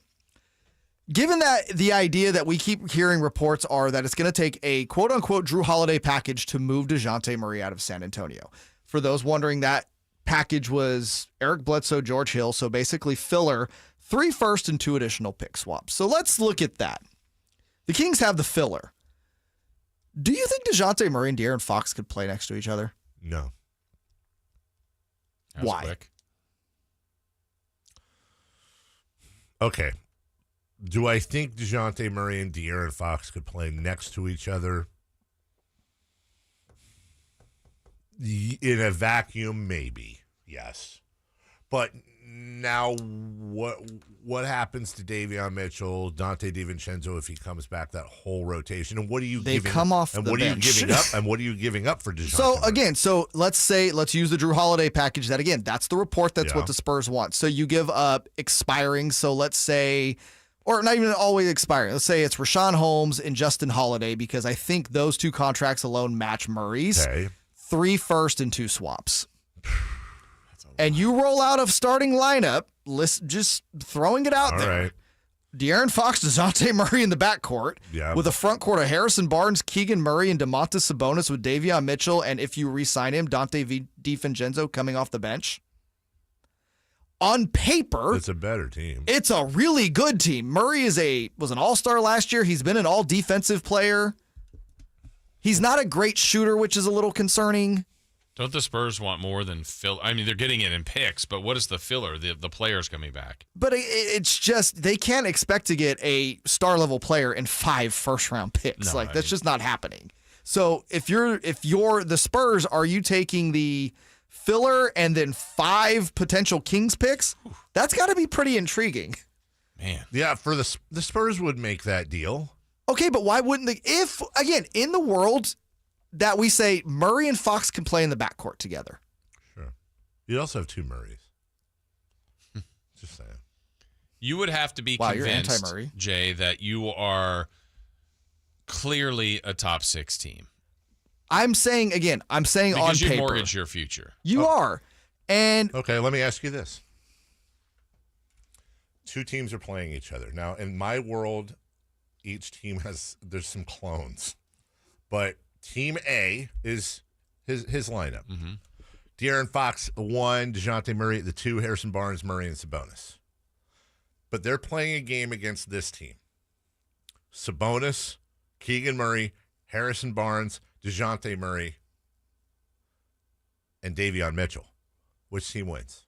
given that the idea that we keep hearing reports are that it's going to take a quote-unquote Drew Holiday package to move DeJounte Murray out of San Antonio. For those wondering, that package was Eric Bledsoe, George Hill, so basically filler, 3 first and 2 additional pick swaps. So let's look at that. The Kings have the filler. Do you think DeJounte Murray and De'Aaron Fox could play next to each other? No. Why? Quick. Okay. Do I think DeJounte Murray and De'Aaron Fox could play next to each other? In a vacuum, maybe. Yes. But now what happens to Davion Mitchell, Dante DiVincenzo if he comes back? That whole rotation, and what are you? They come off and the what bench. are you giving up? And what are you giving up for DeJounte So Murray? again, let's use the Drew Holiday package. That again, that's the report. That's what the Spurs want. So you give up expiring. So let's say, or not even always expiring. Let's say it's Rashawn Holmes and Justin Holiday, because I think those two contracts alone match Murray's. Okay. 3 first and 2 swaps. And you roll out a starting lineup, just throwing it out there. Right. De'Aaron Fox, DeJounte Murray in the backcourt, with a front court of Harrison Barnes, Keegan Murray, and DeMontis Sabonis with Davion Mitchell, and if you re-sign him, Dante DiVincenzo coming off the bench. On paper, it's a better team. It's a really good team. Murray was an all-star last year. He's been an all-defensive player. He's not a great shooter, which is a little concerning. Don't the Spurs want more than fill? I mean, they're getting it in picks, but what is the filler? The players coming back. But it's just they can't expect to get a star-level player in 5 first-round picks. No, That's just not happening. So if you're the Spurs, are you taking the filler and then 5 potential Kings picks? That's got to be pretty intriguing. Man. Yeah, for the Spurs would make that deal. Okay, but why wouldn't they? If, again, in the world that we say Murray and Fox can play in the backcourt together. Sure. You'd also have 2 Murrays. Just saying. You would have to be Wow, you're convinced, anti-Murray. Jay, that you are clearly a top 6 team. I'm saying on Because you paper. mortgage your future. You are. And okay, let me ask you this. 2 teams are playing each other. Now, in my world, each team there's some clones. But Team A is his lineup. Mm-hmm. De'Aaron Fox, 1, DeJounte Murray, the 2, Harrison Barnes, Murray, and Sabonis. But they're playing a game against this team. Sabonis, Keegan Murray, Harrison Barnes, DeJounte Murray, and Davion Mitchell. Which team wins?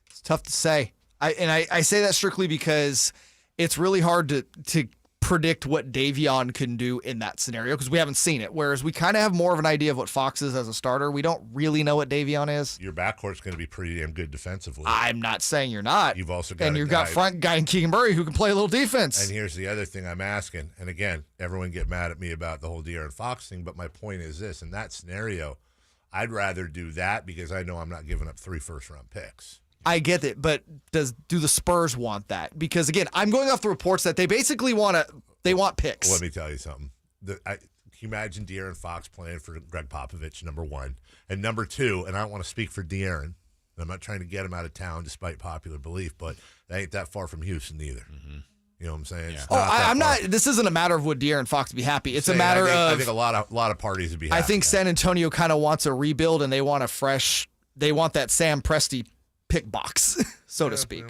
It's tough to say. I say that strictly because it's really hard to predict what Davion can do in that scenario because we haven't seen it. Whereas we kind of have more of an idea of what Fox is as a starter. We don't really know what Davion is. Your backcourt's going to be pretty damn good defensively. I'm not saying you're not. You've also got you've got front guy in Keegan Murray who can play a little defense. And here's the other thing I'm asking. And again, everyone get mad at me about the whole De'Aaron Fox thing, but my point is this: in that scenario, I'd rather do that because I know I'm not giving up 3 first-round picks. I get it, but do the Spurs want that? Because again, I'm going off the reports that they basically want picks. Let me tell you something. Can you imagine De'Aaron Fox playing for Greg Popovich, number 1, and number 2? And I don't want to speak for De'Aaron. And I'm not trying to get him out of town, despite popular belief, but that ain't that far from Houston either. Mm-hmm. You know what I'm saying? Yeah. I'm not. This isn't a matter of would De'Aaron Fox be happy. It's a matter of. I think a lot of parties would be happy. I think San Antonio kind of wants a rebuild, and they want a fresh. They want that Sam Presti pick box, so to speak.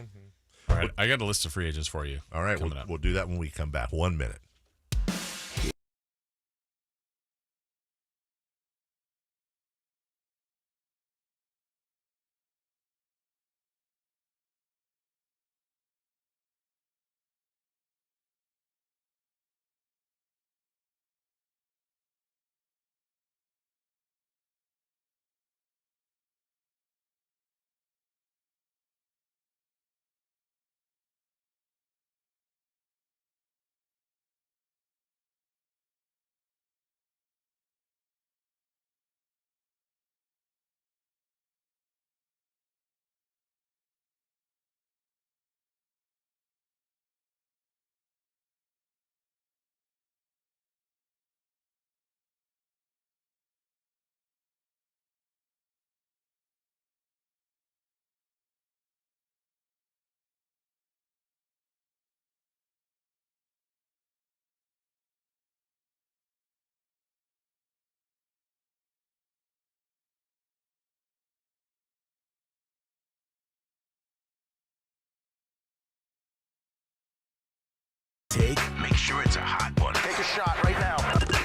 All right, I got a list of free agents for you. All right, we'll do that when we come back. 1 minute. Make sure it's a hot one. Take a shot right now.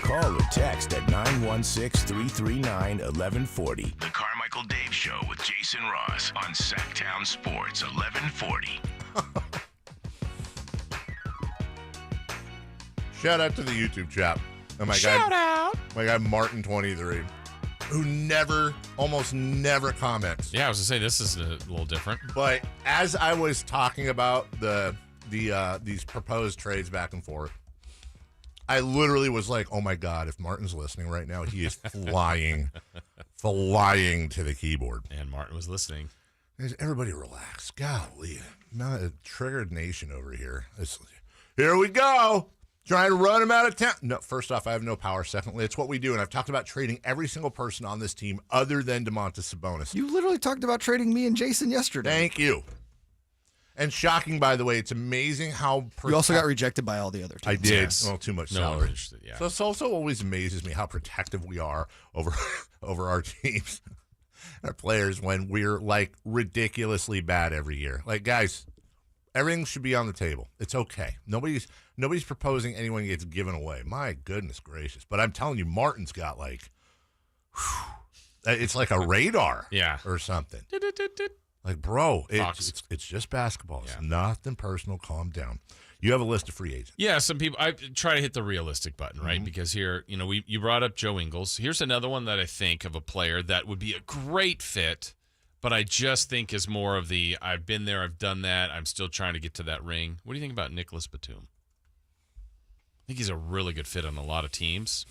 Call or text at 916-339-1140. The Carmichael Dave Show with Jason Ross on Sacktown Sports 1140. Shout out to the YouTube chat. And my Shout guy, out. My guy Martin 23. who almost never comments. Yeah, I was gonna say this is a little different. But as I was talking about these proposed trades back and forth, I literally was like, "Oh my God! If Martin's listening right now, he is flying to the keyboard." And Martin was listening. Everybody relax. Golly, not a triggered nation over here. Here we go. Trying to run him out of town. No, first off, I have no power. Secondly, it's what we do. And I've talked about trading every single person on this team other than DeMontis Sabonis. You literally talked about trading me and Jason yesterday. Thank you. And shocking, by the way, it's amazing how... You also got rejected by all the other teams. I did. Yes. Well, too much No salary. one was interested, yeah. So it also always amazes me how protective we are over our teams, our players, when we're, like, ridiculously bad every year. Like, guys, everything should be on the table. It's okay. Nobody's proposing anyone gets given away. My goodness gracious. But I'm telling you, Martin's got, like, it's like a radar or something. Like, bro, it's just basketball. It's nothing personal. Calm down. You have a list of free agents. Yeah, some people, I try to hit the realistic button, right? Mm-hmm. Because here, you brought up Joe Ingles. Here's another one that I think of a player that would be a great fit, but I just think is more of the, I've been there, I've done that, I'm still trying to get to that ring. What do you think about Nicholas Batum? I think he's a really good fit on a lot of teams.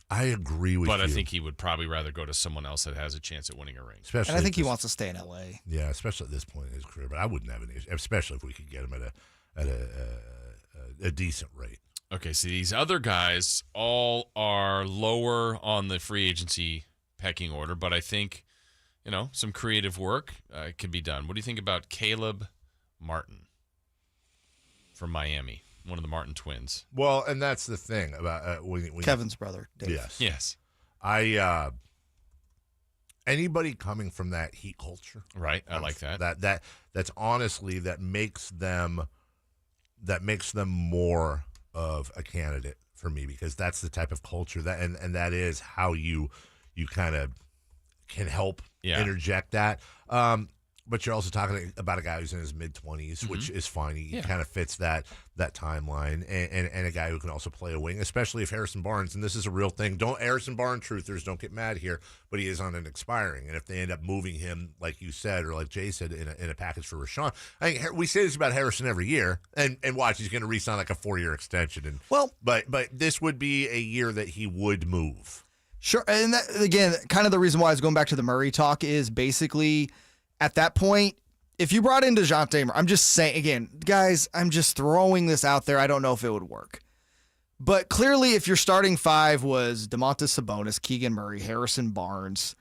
I agree with you. But I think he would probably rather go to someone else that has a chance at winning a ring. And I think he wants to stay in L.A. Yeah, especially at this point in his career. But I wouldn't have an issue, especially if we could get him at a decent rate. Okay, so these other guys all are lower on the free agency pecking order, but I think, some creative work can be done. What do you think about Caleb Martin from Miami? One of the Martin twins. Well, and that's the thing about when Kevin's brother, Dave. Yes. Anybody coming from that Heat culture, right? I like that. That's honestly that makes them more of a candidate for me, because that's the type of culture that and that is how you kind of can help interject that. But you're also talking about a guy who's in his mid-20s, which is fine. He kind of fits that timeline, and a guy who can also play a wing, especially if Harrison Barnes, and this is a real thing. Harrison Barnes truthers, don't get mad here, but he is on an expiring, and if they end up moving him, like you said, or like Jay said, in a package for Rashawn, I think we say this about Harrison every year, and watch, he's going to re-sign like a 4-year extension, but this would be a year that he would move. Sure, and that, again, kind of the reason why I was going back to the Murray talk is basically, at that point, if you brought in DeJounte Murray, I'm just saying, again, guys, I'm just throwing this out there. I don't know if it would work. But clearly, if your starting five was DeMontis Sabonis, Keegan Murray, Harrison Barnes,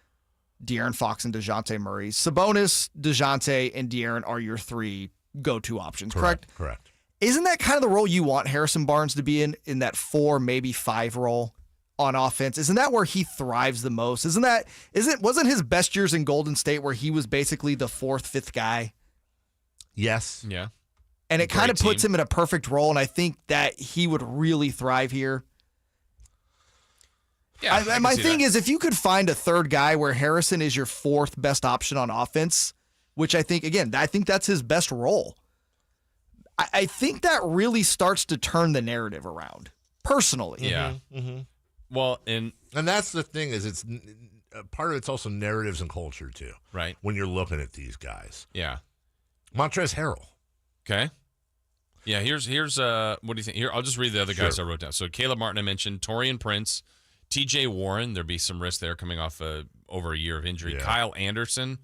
De'Aaron Fox, and DeJounte Murray, Sabonis, DeJounte, and De'Aaron are your three go-to options, correct? Correct. Isn't that kind of the role you want Harrison Barnes to be in that 4, maybe 5 role on offense? Isn't that where he thrives the most? Wasn't his best years in Golden State where he was basically the 4th, 5th guy? Yes. Yeah. And it kind of puts him in a perfect role, and I think that he would really thrive here. Yeah. My thing is, if you could find a third guy where Harrison is your 4th best option on offense, which I think that's his best role. I think that really starts to turn the narrative around, personally. Yeah. Mm-hmm. Well, and that's the thing is, it's part of it's also narratives and culture too, right? When you're looking at these guys, yeah. Montrezl Harrell, okay, yeah. Here's what do you think? Here, I'll just read the other guys I wrote down. So Caleb Martin, I mentioned Taurean Prince, T.J. Warren. There'd be some risk there coming off over a year of injury. Yeah. Kyle Anderson,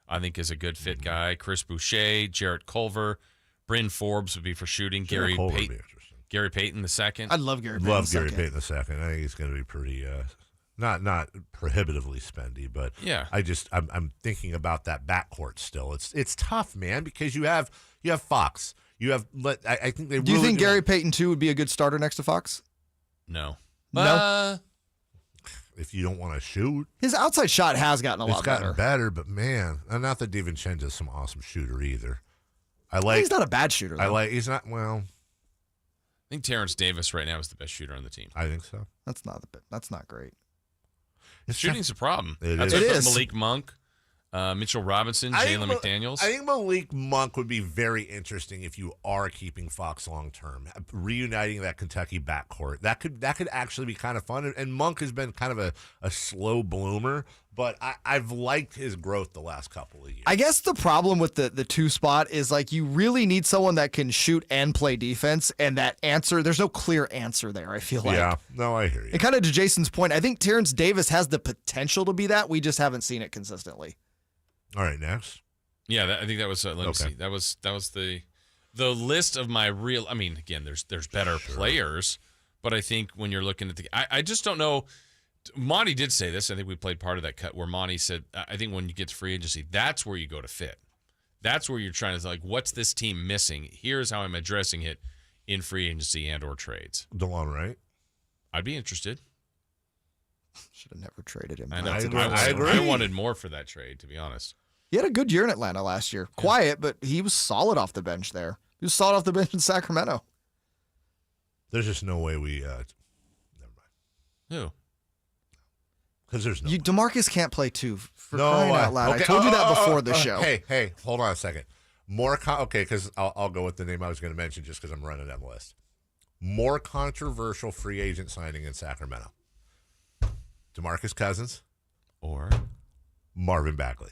I think, is a good fit guy. Chris Boucher, Jarrett Culver, Bryn Forbes would be for shooting. Gary Payton the second. I'd love Gary Payton. Payton the second. I think he's going to be pretty, not prohibitively spendy, but yeah. I'm thinking about that backcourt still. It's tough, man, because you have Fox. You have. I think they. Do you think Gary Payton too would be a good starter next to Fox? No. If you don't want to shoot, his outside shot has gotten a lot better. It's gotten better, but man, and not that DiVincenzo's some awesome shooter either. He's not a bad shooter, though. He's not, well. I think Terrence Davis right now is the best shooter on the team. I think so. That's not great. Shooting's a problem. It That's is. Malik Monk. Mitchell Robinson, Jalen McDaniels. I think Malik Monk would be very interesting if you are keeping Fox long term, reuniting that Kentucky backcourt. That could actually be kind of fun. And Monk has been kind of a slow bloomer, but I've liked his growth the last couple of years. I guess the problem with the 2 spot is like you really need someone that can shoot and play defense, and that answer, there's no clear answer there, I feel like. Yeah, no, I hear you. And kind of to Jason's point, I think Terrence Davis has the potential to be that. We just haven't seen it consistently. All right, next. Yeah, I think that was. Let me see. That was the list of my real. I mean, again, there's better players, but I think when you're looking at I just don't know. Monty did say this. I think we played part of that cut where Monty said, I think when you get to free agency, that's where you go to fit. That's where you're trying to like, what's this team missing? Here's how I'm addressing it in free agency and or trades. DeLon Wright. I'd be interested. Should have never traded him. I know. I agree. I wanted more for that trade, to be honest. He had a good year in Atlanta last year. Yeah. Quiet, but he was solid off the bench there. He was solid off the bench in Sacramento. There's just no way we. Never mind. Who? Because there's no. DeMarcus can't play 2 for crying out loud. Okay. I told you that before the show. Hey, hold on a second. Because I'll go with the name I was going to mention just because I'm running down the list. More controversial free agent signing in Sacramento. DeMarcus Cousins or Marvin Bagley.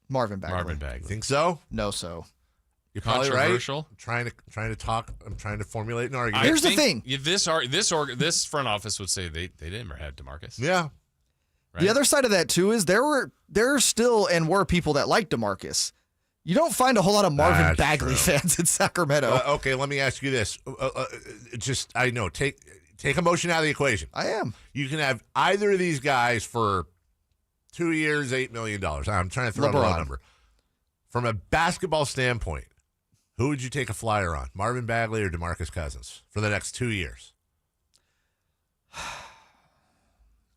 Marvin Bagley. Think so? No, so. You're probably right. I'm trying to talk. I'm trying to formulate an argument. Here's the thing. This front office would say they never had DeMarcus. Yeah. Right? The other side of that too is there still and were people that liked DeMarcus. You don't find a whole lot of Marvin Bagley fans in Sacramento. Okay, let me ask you this. I know. Take emotion out of the equation. I am. You can have either of these guys for 2 years, $8 million. I'm trying to throw out a low number. From a basketball standpoint, who would you take a flyer on? Marvin Bagley or DeMarcus Cousins for the next 2 years?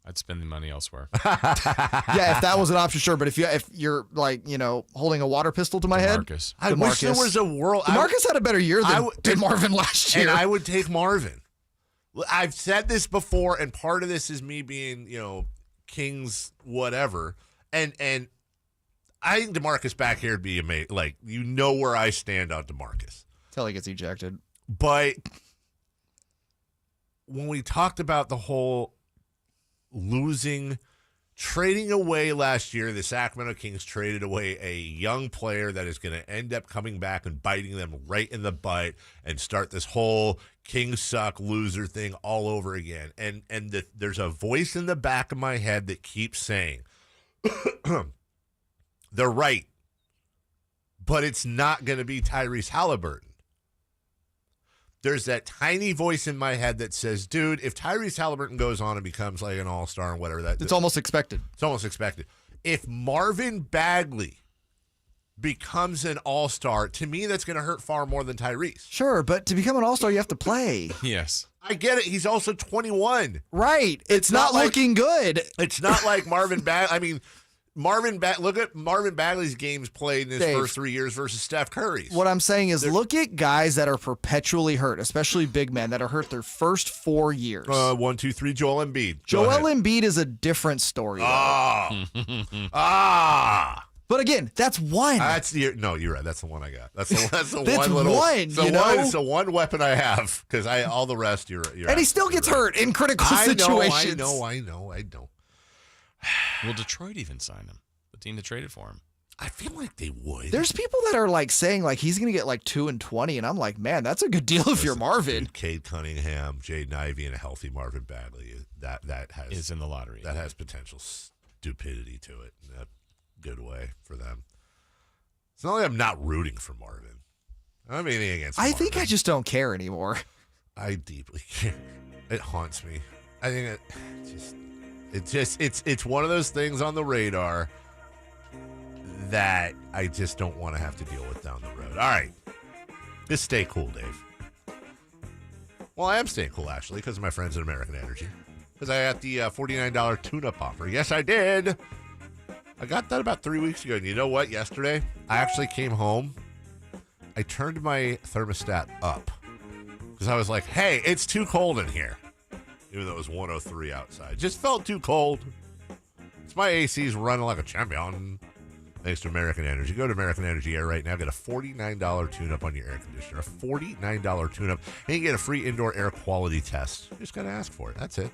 I'd spend the money elsewhere. Yeah, if that was an option, sure. But if you're like, holding a water pistol to my head, I wish there was a world. DeMarcus had a better year than Marvin last year. And I would take Marvin. I've said this before, and part of this is me being, Kings whatever. And I think DeMarcus back here would be amazing. Like, where I stand on DeMarcus. Until he gets ejected. But when we talked about the whole trading away last year, the Sacramento Kings traded away a young player that is going to end up coming back and biting them right in the butt and start this whole Kings suck loser thing all over again. And there's a voice in the back of my head that keeps saying, they're right, but it's not going to be Tyrese Halliburton. There's that tiny voice in my head that says, dude, if Tyrese Halliburton goes on and becomes like an all-star and whatever, it's almost expected. It's almost expected. If Marvin Bagley becomes an all-star, to me, that's going to hurt far more than Tyrese. Sure, but to become an all-star, you have to play. Yes. I get it. He's also 21. Right. It's not looking good. It's not like Marvin Bagley. I mean, look at Marvin Bagley's games played in his first 3 years versus Steph Curry's. What I'm saying is look at guys that are perpetually hurt, especially big men that are hurt their first 4 years. 1, 2, 3, Joel Embiid. Joel Embiid is a different story. But again, that's one. No, you're right. That's the one I got. That's the that's one little. It's the one weapon I have because all the rest you're. And he still gets hurt in critical situations. I know. Will Detroit even sign him? The team that traded for him. I feel like they would. There's people that are like saying like he's going to get like 2 and 20, and I'm like, man, that's a good deal if you're Marvin. Cade Cunningham, Jaden Ivey, and a healthy Marvin Bagley that is in the lottery. That has potential stupidity to it in a good way for them. It's not like I'm not rooting for Marvin. I don't have anything against Marvin. I think I just don't care anymore. I deeply care. It haunts me. I think it's one of those things on the radar that I just don't want to have to deal with down the road. All right. Just stay cool, Dave. Well, I am staying cool, actually, because of my friends at American Energy. Because I got the $49 tune-up offer. Yes, I did. I got that about 3 weeks ago. And you know what? Yesterday, I actually came home. I turned my thermostat up. Because I was like, hey, it's too cold in here. Even though it was 103 outside. Just felt too cold. It's my AC's running like a champion. Thanks to American Energy. Go to American Energy Air right now. Get a $49 tune-up on your air conditioner. A $49 tune-up. And you get a free indoor air quality test. You just got to ask for it. That's it.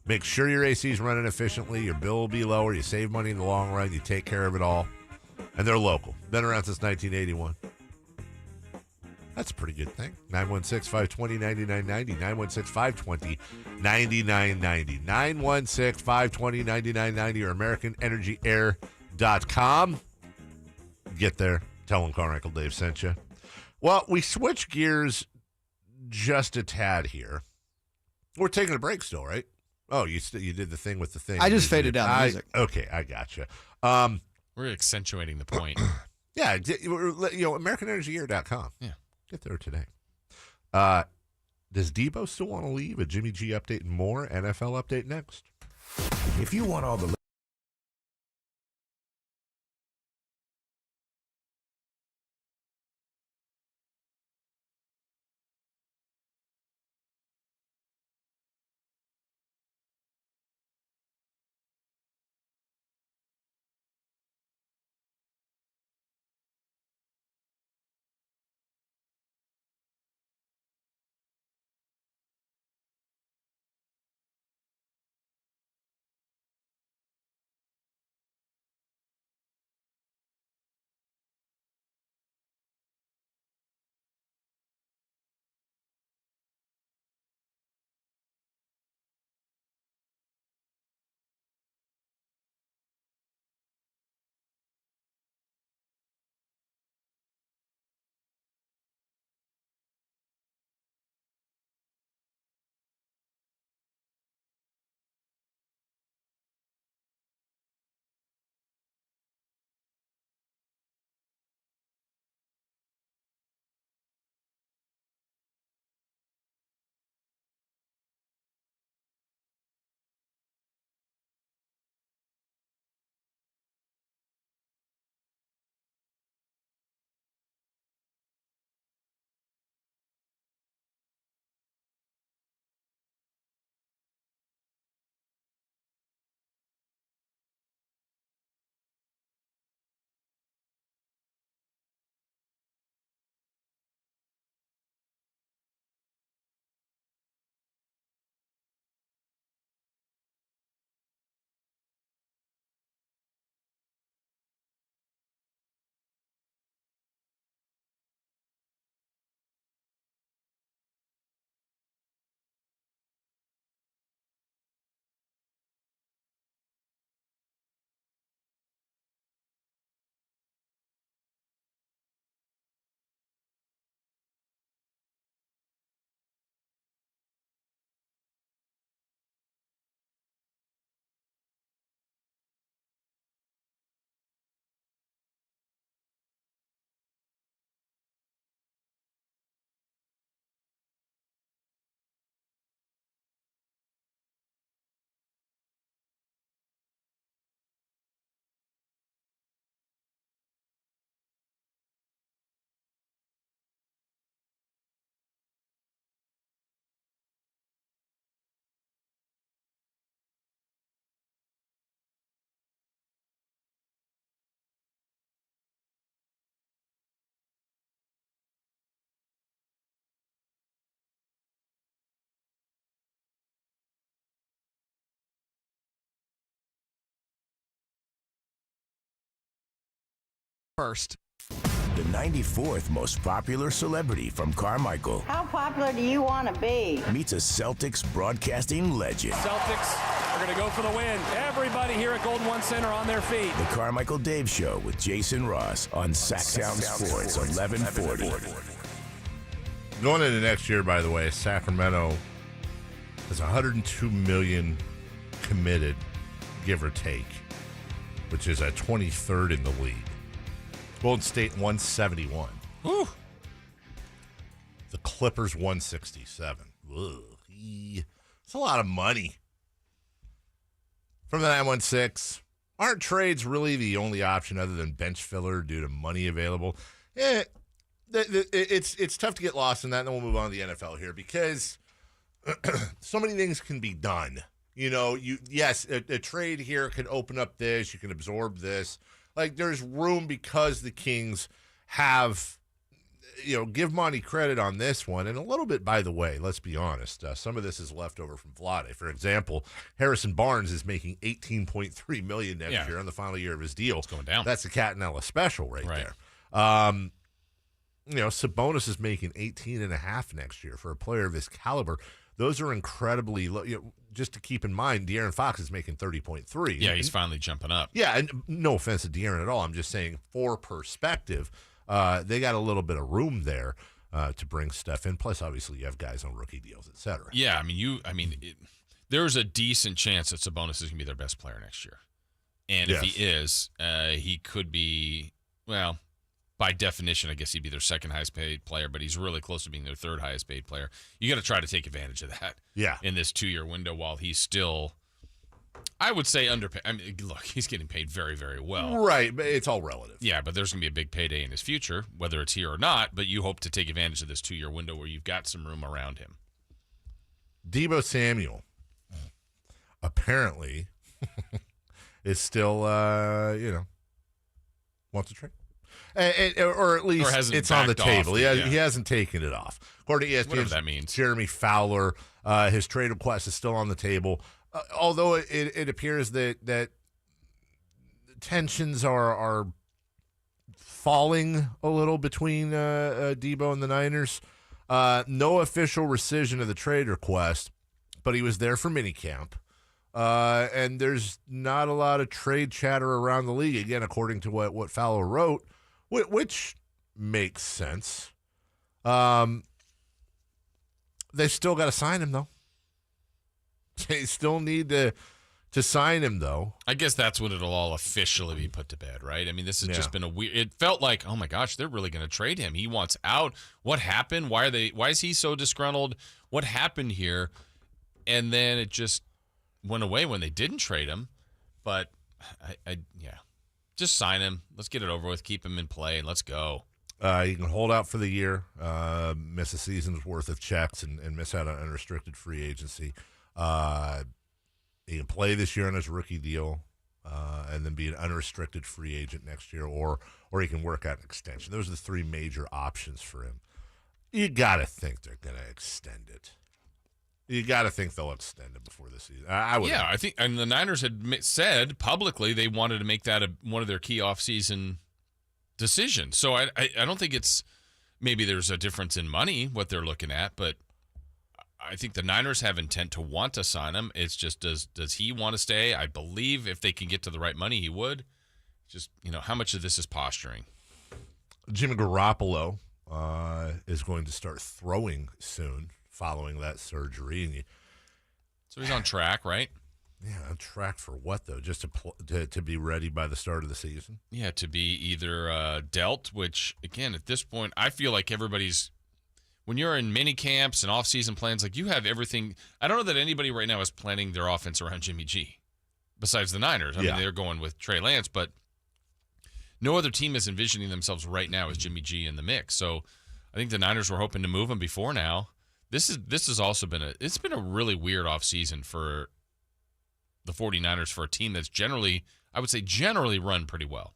Make sure your AC is running efficiently. Your bill will be lower. You save money in the long run. You take care of it all. And they're local. Been around since 1981. That's a pretty good thing. 916-520-9990. 916-520-9990. 916-520-9990 or AmericanEnergyAir.com. Get there. Tell them Carmichael Dave sent you. Well, we switch gears just a tad here. We're taking a break still, right? Oh, you did the thing with the thing. I just faded down the music. Okay, I gotcha. We're accentuating the point. Yeah, AmericanEnergyAir.com. Yeah. Get there today. Does Debo still want to leave? A Jimmy G update and more. NFL update next. If you want all the first. The 94th most popular celebrity from Carmichael How popular do you want to be? meets a Celtics broadcasting legend. Celtics are going to go for the win. Everybody here at Golden One Center on their feet. The Carmichael Dave Show with Jason Ross on Sacktown Sports 1140. Going into next year, by the way, Sacramento has 102 million committed, give or take, which is a 23rd in the league. Golden State 171. Woo. The Clippers 167. Ugh. It's a lot of money. From the 916, aren't trades really the only option other than bench filler due to money available? It's tough to get lost in that, and then we'll move on to the NFL here because so many things can be done. You know, a trade here can open up this. You can absorb this. Like, there's room because the Kings have, give Monty credit on this one. And a little bit, by the way, let's be honest, some of this is left over from Vlade. For example, Harrison Barnes is making $18.3 million next year on the final year of his deal. It's going down. That's the Catanella special right there. Sabonis is making 18.5 next year for a player of his caliber. Those are incredibly low. Just to keep in mind, De'Aaron Fox is making 30.3. Yeah, he's finally jumping up. Yeah, and no offense to De'Aaron at all. I'm just saying for perspective, they got a little bit of room there to bring stuff in. Plus, obviously, you have guys on rookie deals, et cetera. Yeah, there's a decent chance that Sabonis is going to be their best player next year. And if he is, he could be, well, by definition, I guess he'd be their second highest paid player, but he's really close to being their third highest paid player. You got to try to take advantage of that. Yeah. In this 2-year window while he's still, I would say, underpaid. Look, he's getting paid very, very well. Right, but it's all relative. Yeah, but there's going to be a big payday in his future, whether it's here or not, but you hope to take advantage of this 2-year window where you've got some room around him. Deebo Samuel apparently is still, wants to trade. Or at least it's on the table. He hasn't taken it off. According to ESPN, whatever that means. Jeremy Fowler, his trade request is still on the table. Although it appears that tensions are falling a little between Debo and the Niners. No official rescission of the trade request, but he was there for minicamp. And there's not a lot of trade chatter around the league, again, according to what Fowler wrote, which makes sense. They still got to sign him, though. They still need to sign him, though. I guess that's when it'll all officially be put to bed, right? I mean, this has just been it felt like, oh my gosh, they're really going to trade him. He wants out. What happened? Why is he so disgruntled? What happened here? And then it just went away when they didn't trade him. But just sign him. Let's get it over with. Keep him in play and let's go. You can hold out for the year, miss a season's worth of checks, and miss out on unrestricted free agency. He can play this year on his rookie deal, and then be an unrestricted free agent next year, or he can work out an extension. Those are the three major options for him. You got to think they're going to extend it. You got to think they'll extend it before the season. I would. Yeah, I think, and the Niners had said publicly they wanted to make that one of their key offseason decisions. So I don't think it's maybe there's a difference in money what they're looking at, but I think the Niners have intent to want to sign him. It's just does he want to stay? I believe if they can get to the right money, he would. Just how much of this is posturing? Jimmy Garoppolo is going to start throwing soon following that surgery, so he's on track, right? Yeah, on track for what though? Just to be ready by the start of the season. Yeah, to be either dealt, which again at this point I feel like everybody's. When you're in mini camps and off-season plans, like you have everything. I don't know that anybody right now is planning their offense around Jimmy G, besides the Niners. I mean, they're going with Trey Lance, but no other team is envisioning themselves right now as Jimmy G in the mix. So I think the Niners were hoping to move him before now. This has also been a really weird offseason for the 49ers for a team that's generally run pretty well.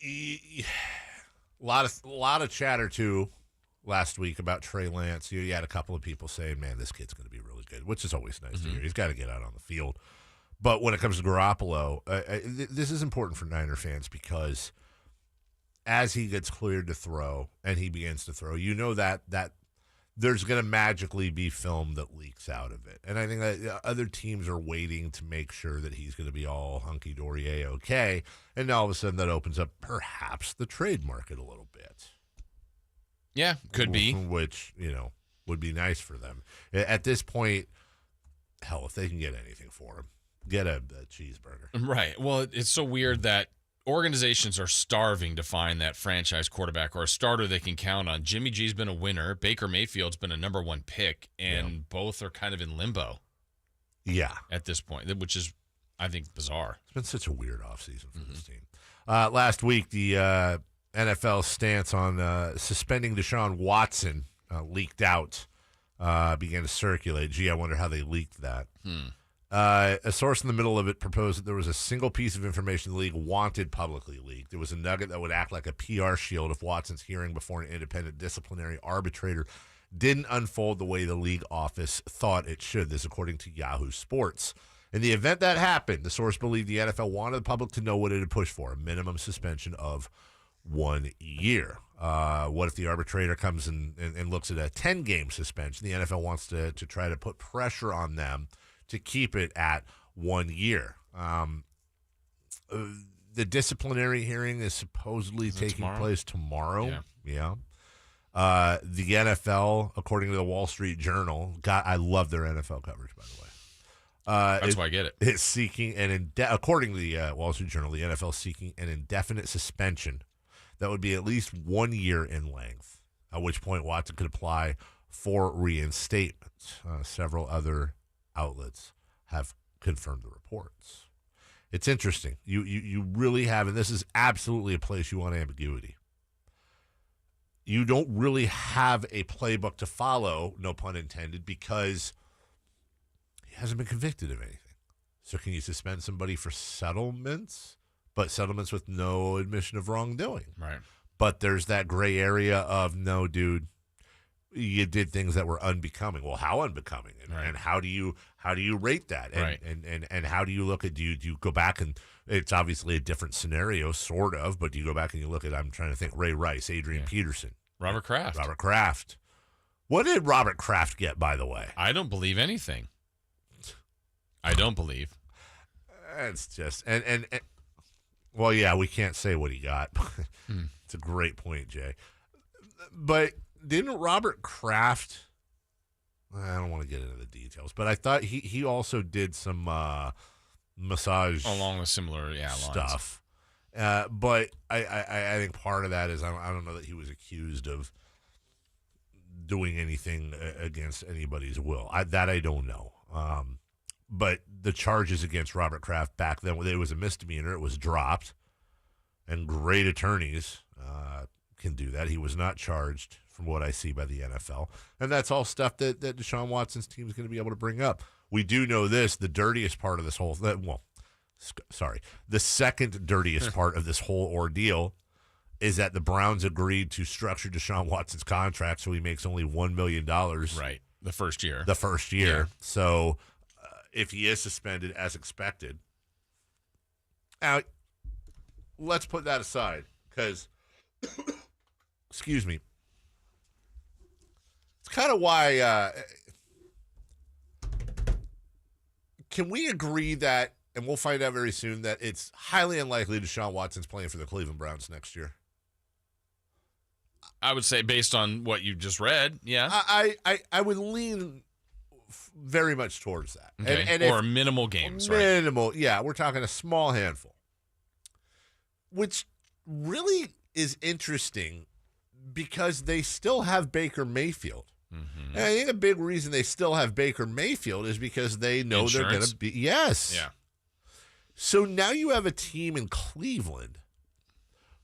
A lot of chatter too last week about Trey Lance. You had a couple of people saying, man, this kid's going to be really good, which is always nice to hear. He's got to get out on the field. But when it comes to Garoppolo, this is important for Niner fans because as he gets cleared to throw and he begins to throw, that there's going to magically be film that leaks out of it. And I think that other teams are waiting to make sure that he's going to be all hunky-dory A-okay. And all of a sudden that opens up perhaps the trade market a little bit. Yeah, could be. Which, would be nice for them. At this point, hell, if they can get anything for him, get a cheeseburger. Right. Well, it's so weird that organizations are starving to find that franchise quarterback or a starter they can count on. Jimmy G's been a winner. Baker Mayfield's been a number one pick, and both are kind of in limbo. Yeah. At this point, which is, I think, bizarre. It's been such a weird offseason for this team. Last week, the NFL stance on suspending Deshaun Watson leaked out, began to circulate. Gee, I wonder how they leaked that. A source in the middle of it proposed that there was a single piece of information the league wanted publicly leaked. It was a nugget that would act like a PR shield if Watson's hearing before an independent disciplinary arbitrator didn't unfold the way the league office thought it should. This according to Yahoo Sports. In the event that happened, the source believed the NFL wanted the public to know what it had pushed for, a minimum suspension of 1 year. What if the arbitrator comes and looks at a 10-game suspension? The NFL wants to try to put pressure on them to keep it at 1 year. The disciplinary hearing is supposedly taking place tomorrow. Yeah. The NFL, according to the Wall Street Journal, I love their NFL coverage, by the way. That's why I get it. It's seeking according to the Wall Street Journal, the NFL is seeking an indefinite suspension that would be at least 1 year in length, at which point Watson could apply for reinstatement. Several other outlets have confirmed the reports. It's interesting. You really have, and this is absolutely a place you want ambiguity. You don't really have a playbook to follow, no pun intended, because he hasn't been convicted of anything. So can you suspend somebody for settlements, but settlements with no admission of wrongdoing? Right. But there's that gray area of, no, dude, you did things that were unbecoming. Well, how unbecoming? And how do you rate that? And how do you look at, do you go back and, it's obviously a different scenario, sort of, but do you go back and you look at, I'm trying to think, Ray Rice, Adrian Peterson. Robert Kraft. What did Robert Kraft get, by the way? I don't believe anything. I don't believe. It's just, and well, yeah, we can't say what he got. It's a great point, Jay. But didn't Robert Kraft, I don't want to get into the details, but I thought he also did some massage along with similar stuff. But I think part of that is I don't know that he was accused of doing anything against anybody's will. I don't know. But the charges against Robert Kraft back then, it was a misdemeanor. It was dropped, and great attorneys can do that. He was not charged, from what I see, by the NFL, and that's all stuff that Deshaun Watson's team is going to be able to bring up. We do know this: the dirtiest part of this whole the second dirtiest part of this whole ordeal is that the Browns agreed to structure Deshaun Watson's contract so he makes only $1 million. Right, the first year. Yeah. So if he is suspended as expected, now let's put that aside because, excuse me, it's kind of why. Can we agree that, and we'll find out very soon, that it's highly unlikely Deshaun Watson's playing for the Cleveland Browns next year? I would say based on what you just read, yeah. I would lean very much towards that. Okay. Or minimal games, right? Minimal, yeah. We're talking a small handful. Which really is interesting because they still have Baker Mayfield. Mm-hmm. And I think a big reason they still have Baker Mayfield is because they know they're going to be. Yes. Yeah. So now you have a team in Cleveland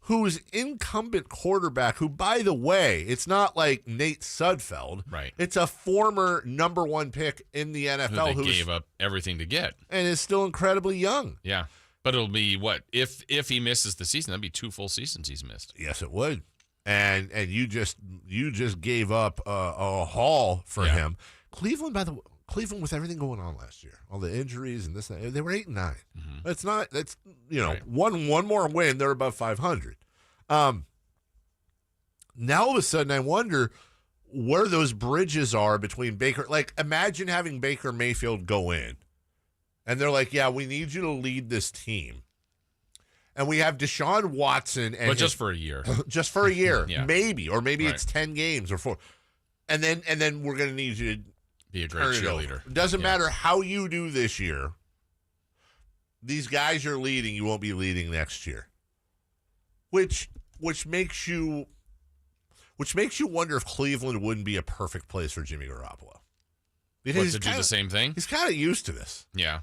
whose incumbent quarterback, who, by the way, it's not like Nate Sudfeld. Right. It's a former number one pick in the NFL who they gave up everything to get. And is still incredibly young. Yeah. But it'll be what? If he misses the season, that'd be 2 full seasons he's missed. Yes, it would. And you just gave up a haul for him. Cleveland, by the way, with everything going on last year, all the injuries and this, they were 8-9. Mm-hmm. It's not. That's one more win, they're above 500. Now all of a sudden, I wonder where those bridges are between Baker. Like, imagine having Baker Mayfield go in, and they're like, "Yeah, we need you to lead this team." And we have Deshaun Watson, and just for a year, just for a year, yeah. maybe it's 10 games or 4, and then we're going to need you to be a great cheerleader. It doesn't matter how you do this year. These guys you're leading, you won't be leading next year, which makes you wonder if Cleveland wouldn't be a perfect place for Jimmy Garoppolo. Because to do the same thing, he's kind of used to this. Yeah.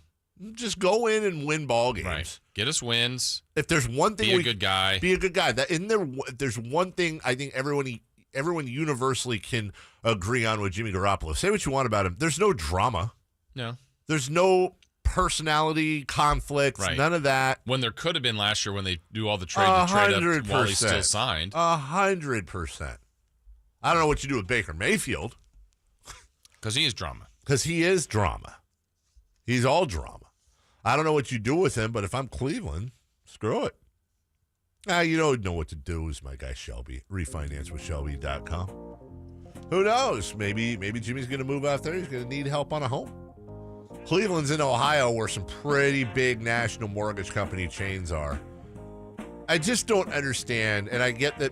Just go in and win ball games. Right. Get us wins. If there's one thing, be a good guy. Be a good guy. That in there, there's one thing I think everyone universally can agree on with Jimmy Garoppolo. Say what you want about him. There's no drama. No. There's no personality conflicts, none of that. When there could have been last year when they do all the trade up while he's still signed. 100%. I don't know what you do with Baker Mayfield. Because he is drama. He's all drama. I don't know what you do with him, but if I'm Cleveland, screw it. You don't know what to do, is my guy Shelby. RefinanceWithShelby.com. Who knows? Maybe Jimmy's going to move out there. He's going to need help on a home. Cleveland's in Ohio, where some pretty big national mortgage company chains are. I just don't understand, and I get that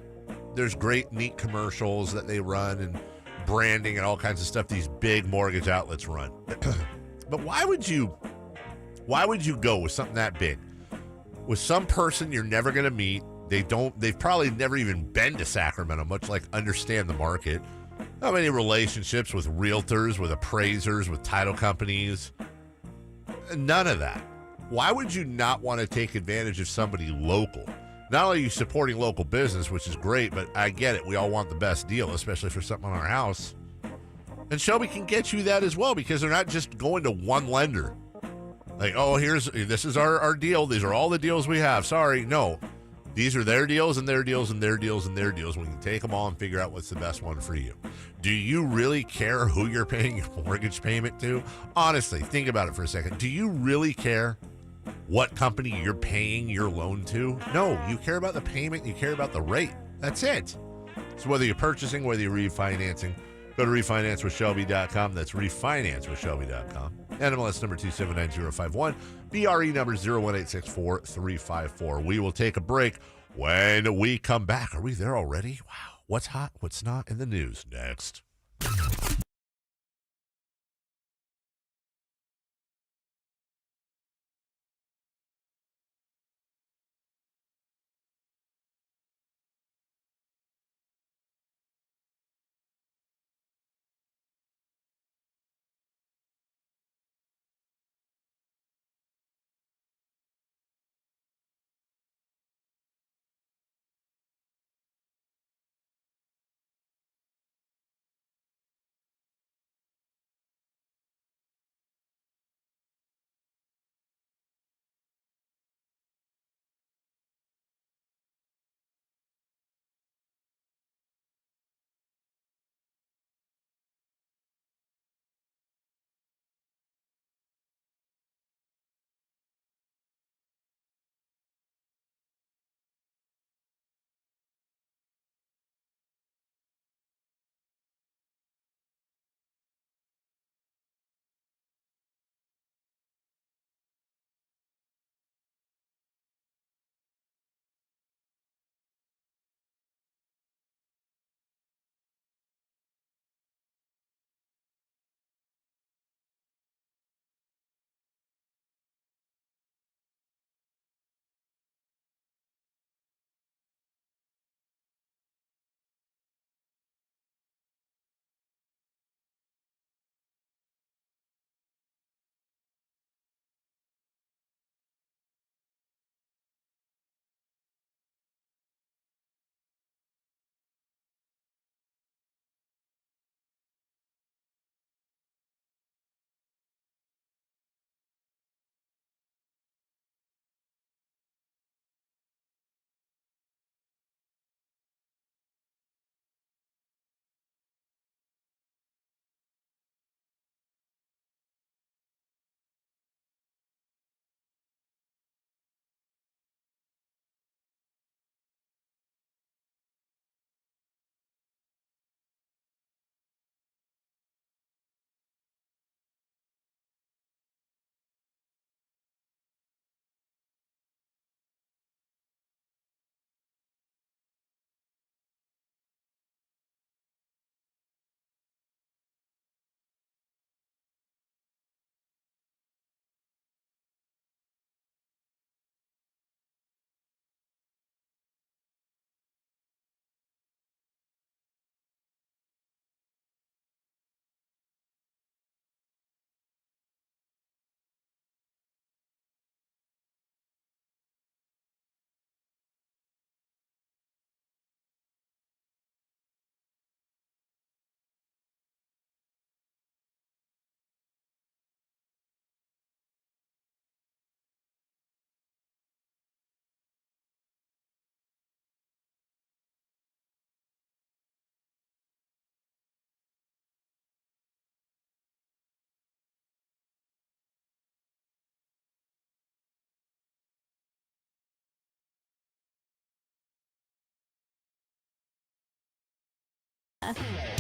there's great, neat commercials that they run and branding and all kinds of stuff these big mortgage outlets run. But why would you go with something that big? With some person you're never going to meet. They've probably never even been to Sacramento, much like understand the market. How many relationships with realtors, with appraisers, with title companies? None of that. Why would you not want to take advantage of somebody local? Not only are you supporting local business, which is great, but I get it. We all want the best deal, especially for something on our house. And Shelby can get you that as well, because they're not just going to one lender. Like, oh, this is our deal. These are all the deals we have. Sorry. No. These are their deals and their deals and their deals and their deals. We can take them all and figure out what's the best one for you. Do you really care who you're paying your mortgage payment to? Honestly, think about it for a second. Do you really care what company you're paying your loan to? No, you care about the payment. You care about the rate. That's it. So whether you're purchasing, whether you're refinancing, go to refinancewithshelby.com. That's refinancewithshelby.com. NMLS number 279051. BRE number 01864-354. We will take a break. When we come back, are we there already? Wow. What's hot? What's not in the news? Next.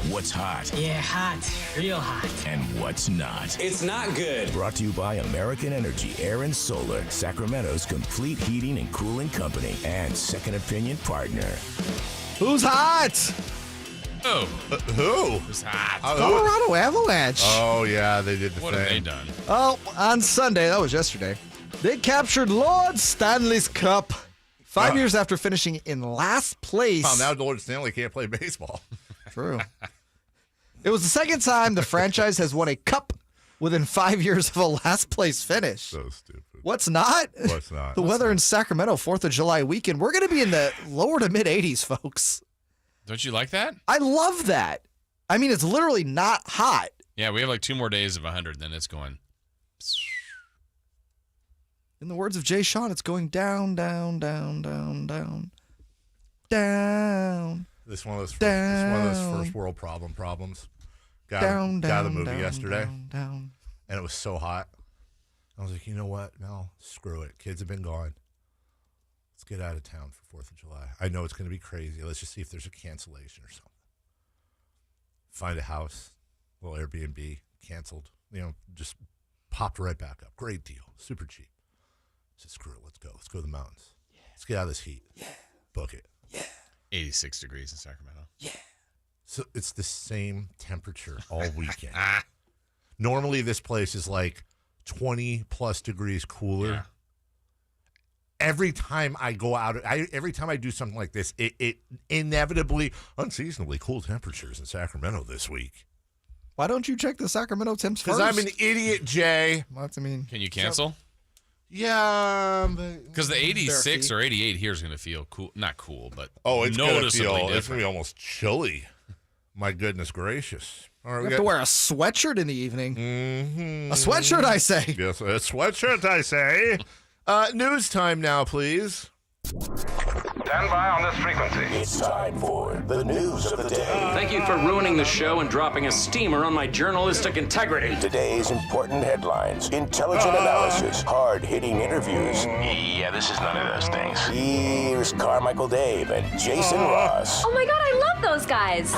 What's hot Yeah, hot. Real hot. and what's not. It's not good. Brought to you by American Energy Air and Solar, Sacramento's complete heating and cooling company and second opinion partner. Who's hot? Who? Who's hot? Colorado Avalanche. Oh, yeah, they did the What thing. have they done? Oh, on Sunday, that was yesterday, they captured Lord Stanley's Cup 5 years after finishing in last place. Oh, now Lord Stanley can't play baseball. True. It was the second time the franchise has won a cup within 5 years of a last place finish. So stupid. What's not? What's not? The weather in Sacramento, 4th of July weekend, we're going to be in the lower to mid 80s, folks. Don't you like that? I love that. I mean, it's literally not hot. Yeah, we have like 2 more days of 100, then it's going. In the words of Jay Sean, it's going down, down, down, down, down, down. This is one of those first world problems. Got the movie yesterday, down. and it was so hot. I was like, you know what? No, screw it. Kids have been gone. Let's get out of town for 4th of July. I know it's going to be crazy. Let's just see if there's a cancellation or something. Find a house, little Airbnb, canceled. Just popped right back up. Great deal. Super cheap. Said, screw it. Let's go. Let's go to the mountains. Yeah. Let's get out of this heat. Yeah. Book it. Yeah. 86 degrees in Sacramento. Yeah. So it's the same temperature all weekend. Normally, this place is like 20 plus degrees cooler. Yeah. Every time I go out, every time I do something like this, it inevitably, unseasonably cool temperatures in Sacramento this week. Why don't you check the Sacramento temps first? Because I'm an idiot, Jay. What's I mean? Can you cancel? Yeah. Because the 86 or 88 here is going to feel cool. Not cool, but it's going noticeably to different. be almost chilly. My goodness gracious. All right, You have to wear a sweatshirt in the evening. Mm-hmm. A sweatshirt, I say. Yes, a sweatshirt, I say. News time now, please. Stand by on this frequency. It's time for the news of the day. Thank you for ruining the show and dropping a steamer on my journalistic integrity. Today's important headlines, intelligent analysis, hard-hitting interviews. Yeah, this is none of those things. Here's Carmichael Dave and Jason Ross. Oh my God, I love those guys.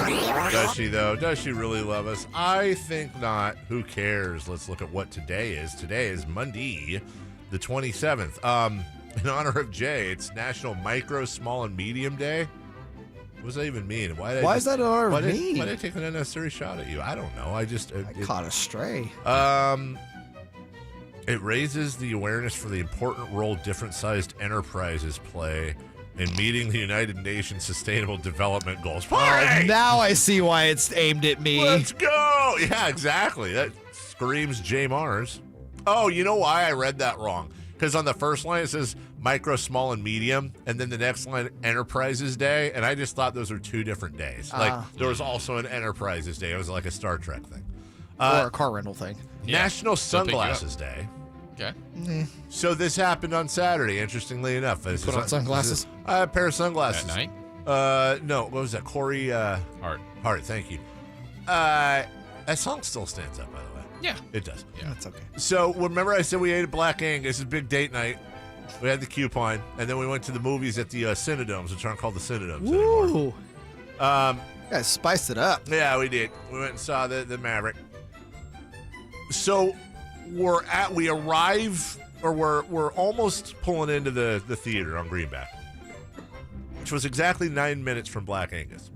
Does she, though? Does she really love us? I think not. Who cares? Let's look at what today is. Today is Monday, the 27th. In honor of Jay, it's National Micro, Small, and Medium Day. What does that even mean? Why is that in honor of me? Why did I take an unnecessary shot at you? I don't know. I caught a stray. It raises the awareness for the important role different-sized enterprises play in meeting the United Nations Sustainable Development Goals. Oh, now I see why it's aimed at me. Let's go! Yeah, exactly. That screams Jay Mars. Oh, you know why I read that wrong? Because on the first line it says micro, small, and medium, and then the next line, Enterprises Day, and I just thought those were 2 different days. Like, there was also an Enterprises Day. It was like a Star Trek thing. Or a car rental thing. National Sunglasses Day. Okay. So this happened on Saturday, interestingly enough. Put on sunglasses? A pair of sunglasses. At night? No, what was that? Corey Hart, thank you. That song still stands up, by the way. Yeah. It does. Yeah, that's okay. So remember I said we ate at Black Angus. It's a big date night. We had the coupon, and then we went to the movies at the Cinedomes, which aren't called the Cinedomes anymore. You guys spiced it up. Yeah, we did. We went and saw the Maverick. So we arrive, or we're almost pulling into the theater on Greenback, which was exactly 9 minutes from Black Angus.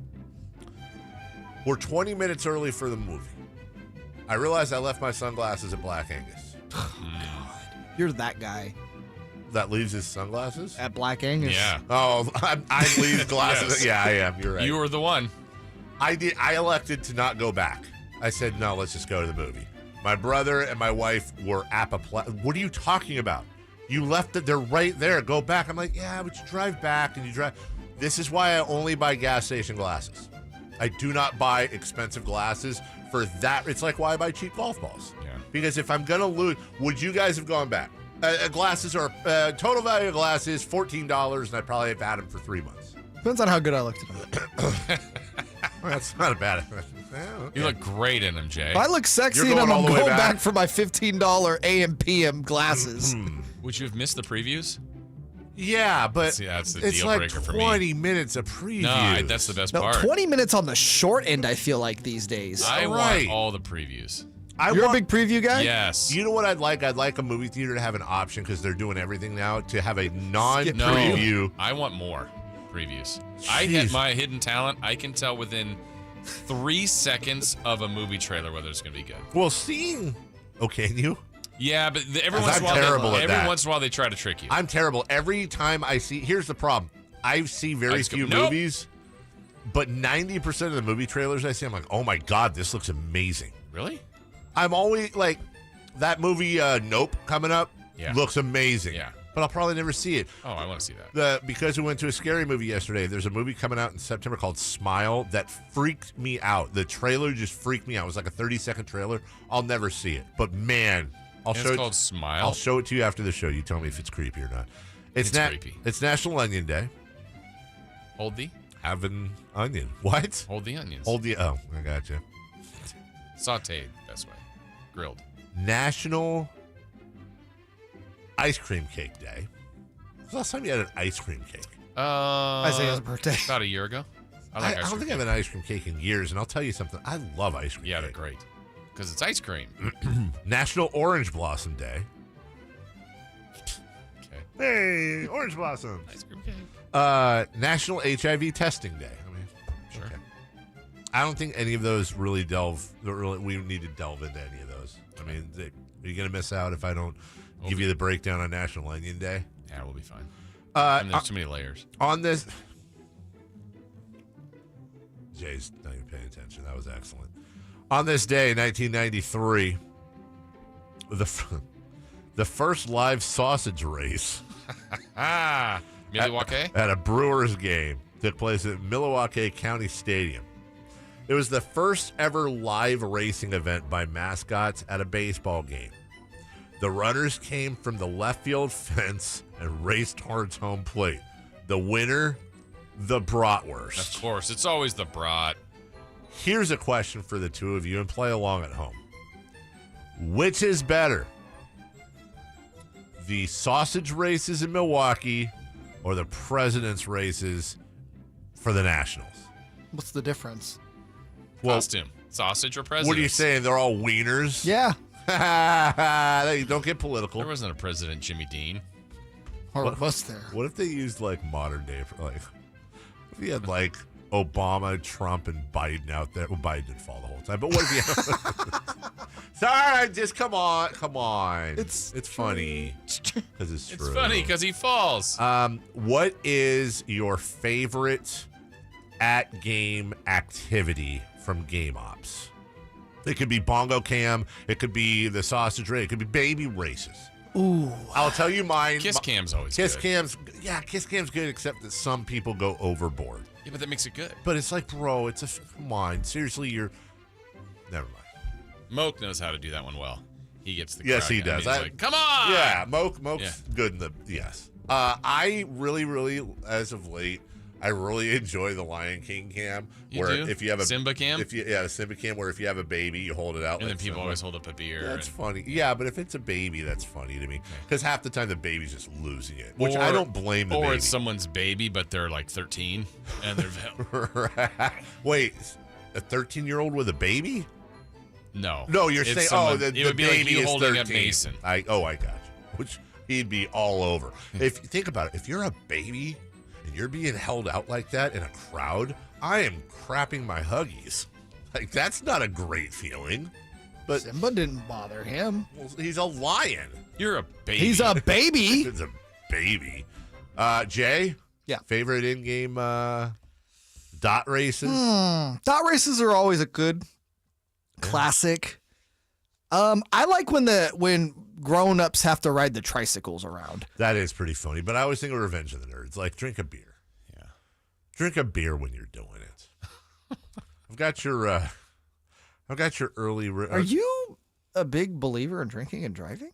We're 20 minutes early for the movie. I realized I left my sunglasses at Black Angus. Oh, God. You're that guy. That leaves his sunglasses? At Black Angus? Yeah. Oh, I leave glasses. Yes. Yeah, I am. You're right. You were the one. I elected to not go back. I said, no, let's just go to the movie. My brother and my wife were apoplectic. What are you talking about? You left it. They're right there. Go back. I'm like, yeah, but you drive back and you drive. This is why I only buy gas station glasses. I do not buy expensive glasses for that. It's like why I buy cheap golf balls. Yeah. Because if I'm going to lose, would you guys have gone back? Glasses are, total value of glasses, $14, and I probably have had them for 3 months. Depends on how good I looked at them. That's not a bad. Okay. You look great in them, Jay. If I look sexy in them, I'm going back for my $15 AM/PM glasses. Would you have missed the previews? Yeah, but that's the it's deal like breaker for me. 20 minutes of preview. No, that's the best part. 20 minutes on the short end, I feel like, these days. I want all the previews. You're a big preview guy? Yes. You know what I'd like? I'd like a movie theater to have an option because they're doing everything now to have a non-preview. No, I want more previews. I hit my hidden talent. I can tell within 3 seconds of a movie trailer whether it's going to be good. Well, seeing... Oh, can you? Yeah, but every I'm once in a while, terrible at that. once in a while they try to trick you. I'm terrible. Every time I see... Here's the problem. I see very few movies, but 90% of the movie trailers I see, I'm like, oh my God, this looks amazing. Really? I'm always like, that movie Nope coming up looks amazing. Yeah. But I'll probably never see it. Oh, I want to see that. Because we went to a scary movie yesterday, there's a movie coming out in September called Smile that freaked me out. The trailer just freaked me out. It was like a 30-second trailer. I'll never see it. But man, It's called Smile? I'll show it to you after the show. You tell me if it's creepy or not. It's creepy. It's National Onion Day. Hold the? Have an onion. What? Hold the onions. Oh, I gotcha. Sauteed, best way. Grilled. National Ice Cream Cake Day. When's the last time you had an ice cream cake? Isaiah's birthday. About a year ago. I don't think I've had an ice cream cake in years, and I'll tell you something. I love ice cream Yeah, cake. they're great. Because it's ice cream. National Orange Blossom Day. Okay. Hey, Orange Blossom. Ice cream cake. National HIV Testing Day. Sure. Okay. I don't think any of those really we need to delve into any of those. I mean, are you going to miss out if I don't give you the breakdown on National Onion Day? Yeah, we'll be fine. There's too many layers. On this... Jay's not even paying attention. That was excellent. On this day, 1993, the first live sausage race Milwaukee? at a Brewers game took place at Milwaukee County Stadium. It was the first ever live racing event by mascots at a baseball game. The runners came from the left field fence and raced towards home plate. The winner, the bratwurst. Of course. It's always the brat. Here's a question for the two of you, and play along at home. Which is better? The sausage races in Milwaukee or the president's races for the Nationals? What's the difference? Well, costume. Sausage or president? What are you saying? They're all wieners? Yeah. Don't get political. There wasn't a president, Jimmy Dean. Or was there? What if they used like modern day, like if you had like Obama, Trump, and Biden out there? Well, Biden didn't fall the whole time, but what if you? Sorry, just come on. It's funny because it's true. It's funny because he falls. What is your favorite at game activity from Game Ops? It could be bongo cam. It could be the sausage race. It could be baby races. Ooh. I'll tell you mine. Kiss cam's always Kiss good. Kiss cam's good, except that some people go overboard. Yeah, but that makes it good. But it's like, bro, come on. Seriously, never mind. Moke knows how to do that one well. He gets the Yes, crowd he going. does. He's like, come on! Yeah, Moke's good in the, yes. I really, as of late, I really enjoy the Lion King cam. You where do? if you have a Simba cam? the Simba cam, where if you have a baby, you hold it out. And like then people Simba. always hold up a beer. That's funny. Yeah, but if it's a baby, that's funny to me. Because half the time the baby's just losing it. Which I don't blame the baby. Or it's someone's baby, but they're like 13. And they're... Wait, a 13-year-old with a baby? No. No, you're It's saying, someone- the it would be like baby you is holding 13. up Mason. I got you. Which he'd be all over. If you think about it, if you're a baby and you're being held out like that in a crowd, I am crapping my huggies. Like, that's not a great feeling. But Simba didn't bother him. Well, he's a lion. You're a baby. He's a baby. It's a baby. Jay? Yeah. Favorite in-game dot races? Dot races are always a good classic. I like when grown-ups have to ride the tricycles around. That is pretty funny. But I always think of Revenge of the Nerds. Like, drink a beer. Yeah. Drink a beer when you're doing it. I've got your early... Are you a big believer in drinking and driving?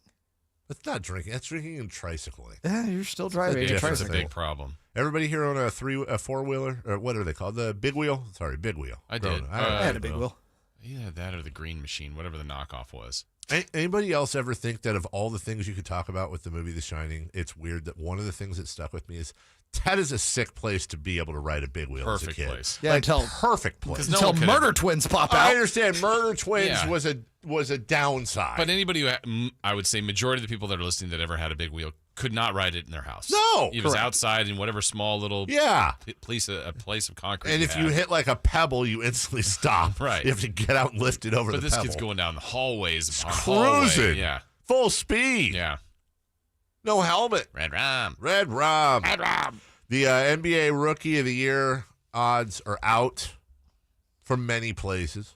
That's not drinking. That's drinking and tricycling. Yeah, you're still driving a That's a tricycle. big problem. Everybody here on a four-wheeler? Or what are they called? The big wheel? Sorry, big wheel. I did. I had a big wheel. Yeah, that or the green machine, whatever the knockoff was. Anybody else ever think that of all the things you could talk about with the movie The Shining, it's weird that one of the things that stuck with me is Ted is a sick place to be able to ride a big wheel as a kid. Place. Yeah, perfect place. Until Murder Twins pop out. I understand Murder Twins was a downside. But anybody who, I would say majority of the people that are listening that ever had a big wheel could not ride it in their house. No. It was outside in whatever small little place of concrete. And if you hit like a pebble, you instantly stop. Right. You have to get out and lift it over but the this pebble. kid's going down the hallways. Cruising. Yeah. Full speed. Yeah. No helmet. Red rum. The NBA Rookie of the Year odds are out from many places.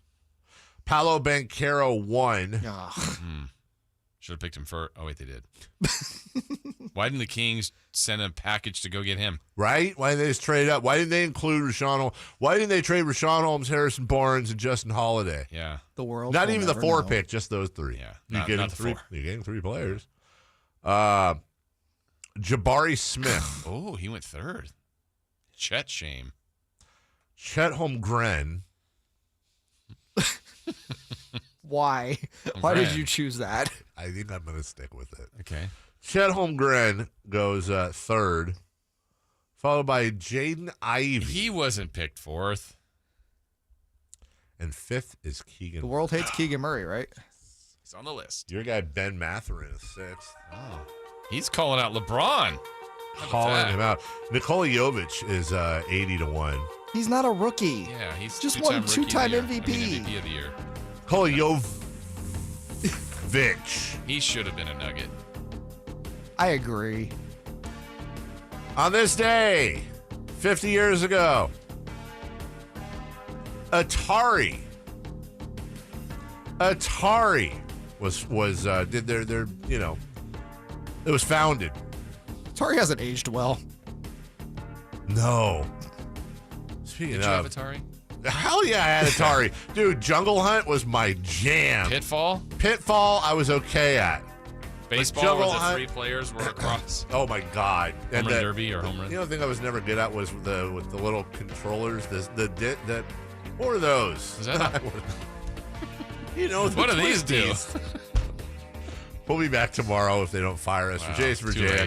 Paolo Banchero won. Should have picked him for. Oh, wait, they did. Why didn't the Kings send a package to go get him? Right? Why didn't they just trade up? Why didn't they include Rashawn Holmes? Why didn't they trade Rashawn Holmes, Harrison Barnes, and Justin Holiday? Yeah. The world. Not even the 4 pick, just those 3. Yeah. You're getting 3. You're getting 3 players. Jabari Smith. Oh, he went 3rd. Chet shame. Chet Holmgren. Why? Why did you choose that? I think I'm going to stick with it. Okay. Chet Holmgren goes 3rd, followed by Jaden Ivey. He wasn't picked 4th. And 5th is Keegan. The world hates Keegan Murray, right? He's on the list. Your guy Ben Mathurin is 6th. Oh. He's calling out LeBron. Calling him out. Nikola Jovic is 80-1. He's not a rookie. Yeah, he's just won 2-time MVP. MVP of the year. Nikola Jovic. He should have been a Nugget. I agree. On this day, 50 years ago, Atari was did their it was founded. Atari hasn't aged well. No. Speaking Did you have Atari? Hell yeah, I had Atari. Dude, Jungle Hunt was my jam. Pitfall I was okay at. Baseball where the 3 players were across. Oh my god. Home run derby or home run? The only thing I was never good at was with the little controllers. What were those? Is that what do these do? We'll be back tomorrow if they don't fire us. For Jason, for Jay,